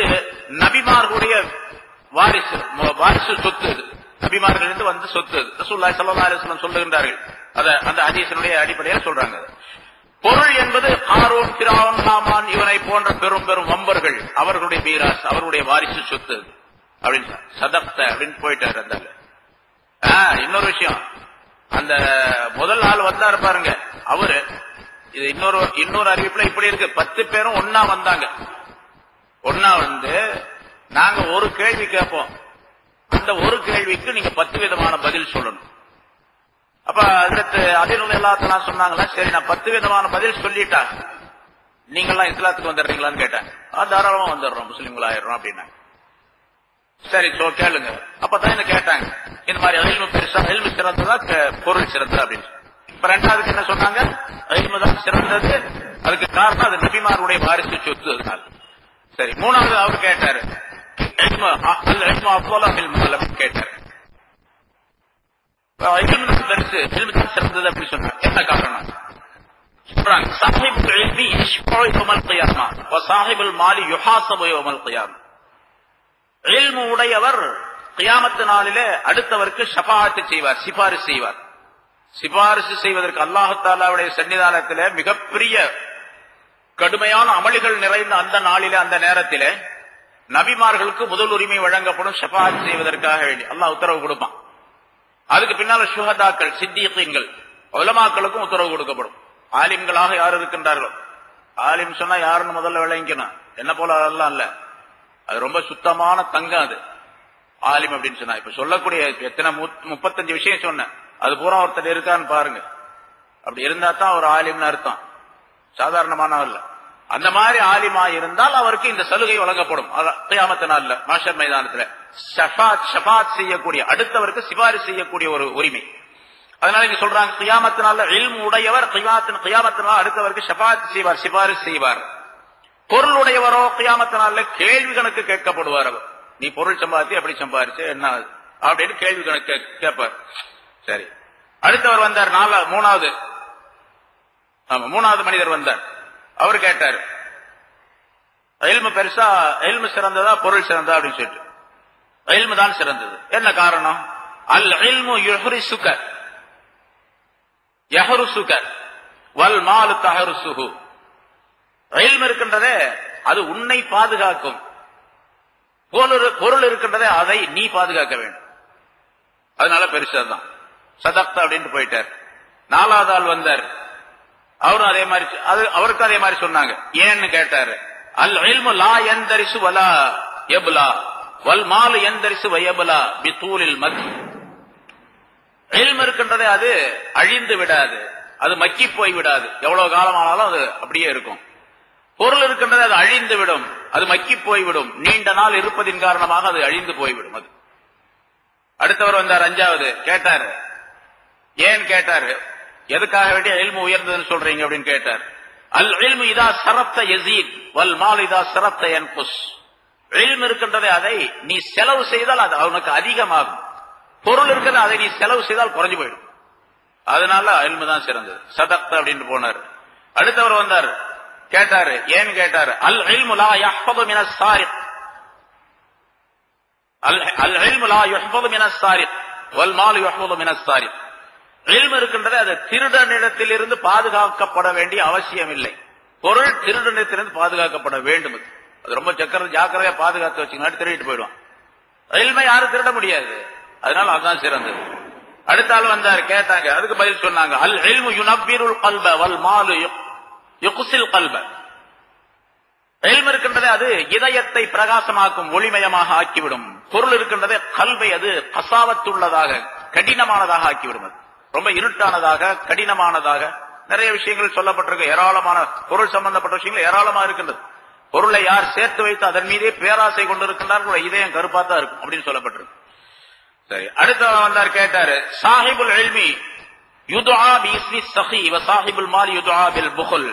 Speaker 1: நபிமார்களுடைய வாரிசு சொத்து, நபிமார்களிலிருந்து வந்து சொத்து. ரசூலுல்லாஹி ஸல்லல்லாஹு அலைஹி வஸல்லம் சொல்லுகின்றார்கள், அந்த ஹதீஸினுடைய அடிப்படையில் சொல்றாங்க. பொருள் என்பது காரூன், ஃபிரௌன், ஹாமான் இவனை போன்ற பெரும் பெரும் வம்பர்கள், அவர்களுடைய மீராஸ், அவருடைய வாரிசு சொத்து அப்படின்னு சதப்த அப்படின்னு போயிட்டாரு. அந்த இன்னொரு விஷயம், அந்த முதல் ஆள் வந்தாரு பாருங்க, அவரு இது இன்னொரு அறிவிப்புல இப்படி இருக்கு, 10 பேரும் ஒன்னா வந்தாங்க. ஒன்னா வந்து நாங்க ஒரு கேள்வி கேட்போம், அந்த ஒரு கேள்விக்கு நீங்க 10 விதமான பதில் சொல்லணும். அப்ப அதற்கு அதில் எல்லாத்தெல்லாம் சொன்னாங்களா, சரி நான் 10 விதமான பதில் சொல்லிட்டா நீங்கெல்லாம் இஸ்லாத்துக்கு வந்துடுறீங்களான்னு கேட்டேன். தாராளமா வந்துடுறோம், முஸ்லீம்கள் ஆயிடுறோம் அப்படின்னா. சரி கேளுங்க. அப்பதான் என்ன கேட்டாங்க, இந்த மாதிரி இல்மு பெருசா, இல்மு சிறந்ததா பொருள் சிறந்ததா அப்படின்னு. இப்ப ரெண்டாவதுக்கு என்ன சொன்னாங்க, இல்மு தான் சிறந்தது, அதுக்கு காரணம் அது நபிமாருடைய வாரிசு சொத்து. அதனால சரி, மூணாவது அவர் கேட்டாரு கேட்டாரு சிறந்தது அப்படி சொன்னார். என்ன காரணம் சொல்றாங்க? சாஹிபுல் இல்மி யஷ்ஃபஉ யௌமல் கியாமா வ சாஹிபுல் மாலி யுஹாஸபு யௌமல் கியாமா. இல்மு உடையவர் கியாமத்து நாளிலே அடுத்தவருக்கு ஷஃபாஅத் செய்வார், சிபாரிசு செய்வார். சிபாரிசு செய்வதற்கு அல்லாஹ் தஆலாவுடைய சன்னிதானத்திலே மிகப்பெரிய கடுமையான அமளிகள் நிறைந்த அந்த நாளிலே, அந்த நேரத்திலே நபிமார்களுக்கு முதல் உரிமை வழங்கப்படும் ஷஃபாஅத் செய்வதற்காக வேண்டி அல்லாஹ் உத்தரவு கொடுப்பான். அதுக்கு பின்னால ஷுஹதாக்கள், சித்தீகீன்கள், உலமாக்களுக்கும் உத்தரவு கொடுக்கப்படும். ஆலிம்களாக யார் இருக்கின்றார்களோ, ஆலிம் சொன்னா யாருன்னு முதல்ல விளங்கிக்கணும். என்ன போல அதெல்லாம் இல்ல, அது ரொம்ப சுத்தமான தங்கம். அது ஆலிம் அப்படின்னு சொன்னா இப்ப சொல்லக்கூடிய எத்தனை 35 விஷயம் சொன்னேன், அது பூரா ஒருத்தர் இருக்கான்னு பாருங்க. அப்படி இருந்தா தான் ஒரு ஆலிம்னு அர்த்தம், சாதாரணமானவர் இல்ல. அந்த மாதிரி ஆலிமா இருந்தால் அவருக்கு இந்த சலுகை வழங்கப்படும். கியாமத் நாள்ல மாஷர் மைதானத்துல ஷஃபாத் செய்யக்கூடிய, அடுத்தவருக்கு சிபாரிசு செய்யக்கூடிய ஒரு உரிமை. அதனால இங்க சொல்றாங்க, கியாமத் நாள்ல இல்மு உடையவர் கியாமத் நாள் அடுத்தவருக்கு ஷஃபாத் செய்வார், சிபாரிசு செய்வார். பொருள் உடையவரோ கியாமத் நாள்ல கேள்வி கணக்கு கேட்கப்படுவார். அவர் நீ பொருள் சம்பாதிச்சு எப்படி சம்பாதிச்சு என்ன அப்படின்னு கேள்வி கணக்கு கேட்பார். சரி, அடுத்தவர் வந்தார், மூணாவது மனிதர் வந்தார். அவர் கேட்டார், இல்மு பெருசா, இல்மு சிறந்ததா பொருள் சிறந்தா அப்படின்னு சொல்லிட்டு. இல்மு தான் சிறந்தது. என்ன காரணம்? அல் இல்மு யுஹ்ரிசுக யஹ்ருசுக வல் மாலு தஹ்ருசுஹு. இல்மு இருக்கின்றதே அது உன்னை பாதுகாக்கும், பொருள் இருக்கின்றதே அதை நீ பாதுகாக்க வேண்டும். அதனால பெருசாதான். சதக்தா அப்படின்ட்டு போயிட்டார். நாலாவது ஆள் வந்தார், அவரும் அதே மாதிரி, அவருக்கு அதே மாதிரி சொன்னாங்க. ஏன்னு கேட்டாரு, அல் இல்மு லா யந்தரிசு வலா யப்லா வல் மாலு யந்தரிசு வயப்லா பிதூலில் மத். இல்மு இருக்கின்றதே அது அழிந்து விடாது, அது மக்கி போய் விடாது, எவ்வளவு காலம் ஆனாலும் அது அப்படியே இருக்கும். பொருள் இருக்கின்றது அது அழிந்து விடும், அது மக்கி போய்விடும், நீண்ட நாள் இருப்பதின் காரணமாக அது அழிந்து போய்விடும். அது அடுத்தவர் வந்தார், அஞ்சாவது. கேட்டாரு, ஏன் கேட்டாரு, எதுக்காக வேண்டிய இல்மு உயர்ந்ததுன்னு சொல்றீங்க அப்படின்னு கேட்டார். அல் இல்மு இதா ஸரஃப்த யஸீத் வல் மால் இதா ஸரஃப்த யன்குஸ். இல்மு இருக்கின்றதே அதை நீ செலவு செய்தால் அது அவனுக்கு அதிகமாகும், பொருள் இருக்கிறது அதை நீ செலவு செய்தால் குறைஞ்சு போயிடும். அதனால இல்மு தான் சிறந்தது. சதக்த அப்படின்னு போனார். அடுத்தவர் வந்தார், கேட்டாரு, ஏன் கேட்டாரு, அல் இல்மு லா யஹ்ஃபது மினஸ் ஸாரிக் அல் இல்மு லா யஹ்ஃபது மினஸ் ஸாரிக் வல் மால் யஹ்ஃபது மினஸ் ஸாரிக். இல்மு இருக்கின்றது அது திருடனிடத்தில் இருந்து பாதுகாக்கப்பட வேண்டிய அவசியம் இல்லை, பொருள் திருடனிடத்திலிருந்து பாதுகாக்கப்பட வேண்டும். அது ரொம்ப ஜாக்கிரதையா பாதுகாத்து வச்சுக்கலாம், திருடிட்டு போயிடுவான். இல்மை யாரும் திருட முடியாது, அதனால அதுதான் சிறந்தது. அடுத்த ஆள் வந்தார், கேட்டாங்க, அதுக்கு பதில் சொன்னாங்க, அல் இல்மு யுனப்பிருல் கல்ப வல் மாலு யுக்ஸில் கல்ப. இல்மு இருக்கின்றதே அது இதயத்தை பிரகாசமாக்கும், ஒளிமயமாக ஆக்கிவிடும். பொருள் இருக்கின்றதே கல்வை அது கசாவத்துள்ளதாக, கடினமானதாக ஆக்கிவிடும். அது ரொம்ப இருட்டானதாக, கடினமானதாக நிறைய விஷயங்கள் சொல்லப்பட்டிருக்கு. ஏராளமான பொருள் சம்பந்தப்பட்ட விஷயங்கள் ஏராளமா இருக்கின்றது. பொருளை யார் சேர்த்து வைத்து அதன் மீதே பேராசை கொண்டிருக்கின்றார்கள், இதயம் கருப்பாத்தான் இருக்கும் அப்படின்னு சொல்லப்பட்டிருக்கு. சரி, அடுத்த வந்தார், கேட்டாரு, சாஹிபுல் இல்மி யுதுஆ பிஸ்மி ஸஹி வ சாஹிபுல் மால் யுதுஆ பில் புஹல்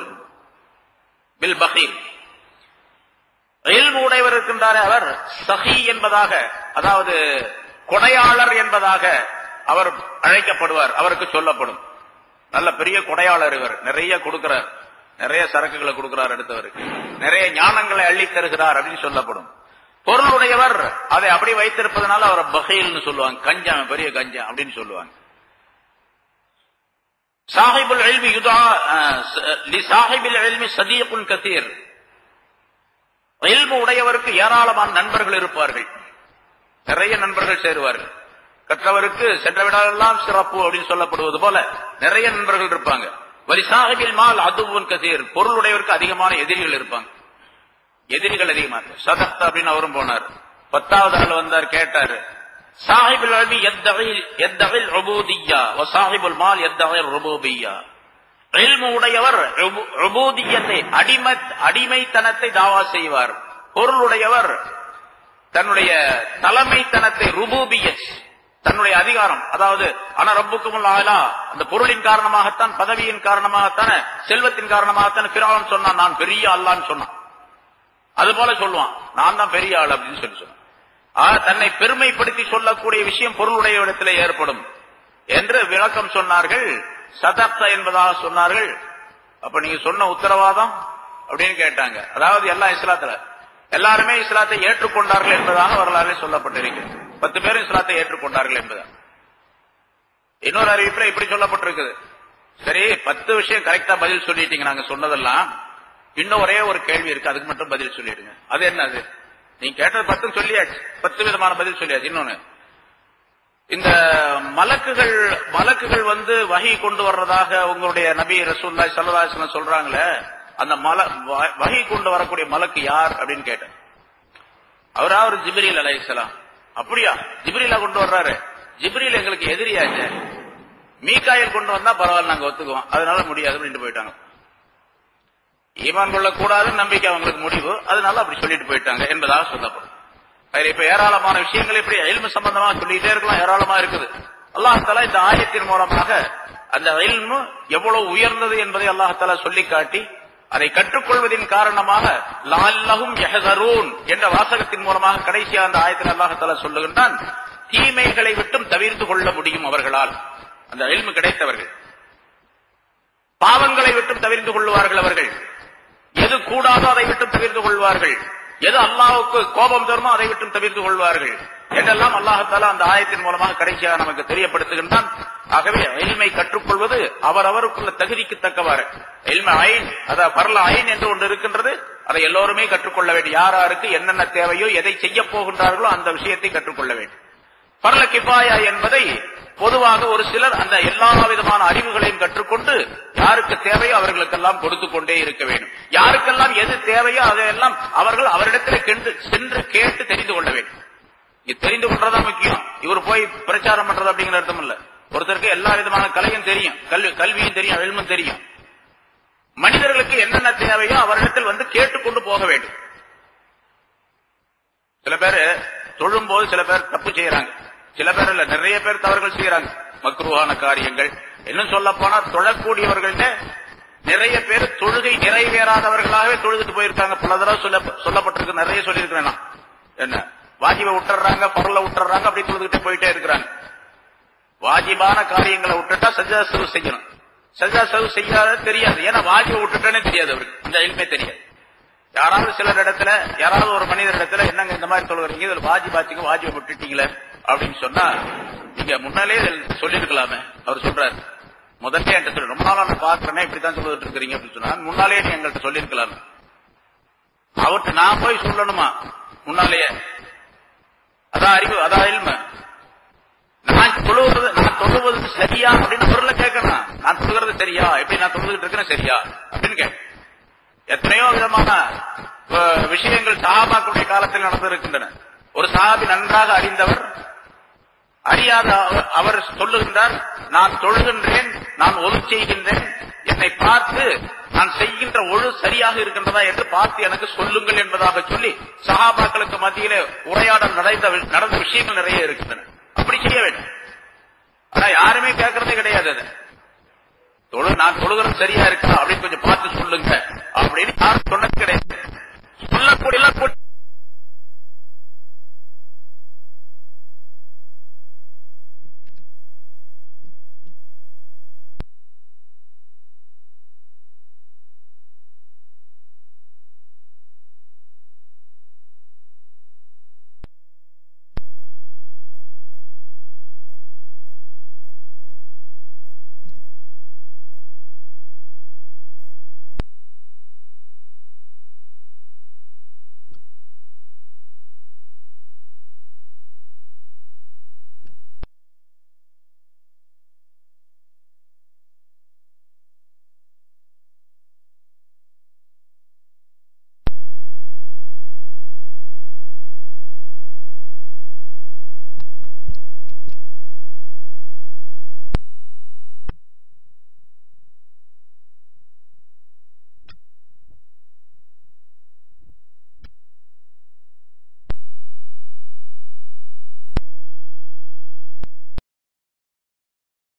Speaker 1: பில் பஹீல். இல்மு உடையவர் இருக்கின்றாரே அவர் ஸஹி என்பதாக, அதாவது கொடையாளர் என்பதாக அவர் அழைக்கப்படுவார், அவருக்கு சொல்லப்படும். நல்ல பெரிய கொடையாளர் இவர், நிறைய கொடுக்கிறார், நிறைய சரக்குகளை கொடுக்கிறார், அடுத்தவருக்கு நிறைய ஞானங்களை அள்ளி தருகிறார் அப்படின்னு சொல்லப்படும். பொருளுடையவர் அதை அப்படி வைத்திருப்பதனால அவரை பஹீல்னு சொல்லுவாங்க, கஞ்சம், பெரிய கஞ்சம் அப்படின்னு சொல்லுவாங்க. சாஹிபுல் இல்மி யுதா லி சாஹிபில் இல்மி சதீகுன் கதீர். இல்மு உடையவருக்கு ஏராளமான நண்பர்கள் இருப்பார்கள், நிறைய நண்பர்கள் சேருவார்கள். கற்றவருக்கு சென்ற விடாலெல்லாம் சிறப்பு அப்படின்னு சொல்லப்படுவது போல நிறைய நண்பர்கள் இருப்பாங்க. வலி சாஹிபில் மால் அதுவுன் கதீர். பொருளுடையவருக்கு அதிகமான எதிரிகள் இருப்பாங்க, எதிரிகள் அதிகமாக. சதக்த அப்படின்னு அவரும் போனார். 10வது ஆள் வந்தார், கேட்டாரு, சாஹிபுல் இல்மி யத்தஇல் உபூதிய்யா வ சாஹிபுல் மால் யத்தஇல் ருபூபிய்யா. இல்மு உடையவர் உபூதியத்தை, அடிமைத்தனத்தை தாவா செய்வார். பொருளுடையவர் தன்னுடைய தலைமைத்தனத்தை, ருபூபியத், தன்னுடைய அதிகாரம், அதாவது ஆனா ரப்புக்குமுல் ஆலா, அந்த பொருளின் காரணமாகத்தான், பதவியின் காரணமாகத்தான, செல்வத்தின் காரணமாகத்தான் ஃபிரௌன் சொன்னான், நான் பெரிய அல்லான்னு சொன்னான். அது போல சொல்லுவான், நான் தான் பெரிய ஆள் அப்படின்னு சொல்லி சொன்னான். தன்னை பெருமைப்படுத்தி சொல்லக்கூடிய விஷயம் பொருளுடைய இடத்திலே ஏற்படும் என்று விளக்கம் சொன்னார்கள். சதப்த என்பதாக சொன்னார்கள். அப்ப நீங்க சொன்ன உத்தரவாதம் அப்படின்னு கேட்டாங்க. அதாவது எல்லாம் இஸ்லாத்துல எல்லாருமே இஸ்லாத்தை ஏற்றுக்கொண்டார்கள் என்பதாக வரலாறு சொல்லப்பட்டிருக்கிறது. 10 பேரும் இஸ்லாத்தை ஏற்றுக்கொண்டார்கள் என்பதாக. இன்னொரு அறிவிப்புல இப்படி சொல்லப்பட்டிருக்குது. சரி, 10 விஷயம் கரெக்டா பதில் சொல்லிட்டீங்க நாங்க சொன்னதெல்லாம். இன்னும் ஒரே ஒரு கேள்வி இருக்கு, அதுக்கு மட்டும் பதில் சொல்லிடுங்க. அது என்னது? நீங்க கேட்டது 10 சொல்லியாச்சு, 10 விதமான பதில் சொல்லியாச்சு. இன்னொன்னு, இந்த மலக்குகள் வந்து வஹி கொண்டு வர்றதாக உங்களுடைய நபி ரசூலுல்லாஹி ஸல்லல்லாஹு அலைஹி வஸல்லம் சொல்றாங்களே, அந்த வஹி கொண்டு வரக்கூடிய மலக்கு யார் அப்படின்னு கேட்டேன். அவரா ஒரு ஜிப்ரீல் அலைஹிஸ்ஸலாம். அப்படியா, ஜிப்ரீலா கொண்டு வர்றாரு? ஜிப்ரீல் எங்களுக்கு எதிரியாச்சு, மீகாயில் கொண்டு வந்தா பரவாயில்ல நாங்க ஒத்துக்குவோம், அதனால முடியாது அப்படின்னு போயிட்டாங்க. ஈமான் கொள்ளக்கூடாது நம்பிக்கை அவங்களுக்கு முடிவு, அதனால அப்படி சொல்லிட்டு போயிட்டாங்க என்பதாக சொல்லப்படும். இப்ப ஏராளமான விஷயங்கள் இப்படி இல்மு சம்பந்தமா சொல்லிட்டே இருக்கலாம், ஏராளமா இருக்குது. அல்லாஹ் தஆலா இந்த ஆயத்தின் மூலமாக அந்த இல்மு எவ்வளவு உயர்ந்தது என்பதை அல்லாஹ் தஆலா சொல்லி காட்டி, அதை கற்றுக்கொள்வதின் காரணமாக லஅல்லஹும் யஹ்ஸரூன் என்ற வாசகத்தின் மூலமாக கடைசியாக அந்த ஆயத்தில் அல்லாஹ் தஆலா சொல்லுகின்றான், தீமைகளை விட்டும் தவிர்த்து கொள்ள முடியும் அவர்களால். அந்த இல்மு கிடைத்தவர்கள் பாவங்களை விட்டும் தவிர்த்து கொள்வார்கள். அவர்கள் எது கூடாதோ அதை விட்டும் தவிர்த்து கொள்வார்கள், எது அல்லாஹ்வுக்கு கோபம் தருமோ அதை விட்டும் தவிர்த்து கொள்வார்கள் என்றெல்லாம் அல்லாஹ் தஆலா அந்த ஆயத்தின் மூலமாக கடைசியாக நமக்கு தெரியப்படுத்துகின்றான். ஆகவே இல்மை கற்றுக்கொள்வது அவரவருக்குள்ள தகுதிக்கு தக்கவாறு. இல்ம ஐன், அதாவது பர்ல ஐன் என்று ஒன்று இருக்கின்றது, அதை எல்லோருமே கற்றுக்கொள்ள வேண்டும். யாருக்கு என்னென்ன தேவையோ, எதை செய்ய போகின்றார்களோ அந்த விஷயத்தை கற்றுக்கொள்ள வேண்டும். பர்ல கிஃபாயா என்பதை பொதுவாக ஒரு சிலர் அந்த எல்லா விதமான அறிவுகளையும் கற்றுக்கொண்டு யாருக்கு தேவையோ அவர்களுக்கெல்லாம் கொடுத்து கொண்டே இருக்க வேண்டும். யாருக்கெல்லாம் எது தேவையோ அதையெல்லாம் அவர்கள் அவரிடத்தில் சென்று கேட்டு தெரிந்து கொள்ள வேண்டும். இது தெரிந்து கொள்றதா முக்கியம். இவர் போய் பிரச்சாரம் பண்றது அப்படிங்கிற அர்த்தம் இல்ல. ஒருத்தருக்கு எல்லா விதமான கலையும் தெரியும், கல்வியும் தெரியும், இல்மும் தெரியும். மனிதர்களுக்கு என்னென்ன தேவையோ அவரிடத்தில் வந்து கேட்டுக்கொண்டு போக வேண்டும். சில பேர் தொழும்போது சில பேர் தப்பு செய்யறாங்க, சில பேர் இல்ல, நிறைய பேர் தவறுகள் செய்யறாங்க, மக்ரூஹான காரியங்கள். இன்னும் சொல்ல போனா தொழக்கூடியவர்கள் நிறைய பேர் தொழுகை நிறைவேறாதவர்களாகவே தொழுதுட்டு போயிருக்காங்க. பல தடவை சொல்லப்பட்டிருக்கு, நிறைய சொல்லியிருக்கிறேன். என்ன வாஜிபை விட்டுறாங்க, பரல விட்டுறாங்க, அப்படி தொழுதுகிட்டே போயிட்டே இருக்கிறாங்க. வாஜிபான காரியங்களை விட்டுட்டா சஜ்ஜா சஹு செய்யணும். சஜ்ஜா சஹு செய்யாத தெரியாது, ஏன்னா வாஜிபை விட்டுட்டானே தெரியாது, அவருக்கு இந்த இல்மே தெரியாது. யாராவது சிலர் இடத்துல, யாராவது ஒரு மனிதர் இடத்துல என்னங்க இந்த மாதிரி தொழுகிறீங்க, இதுல வாஜிபாச்சுங்க, வாஜிபை விட்டுட்டீங்களே அப்படின்னு சொன்னா, நீங்க முன்னாலே சொல்லிருக்கலாமே. அவர் சொல்றாரு, முதல்ல என்கிட்ட சொல்லு, ரொம்ப நாளா நான் பாக்குறேன் இப்படித்தான் சொல்லிட்டு இருக்கிறீங்க அப்படின்னு சொன்னா, முன்னாலே நீ எங்கள்கிட்ட சொல்லிருக்கலாம். அவர்கிட்ட நான் போய் சொல்லணுமா முன்னாலேயே? அதான் அறிவு, அதான் இல்மு. நான் தொழுவது சரியா அப்படின்னு பொருளை கேட்கணும். நான் தொழுகிறது சரியா, எப்படி நான் தொழுதுகிட்டு இருக்கிறேன் சரியா அப்படின்னு கேட்க. எத்தனையோ விதமான விஷயங்கள் சஹாபாக்களுடைய காலத்தில் நடந்திருக்கின்றன. ஒரு சஹாபி நன்றாக அறிந்தவர், அறியாத அவர் சொல்லுகின்றார், நான் தொழுகின்றேன், நான் ஒழு செய்கின்றேன், என்னை பார்த்து நான் செய்கின்ற ஒழு சரியாக இருக்கின்றதா என்று பார்த்து எனக்கு சொல்லுங்கள் என்பதாக சொல்லி சஹாபாக்களுக்கு மத்தியிலே உரையாடல் நடந்த விஷயங்கள் நிறைய இருக்கின்றன. அப்படி செய்ய வேண்டும். ஆனா யாருமே கேட்கறதே கிடையாது. நான் தொழுகிறது சரியா இருக்கா அப்படின்னு கொஞ்சம் பார்த்து சொல்லுங்க அப்படின்னு யாரும் சொன்னது கிடையாது. சொல்லக்கூடிய